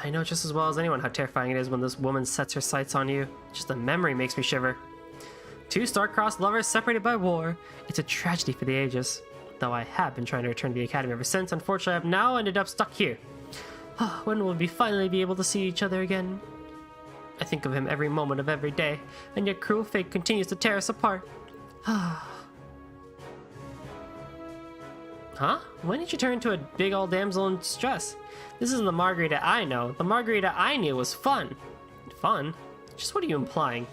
I know just as well as anyone how terrifying it is when this woman sets her sights on you. Just the memory makes me shiver. Two star-crossed lovers separated by war. It's a tragedy for the ages. Though I have been trying to return to the academy ever since, unfortunately I've now ended up stuck here. When will we finally be able to see each other again? I think of him every moment of every day, and yet cruel fate continues to tear us apart. Huh? When did you turn into a big old damsel in distress? This isn't the Margarita I know. The Margarita I knew was fun. Fun? Just what are you implying?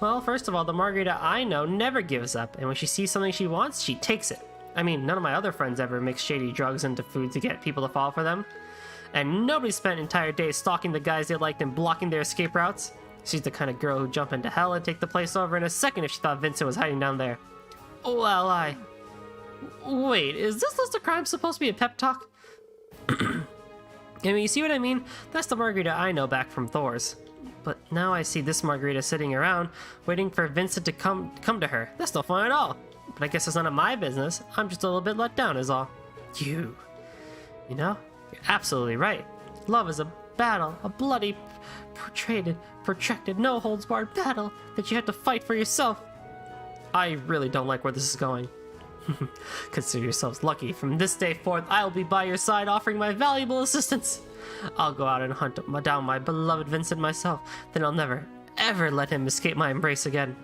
Well, first of all, the Margarita I know never gives up, and when she sees something she wants, she takes it. I mean, none of my other friends ever mix shady drugs into food to get people to fall for them. And nobody spent entire days stalking the guys they liked and blocking their escape routes. She's the kind of girl who'd jump into hell and take the place over in a second if she thought Vincent was hiding down there. Well, Wait, is this list of crimes supposed to be a pep talk? I mean, you see what I mean? That's the Margarita I know back from Thor's. But now I see this Margarita sitting around, waiting for Vincent to come to her. That's no fun at all. But I guess it's none of my business. I'm just a little bit let down is all. You know, you're absolutely right. Love is a battle, a bloody, protracted, no-holds-barred battle that you have to fight for yourself. I really don't like where this is going. Consider yourselves lucky. From this day forth, I'll be by your side offering my valuable assistance. I'll go out and hunt down my beloved Vincent myself. Then I'll never, ever let him escape my embrace again.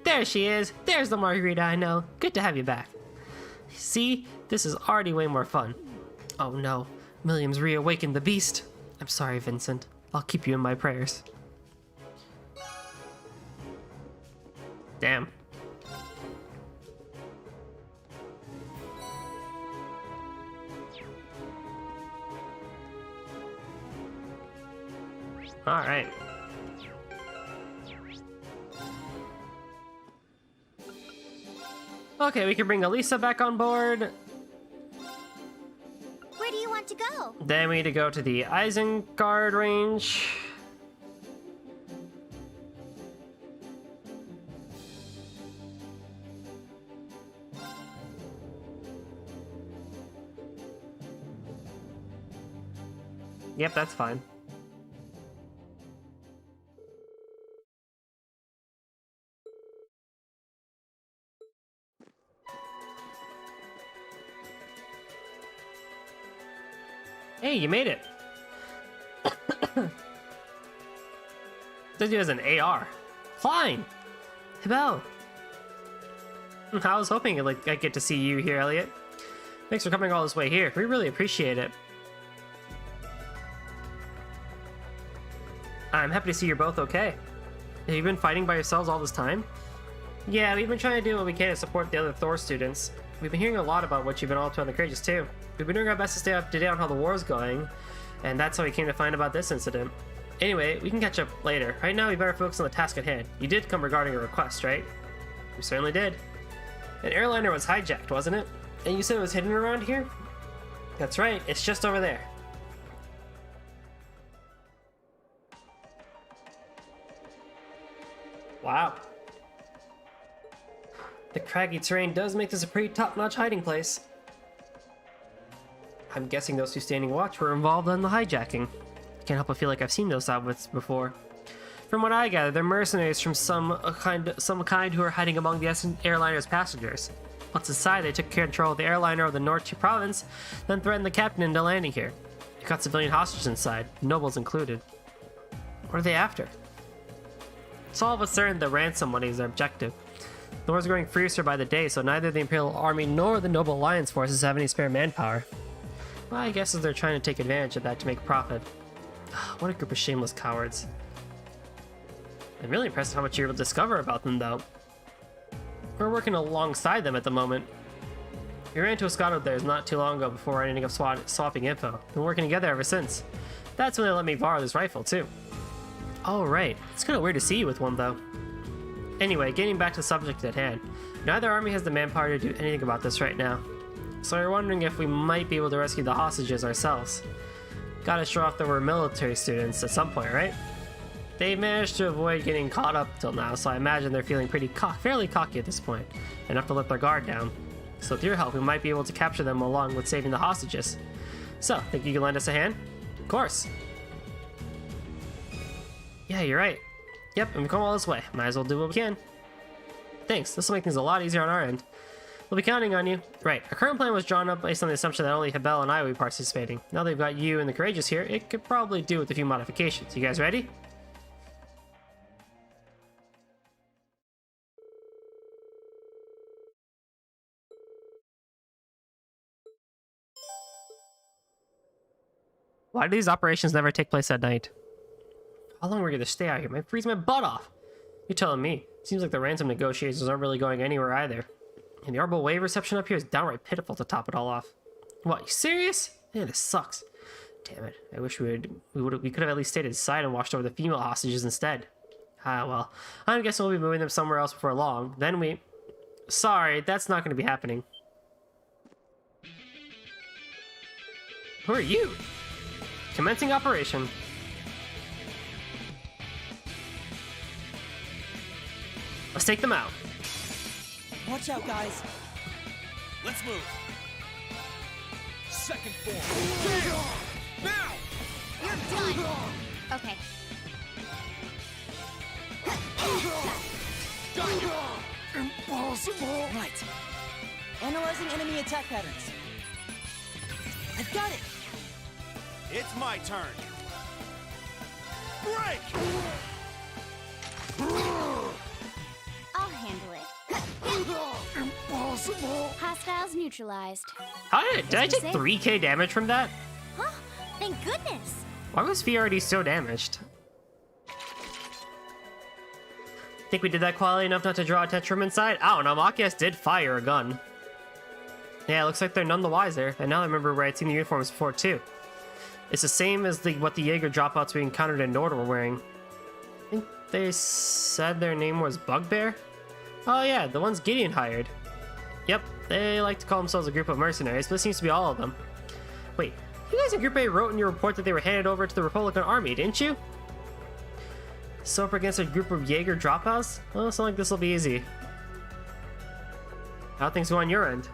There she is. There's the Margarita I know. Good to have you back. See, this is already way more fun. Oh no, Milliam's reawakened the beast. I'm sorry, Vincent. I'll keep you in my prayers. Damn. All right. Okay, we can bring Elisa back on board. Where do you want to go? Then we need to go to the Isengard range. Yep, that's fine. Hey, you made it. This dude has an AR. Fine. Hebel. I was hoping I'd get to see you here, Elliot. Thanks for coming all this way here. We really appreciate it. I'm happy to see you're both okay. Have you been fighting by yourselves all this time? Yeah, we've been trying to do what we can to support the other Thor students. We've been hearing a lot about what you've been all up to on the Courageous too. We've been doing our best to stay up to date on how the war's going, and that's how we came to find about this incident. Anyway, we can catch up later. Right now, we better focus on the task at hand. You did come regarding a request, right? We certainly did. An airliner was hijacked, wasn't it? And you said it was hidden around here? That's right, it's just over there. Wow. The craggy terrain does make this a pretty top-notch hiding place. I'm guessing those two standing watch were involved in the hijacking. Can't help but feel like I've seen those outfits before. From what I gather, they're mercenaries from some kind who are hiding among the airliner's passengers. Once inside, they took control of the airliner of the North province, then threatened the captain into landing here. They got civilian hostages inside, nobles included. What are they after? It's all but certain the ransom money is their objective. The war's growing fiercer by the day, so neither the Imperial Army nor the Noble Alliance forces have any spare manpower. Well, I guess they're trying to take advantage of that to make profit. What a group of shameless cowards. I'm really impressed how much you're able to discover about them, though. We're working alongside them at the moment. We ran into a squad of theirs not too long ago before ending up swapping info. Been working together ever since. That's when they let me borrow this rifle, too. Oh, right. It's kind of weird to see you with one, though. Anyway, getting back to the subject at hand. Neither army has the manpower to do anything about this right now. So we're wondering if we might be able to rescue the hostages ourselves. Gotta show off that we're military students at some point, right? They've managed to avoid getting caught up till now, so I imagine they're feeling fairly cocky at this point, enough to let their guard down. So with your help, we might be able to capture them along with saving the hostages. So, think you can lend us a hand? Of course. Yeah, you're right. Yep, and we've come all this way. Might as well do what we can. Thanks, this will make things a lot easier on our end. We'll be counting on you. Right, our current plan was drawn up based on the assumption that only Hebel and I will be participating. Now they've got you and the Courageous here, it could probably do with a few modifications. You guys ready? Why do these operations never take place at night? How long are we going to stay out here? Might freeze my butt off. You're telling me. Seems like the ransom negotiations aren't really going anywhere either. And the Arbol Wave reception up here is downright pitiful to top it all off. What, you serious? Man, this sucks. Damn it. I wish we could have at least stayed inside and watched over the female hostages instead. Ah, well. I'm guessing we'll be moving them somewhere else before long. Then we... Sorry, that's not going to be happening. Who are you? Commencing operation. Let's take them out. Watch out, guys. Let's move. Second form. Now! You're done. Okay. Impossible. Right. Analyzing enemy attack patterns. I've got it. It's my turn. Break! I'll handle it. Impossible. Hostiles neutralized. How did I take 3k damage from that? Huh? Thank goodness. Why was V already so damaged? Think we did that quality enough not to draw attention from inside? I don't know, Machias did fire a gun. Yeah, it looks like they're none the wiser, and now I remember where I'd seen the uniforms before too. It's the same as what the Jaeger dropouts we encountered in Nord were wearing. I think they said their name was Bugbear? Oh yeah, the ones Gideon hired. Yep, they like to call themselves a group of mercenaries, but this seems to be all of them. Wait, you guys in Group A wrote in your report that they were handed over to the Republican Army, didn't you? So up against a group of Jaeger dropouts? Well, it's not like this will be easy. How things go on your end?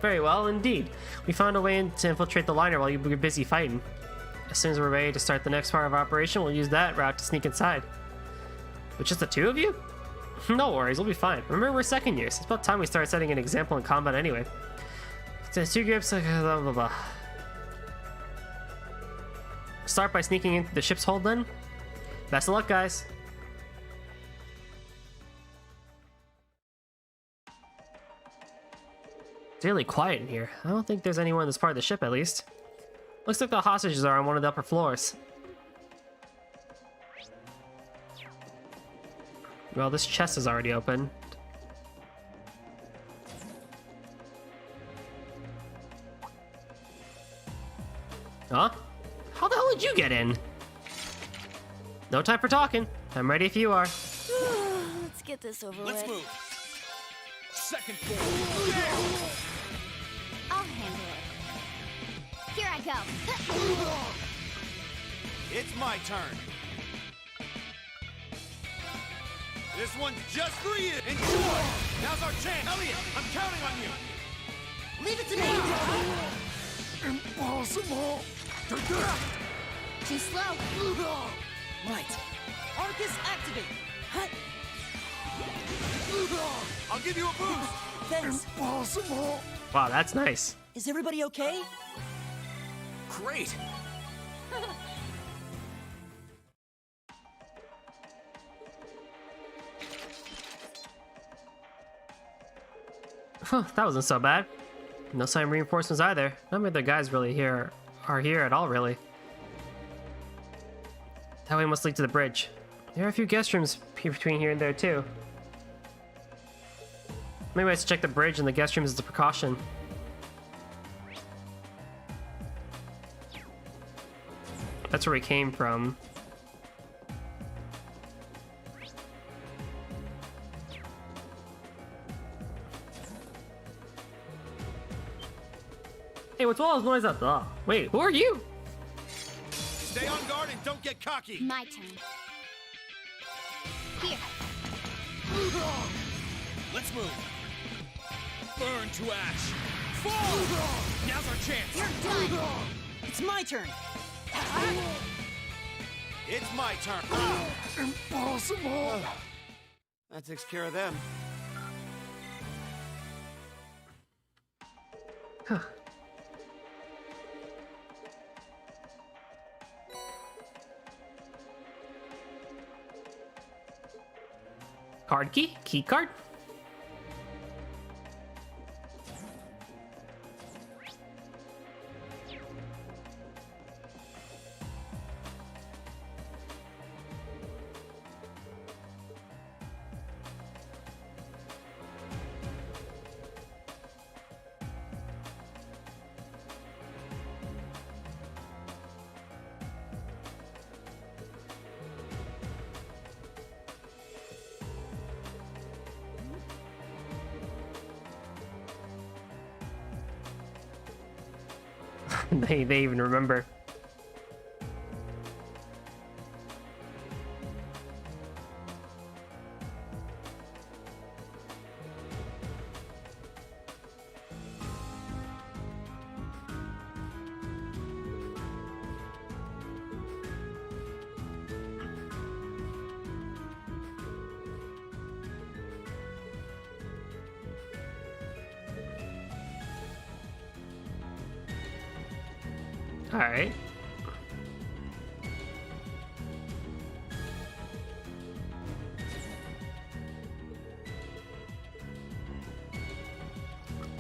Very well, indeed. We found a way to infiltrate the liner while you were busy fighting. As soon as we're ready to start the next part of our operation, we'll use that route to sneak inside. With just the two of you? No worries, we'll be fine. Remember, we're second years. It's about time we start setting an example in combat anyway. So two groups, blah, blah, blah. Start by sneaking into the ship's hold then? Best of luck, guys. It's really quiet in here. I don't think there's anyone in this part of the ship, at least. Looks like the hostages are on one of the upper floors. Well, this chest is already open. Huh? How the hell did you get in? No time for talking. I'm ready if you are. Let's get this over Let's with. move. Second form. I'll handle it. Here I go. It's my turn. This one's just for you. Enjoy. Now's our chance. Elliot, I'm counting on you. Leave it to me. Impossible. Too slow. Right. Arcus, activate. Hut. I'll give you a boost. Thanks. Impossible. Wow, that's nice. Is everybody okay? Great! Huh, that wasn't so bad. No sign of reinforcements either. None of the guys are here at all, really. That way must lead to the bridge. There are a few guest rooms between here and there, too. Maybe I should check the bridge and the guest rooms as a precaution. That's where we came from. Hey, what's all this noise up? Oh, wait, who are you? Stay on guard and don't get cocky. My turn. Here. Let's move. Burn to ash. Fall! Now's our chance. You're done. It's my turn. It's my turn. Impossible! That takes care of them. Huh. Card key? Key card? they even remember. All right.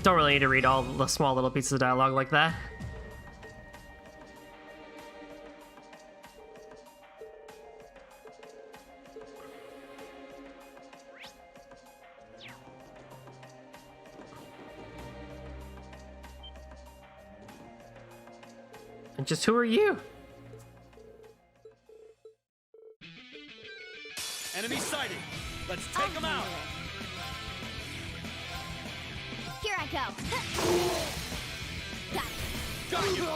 Don't really need to read all the small little pieces of dialogue like that. And just who are you? Enemy sighted. Let's take them out. Here I go. Got it. Got you.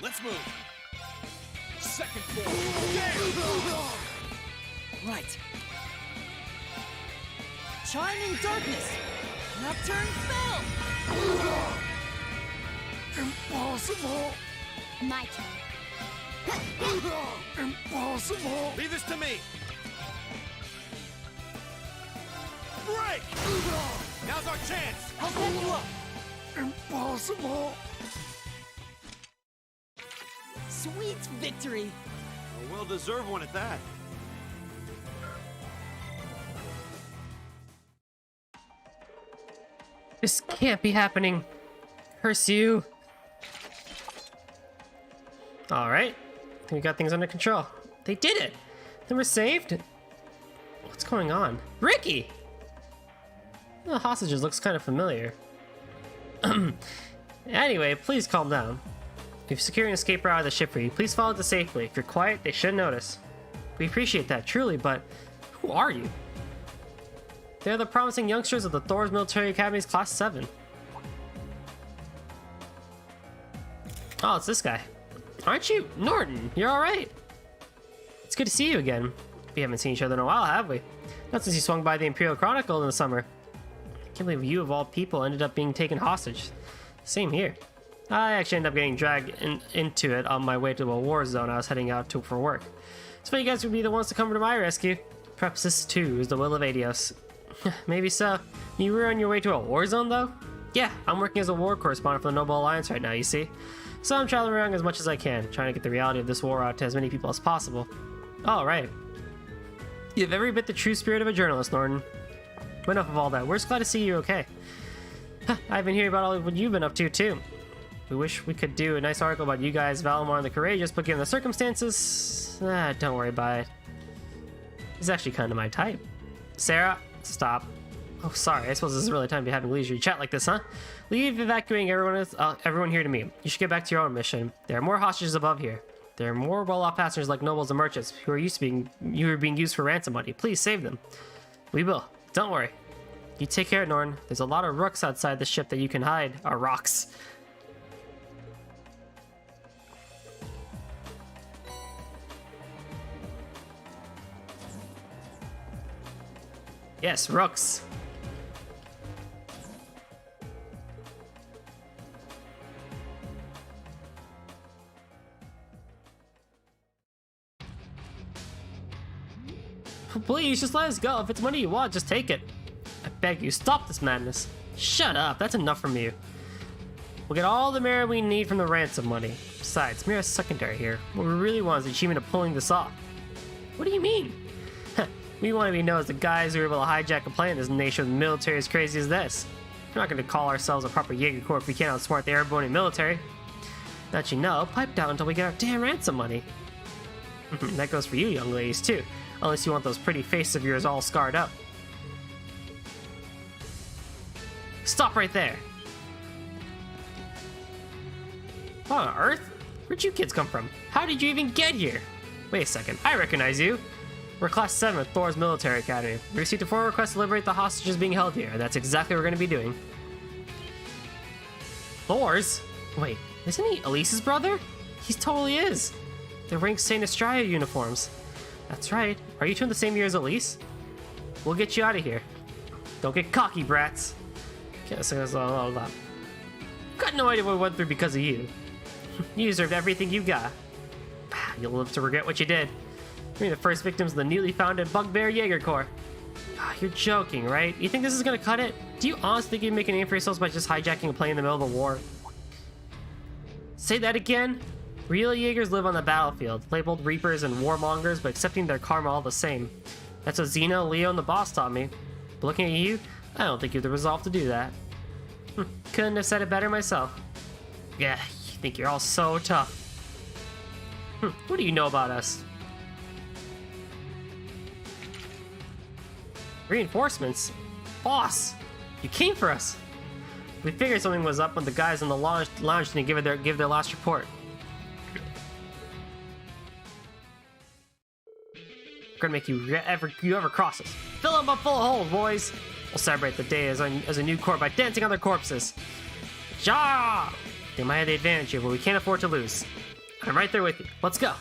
Let's move. Second floor. Right. Chiming darkness. Nocturne fell. Impossible! My turn. Impossible! Leave this to me. Break! Now's our chance. I'll set you up. Impossible! Sweet victory. A well-deserved one at that. This can't be happening. Curse you. Alright. We got things under control. They did it! They were saved? What's going on? Ricky! The hostages looks kind of familiar. Anyway, please calm down. We've secured an escape route out of the ship for you. Please follow it safely. If you're quiet, they should notice. We appreciate that, truly, but who are you? They're the promising youngsters of the Thor's Military Academy's Class 7. Oh, it's this guy. Aren't you? Norton, you're alright. It's good to see you again. We haven't seen each other in a while, have we? Not since you swung by the Imperial Chronicle in the summer. I can't believe you, of all people, ended up being taken hostage. Same here. I actually ended up getting dragged into it on my way to a war zone I was heading out to for work. It's funny you guys would be the ones to come to my rescue. Perhaps this too is the will of Adios. Maybe so. You were on your way to a war zone though? Yeah, I'm working as a war correspondent for the Noble Alliance right now, you see. So I'm traveling around as much as I can, trying to get the reality of this war out to as many people as possible. Oh, right. You have every bit the true spirit of a journalist, Norton. But enough of all that. We're just glad to see you okay. I've been hearing about all of what you've been up to, too. We wish we could do a nice article about you guys, Valimar and the Courageous, but given the circumstances, don't worry about it. He's actually kind of my type. Sarah, stop. Oh, sorry. I suppose this is really time to be having leisurely chat like this, huh? Leave evacuating everyone here to me. You should get back to your own mission. There are more hostages above here. There are more well-off passengers like nobles and merchants who are being used for ransom money. Please save them. We will. Don't worry. You take care, Norton. There's a lot of rooks outside the ship that you can hide. Or rocks. Yes, rooks. Please, just let us go. If it's money you want, just take it. I beg you, stop this madness. Shut up, that's enough from you. We'll get all the merit we need from the ransom money. Besides, Mira's secondary here. What we really want is the achievement of pulling this off. What do you mean? We want to be known as the guys who are able to hijack a plane in this nation with military as crazy as this. We're not going to call ourselves a proper Jaeger Corps if we can't outsmart the airborne military. That you know, pipe down until we get our damn ransom money. That goes for you young ladies too. Unless you want those pretty faces of yours all scarred up. Stop right there! What on earth? Where'd you kids come from? How did you even get here? Wait a second, I recognize you! We're Class 7 at Thor's Military Academy. We received a formal request to liberate the hostages being held here. That's exactly what we're going to be doing. Thor's? Wait, isn't he Elise's brother? He totally is! They're wearing Saint Estrella uniforms. That's right. Are you two in the same year as Elise? We'll get you out of here. Don't get cocky, brats. Got no idea what we went through because of you. You deserved everything you got. You'll live to regret what you did. You're the first victims of the newly founded Bugbear Jaeger Corps. You're joking, right? You think this is gonna cut it? Do you honestly think you can make a name for yourselves by just hijacking a plane in the middle of a war? Say that again? Real Jaegers live on the battlefield, labeled Reapers and Warmongers, but accepting their karma all the same. That's what Xena, Leo, and the boss taught me. But looking at you, I don't think you have the resolve to do that. Couldn't have said it better myself. Yeah, you think you're all so tough. What do you know about us? Reinforcements? Boss! You came for us! We figured something was up when the guys in the lounge didn't give their last report. We're gonna make you ever cross us. Fill them up full of holes, boys! We'll celebrate the day as a new corps by dancing on their corpses. Ja! They might have the advantage here, but we can't afford to lose. I'm right there with you. Let's go.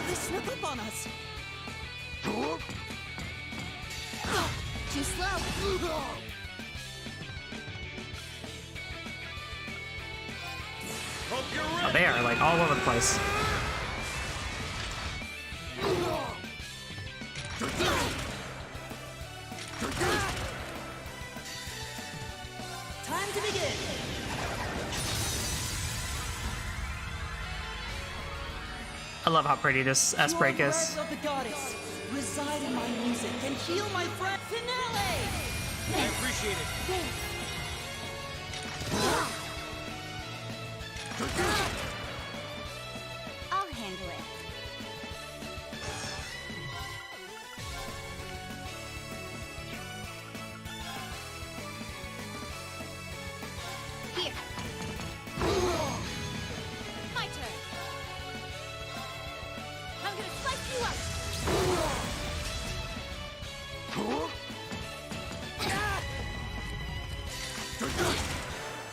They snuck up on us. Too slow. Oh, they are like all over the place. Time to begin. I love how pretty this S break is. Words of the goddess reside in my music and heal my friend. Finale. I appreciate it. I'll handle it. Here. My turn. I'm gonna slice you up.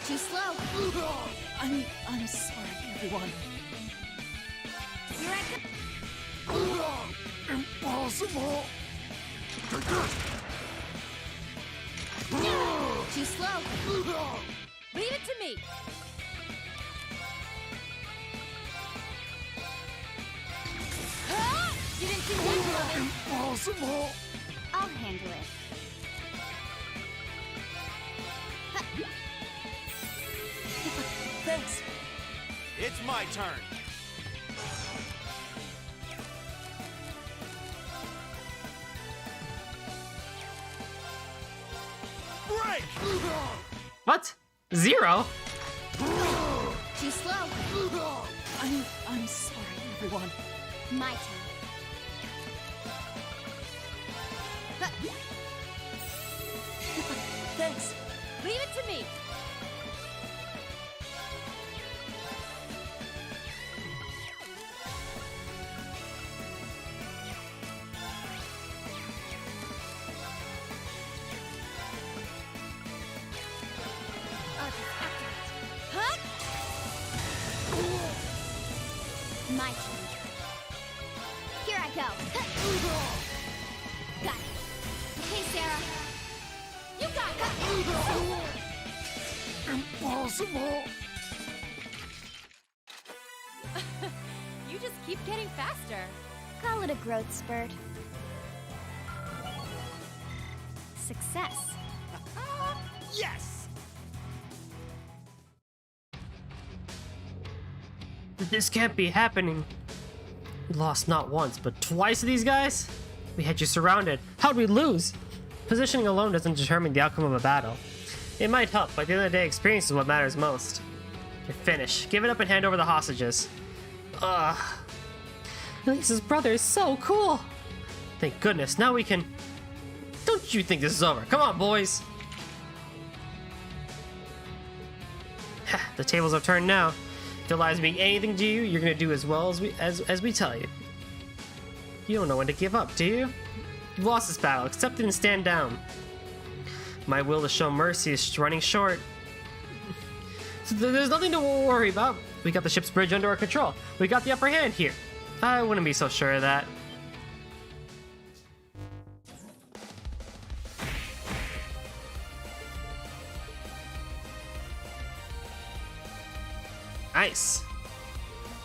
Too slow. I'm sorry, everyone. Here I come. Impossible! Too slow. Leave it to me. I'll handle it. Thanks. It's my turn. Break! What? 0? Too slow. I'm sorry, everyone. My turn. Thanks. Leave it to me. Huh? My turn. Here I go. Got it. Okay, Sarah. You got it. Impossible! You just keep getting faster. Call it a growth spurt. Success. Yes! This can't be happening. We lost not once, but twice to these guys? We had you surrounded. How'd we lose? Positioning alone doesn't determine the outcome of a battle. It might help, but at the end of the day, experience is what matters most. You're finished. Give it up and hand over the hostages. Ugh. Elise's brother is so cool. Thank goodness, now we can... Don't you think this is over? Come on, boys. The tables have turned now. If it lies mean anything to you, you're gonna do as well as we tell you. You don't know when to give up, do you? You've lost this battle. Accept it and stand down. My will to show mercy is running short. So there's nothing to worry about. We got the ship's bridge under our control. We got the upper hand here. I wouldn't be so sure of that. Nice.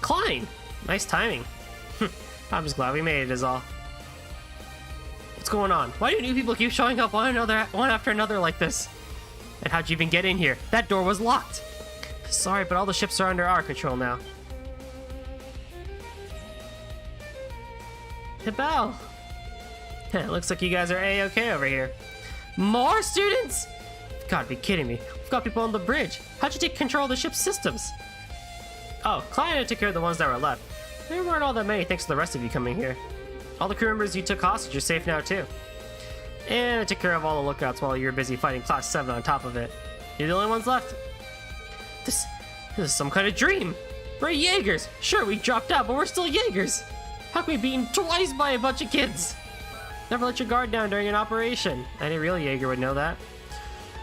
Klein! Nice timing. I'm just glad we made it is all. What's going on? Why do new people keep showing up one after another like this? And how'd you even get in here? That door was locked. Sorry, but all the ships are under our control now. Hibel. It looks like you guys are A-okay over here. More students? You've gotta be kidding me. We've got people on the bridge. How'd you take control of the ship's systems? Oh, Klein took care of the ones that were left. There weren't all that many thanks to the rest of you coming here. All the crew members you took hostage are safe now too. And I took care of all the lookouts while you were busy fighting Class 7 on top of it. You're the only ones left? This is some kind of dream. We're Jaegers. Sure, we dropped out, but we're still Jaegers. How can we be beaten twice by a bunch of kids? Never let your guard down during an operation. Any real Jaeger would know that.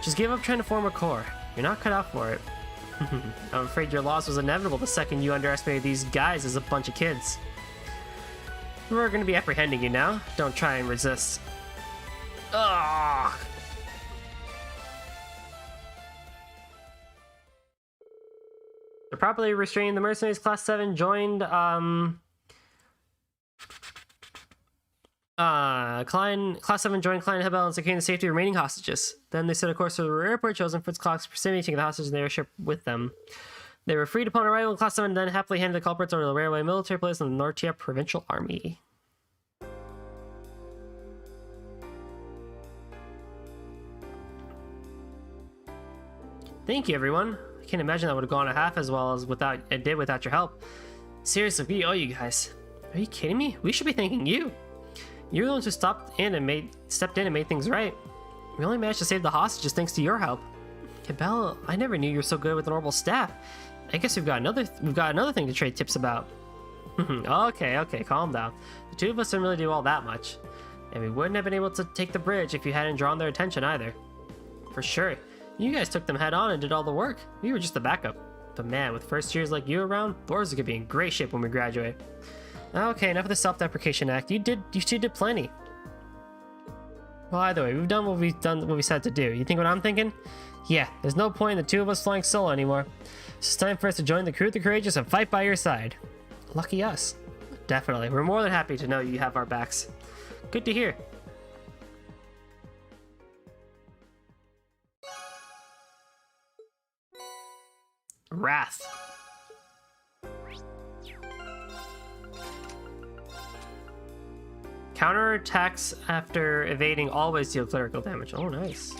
Just give up trying to form a corps. You're not cut out for it. I'm afraid your loss was inevitable the second you underestimated these guys as a bunch of kids. We're going to be apprehending you now. Don't try and resist. Ugh. To properly restrain the mercenaries, Class 7 joined, Class 7 joined Klein and Hibel in securing the safety of remaining hostages. Then they set a course to the Roer airport, chosen for its clocks, proximity, taking the hostages in the airship with them. They were freed upon arrival in Class 7 and then happily handed the culprits over to the railway military place in the Nortia Provincial Army. Thank you, everyone. I can't imagine that would have gone a half as well as it did without your help. Seriously, we owe you guys. Are you kidding me? We should be thanking you. You're the ones who stepped in and made things right. We only managed to save the hostages thanks to your help. Hibel, I never knew you were so good with an orbital staff. I guess we've got another thing to trade tips about. Okay, calm down. The two of us didn't really do all that much. And we wouldn't have been able to take the bridge if you hadn't drawn their attention either. For sure. You guys took them head on and did all the work. We were just the backup. But man, with first years like you around, Thor's gonna be in great shape when we graduate. Okay, enough of the self-deprecation act. You two did plenty. Well, either way, we've done what we said to do. You think what I'm thinking? Yeah, there's no point in the two of us flying solo anymore. It's time for us to join the crew of the courageous and fight by your side. Lucky us. Definitely. We're more than happy to know you have our backs. Good to hear. Wrath. Counter attacks after evading always deal clerical damage. Oh, nice.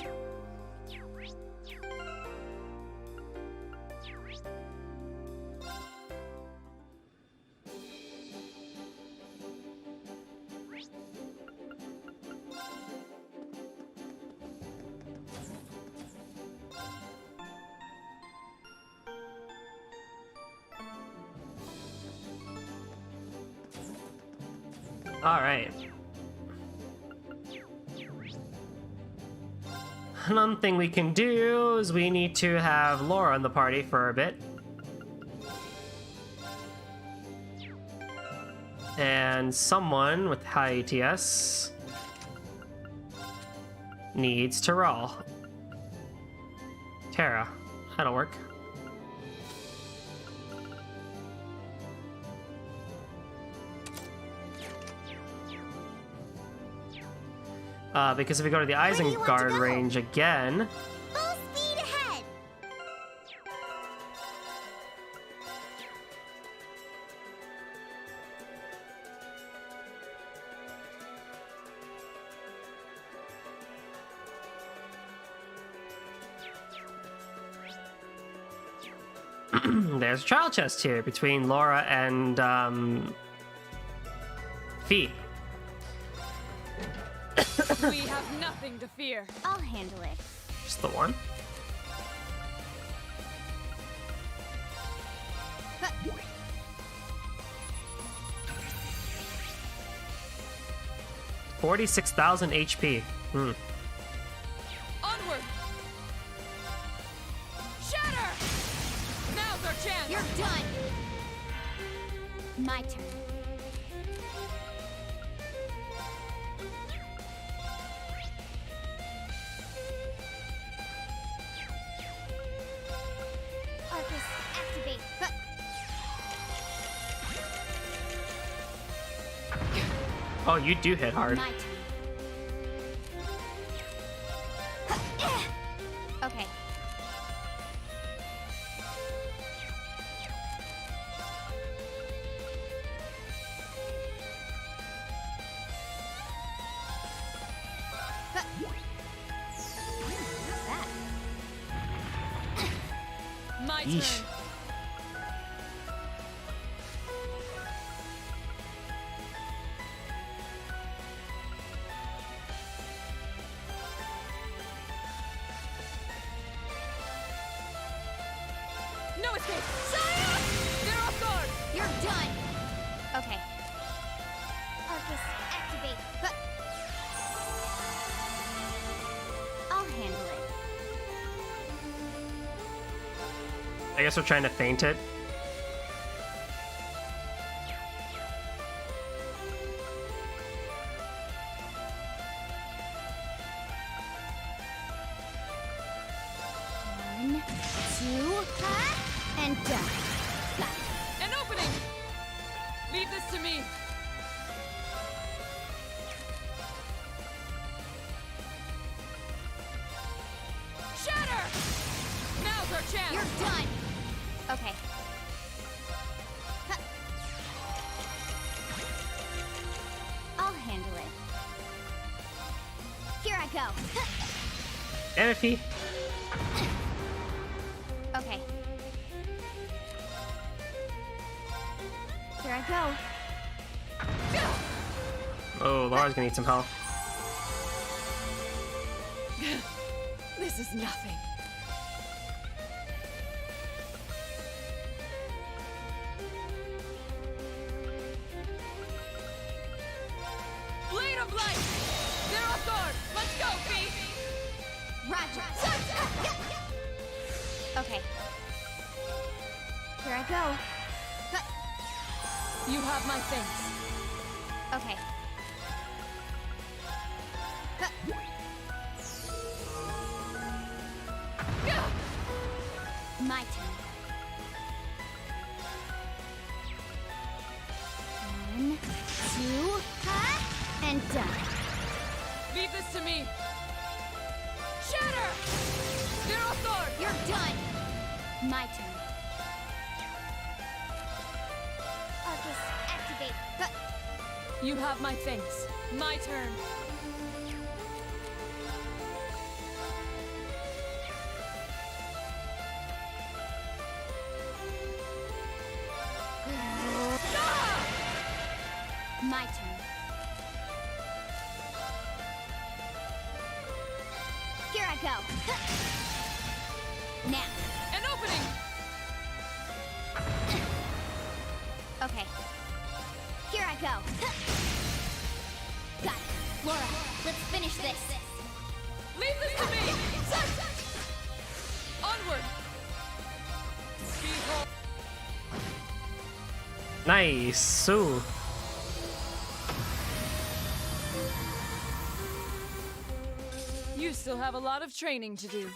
All right. Another thing we can do is we need to have Laura in the party for a bit. And someone with high ATS needs to roll. Terra, that'll work. Because if we go to the Isengard range again... Full speed ahead! There's a trial chest here between Laura and Fee. We have nothing to fear. I'll handle it. Just the one? $46,000 HP. Onward! Shatter! Now's our chance! You're done! My turn. Arcus, activate. Oh, you do hit hard. My turn. Okay. My Yeesh. turn. No escape! Sire! They're off guard! You're done! Okay. Arcus, activate. I'll handle it. I guess we're trying to feint it. One, two, and done. An opening! Leave this to me. Shatter! Now's our chance! You're done! Okay. I'll handle it. Here I go. Anarchy. Okay. Here I go. Oh, Laura's gonna need some help. This is nothing. Blade of light! They're off guard! Let's go, Fee! Roger. Okay. Here I go. You have my thanks. Okay. My turn. One, two, and done. this to me! Shatter! Zero sword! You're done! My turn. Arcus, activate. You have my thanks. My turn. My turn. Here I go. Now. An opening! Okay. Here I go. Got it. Laura, let's finish this. Leave this to me! Onward! Behold. Nice. Ooh. You still have a lot of training to do.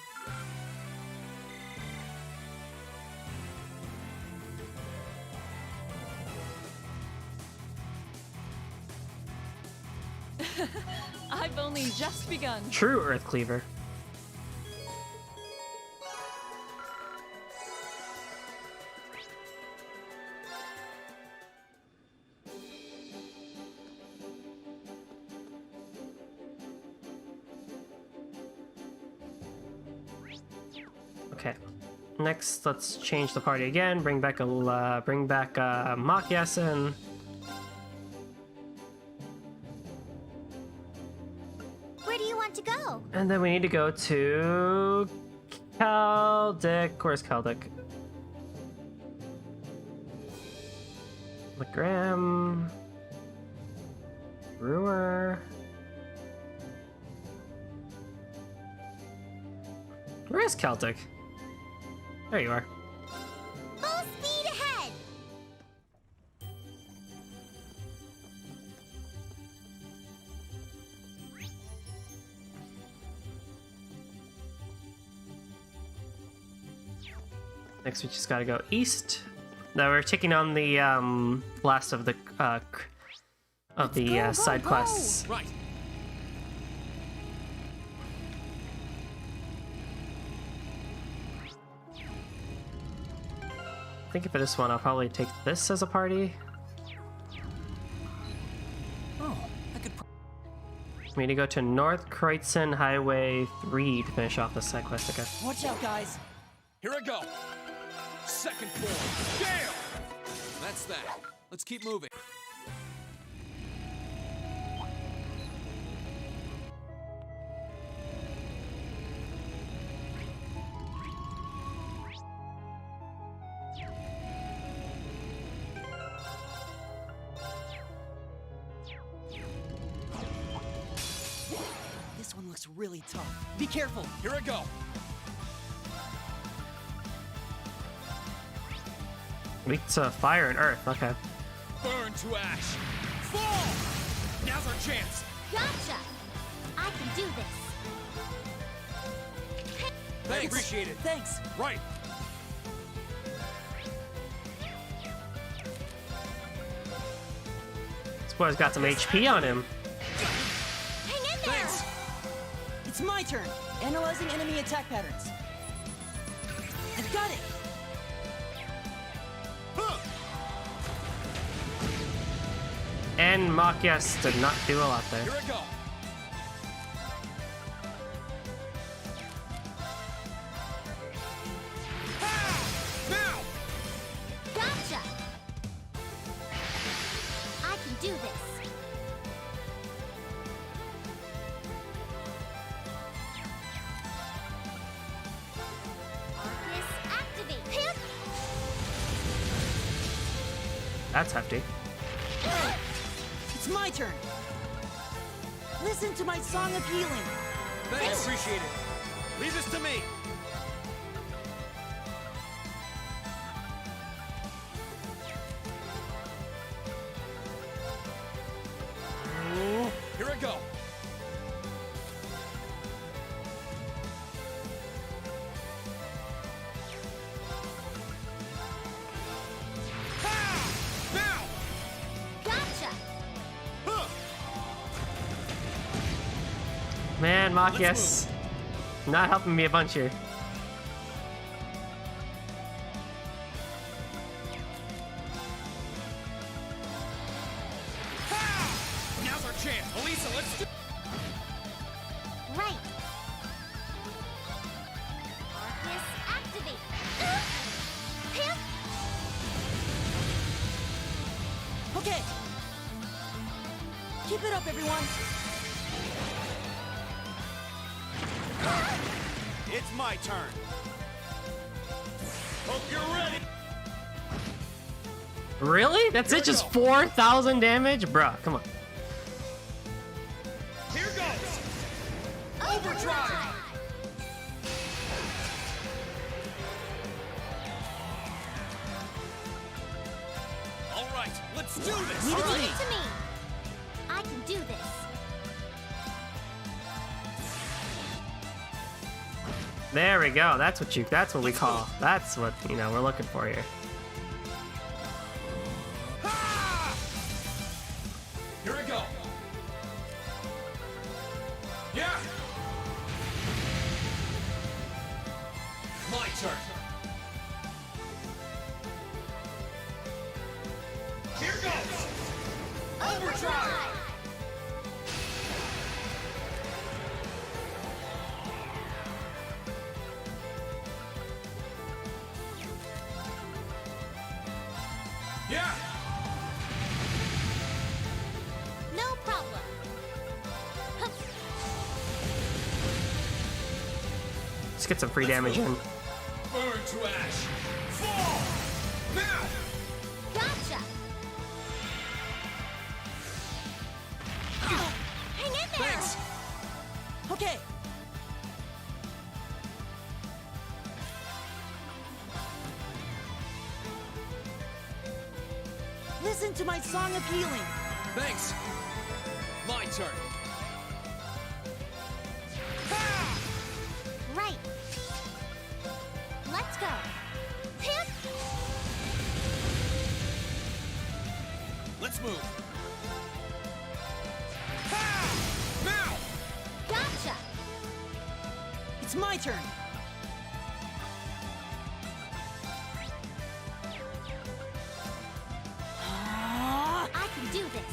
I've only just begun. True Earth Cleaver. Okay. Next, let's change the party again. Bring back Machiasen. Where do you want to go? And then we need to go to Caldic. Where's Caldic? Legram. Roer. Where is Celtic? There you are. Full speed ahead! Next, we just gotta go east. Now we're taking on the last of the side quests. Right. I think for this one, I'll probably take this as a party. Oh, I could. We need to go to North Kreutzen Highway 3 to finish off the side quest again. Watch out, guys. Here I go. Second floor. Damn! That's that. Let's keep moving. This one looks really tough. Be careful. Here I go. Weak to fire and earth. Okay. Burn to ash. Fall! Now's our chance. Gotcha! I can do this. Thanks. Appreciate it. Thanks. Right. This boy's got some HP on him. Hang in there! Thanks. It's my turn. Analyzing enemy attack patterns. I've got it. And Machias did not do a lot there. Here I go. Now! Gotcha! I can do this. Arcus, activate. Hip! That's hefty. It's my turn. Listen to my song of healing. Thanks. Appreciate it. Leave this to me. Here I go. Now! Gotcha! Man, Machias, not helping me a bunch here. Now's our chance. Elisa, let's do... Right. Arcus, activate. Pimp. Okay. Keep it up, everyone. It's my turn. Hope you're ready. Really? That's it? Just 4,000 damage? Bruh, come on. Here goes. Overdrive. All right, let's do this. Leave it to me. I can do this. There we go. That's what we call. That's what, you know, we're looking for here. Here we go. Yeah. My turn. Here goes. Overdrive. Yeah. No problem. Hup. Let's get some free damage in. Burn to ash. Fall. Now. Gotcha. Hang in there. Thanks. Okay. Listen to my song of healing. Thanks. My turn. Right. Let's go. Pimp. Let's move. Now. Gotcha. It's my turn. I can do this.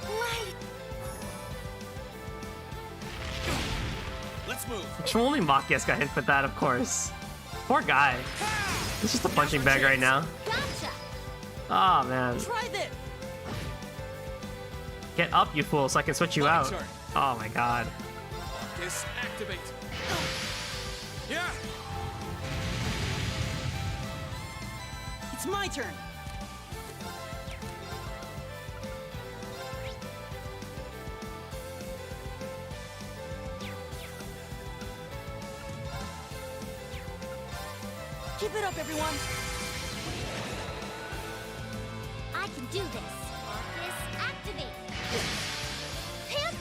Right. Let's move. Only Machias got hit with that, of course. Poor guy. He's just a punching bag right now. Gotcha. Oh man. Try this. Get up, you fool, so I can switch you out. turn. Oh my god. Arcus, activate. Yeah. It's my turn. Keep it up, everyone. I can do this. Arcus, activate. Pimp.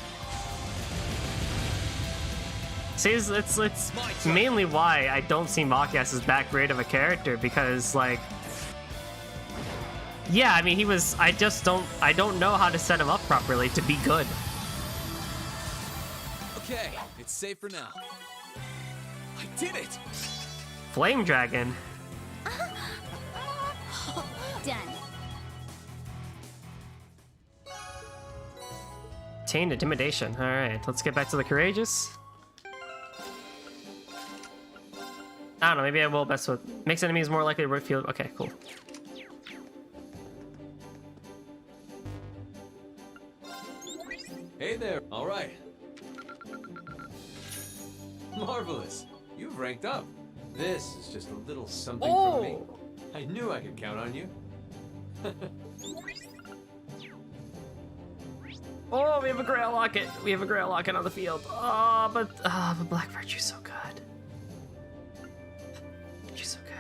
See, it's mainly why I don't see Machias as that great of a character, because like, yeah, I mean I don't know how to set him up properly to be good. Okay, it's safe for now. I did it. Flame Dragon. Done. Obtained Intimidation. Alright, let's get back to the Courageous. I don't know, maybe I will best with... Makes enemies more likely to feel... Okay, cool. Hey there. All right. Marvelous. You've ranked up. This is just a little something from me. I knew I could count on you. Oh, we have a Grail Locket. We have a Grail Locket on the field. Oh, but Black Virtue's so good. She's so good.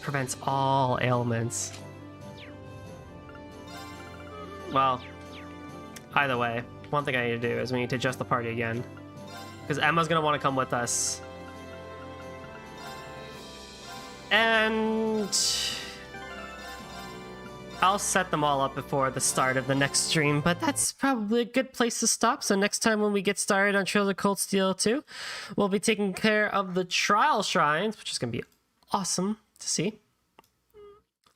Prevents all ailments. Well, either way, one thing I need to do is we need to adjust the party again. because Emma's gonna want to come with us. And I'll set them all up before the start of the next stream, but that's probably a good place to stop. So next time when we get started on Trails of Cold Steel 2, we'll be taking care of the trial shrines, which is going to be awesome to see.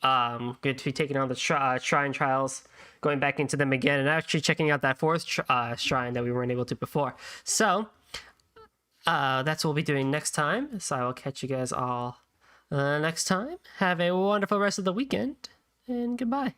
Good to be taking on the shrine trials, going back into them again, and actually checking out that fourth shrine that we weren't able to before. So that's what we'll be doing next time. So I will catch you guys all next time. Have a wonderful rest of the weekend, and goodbye.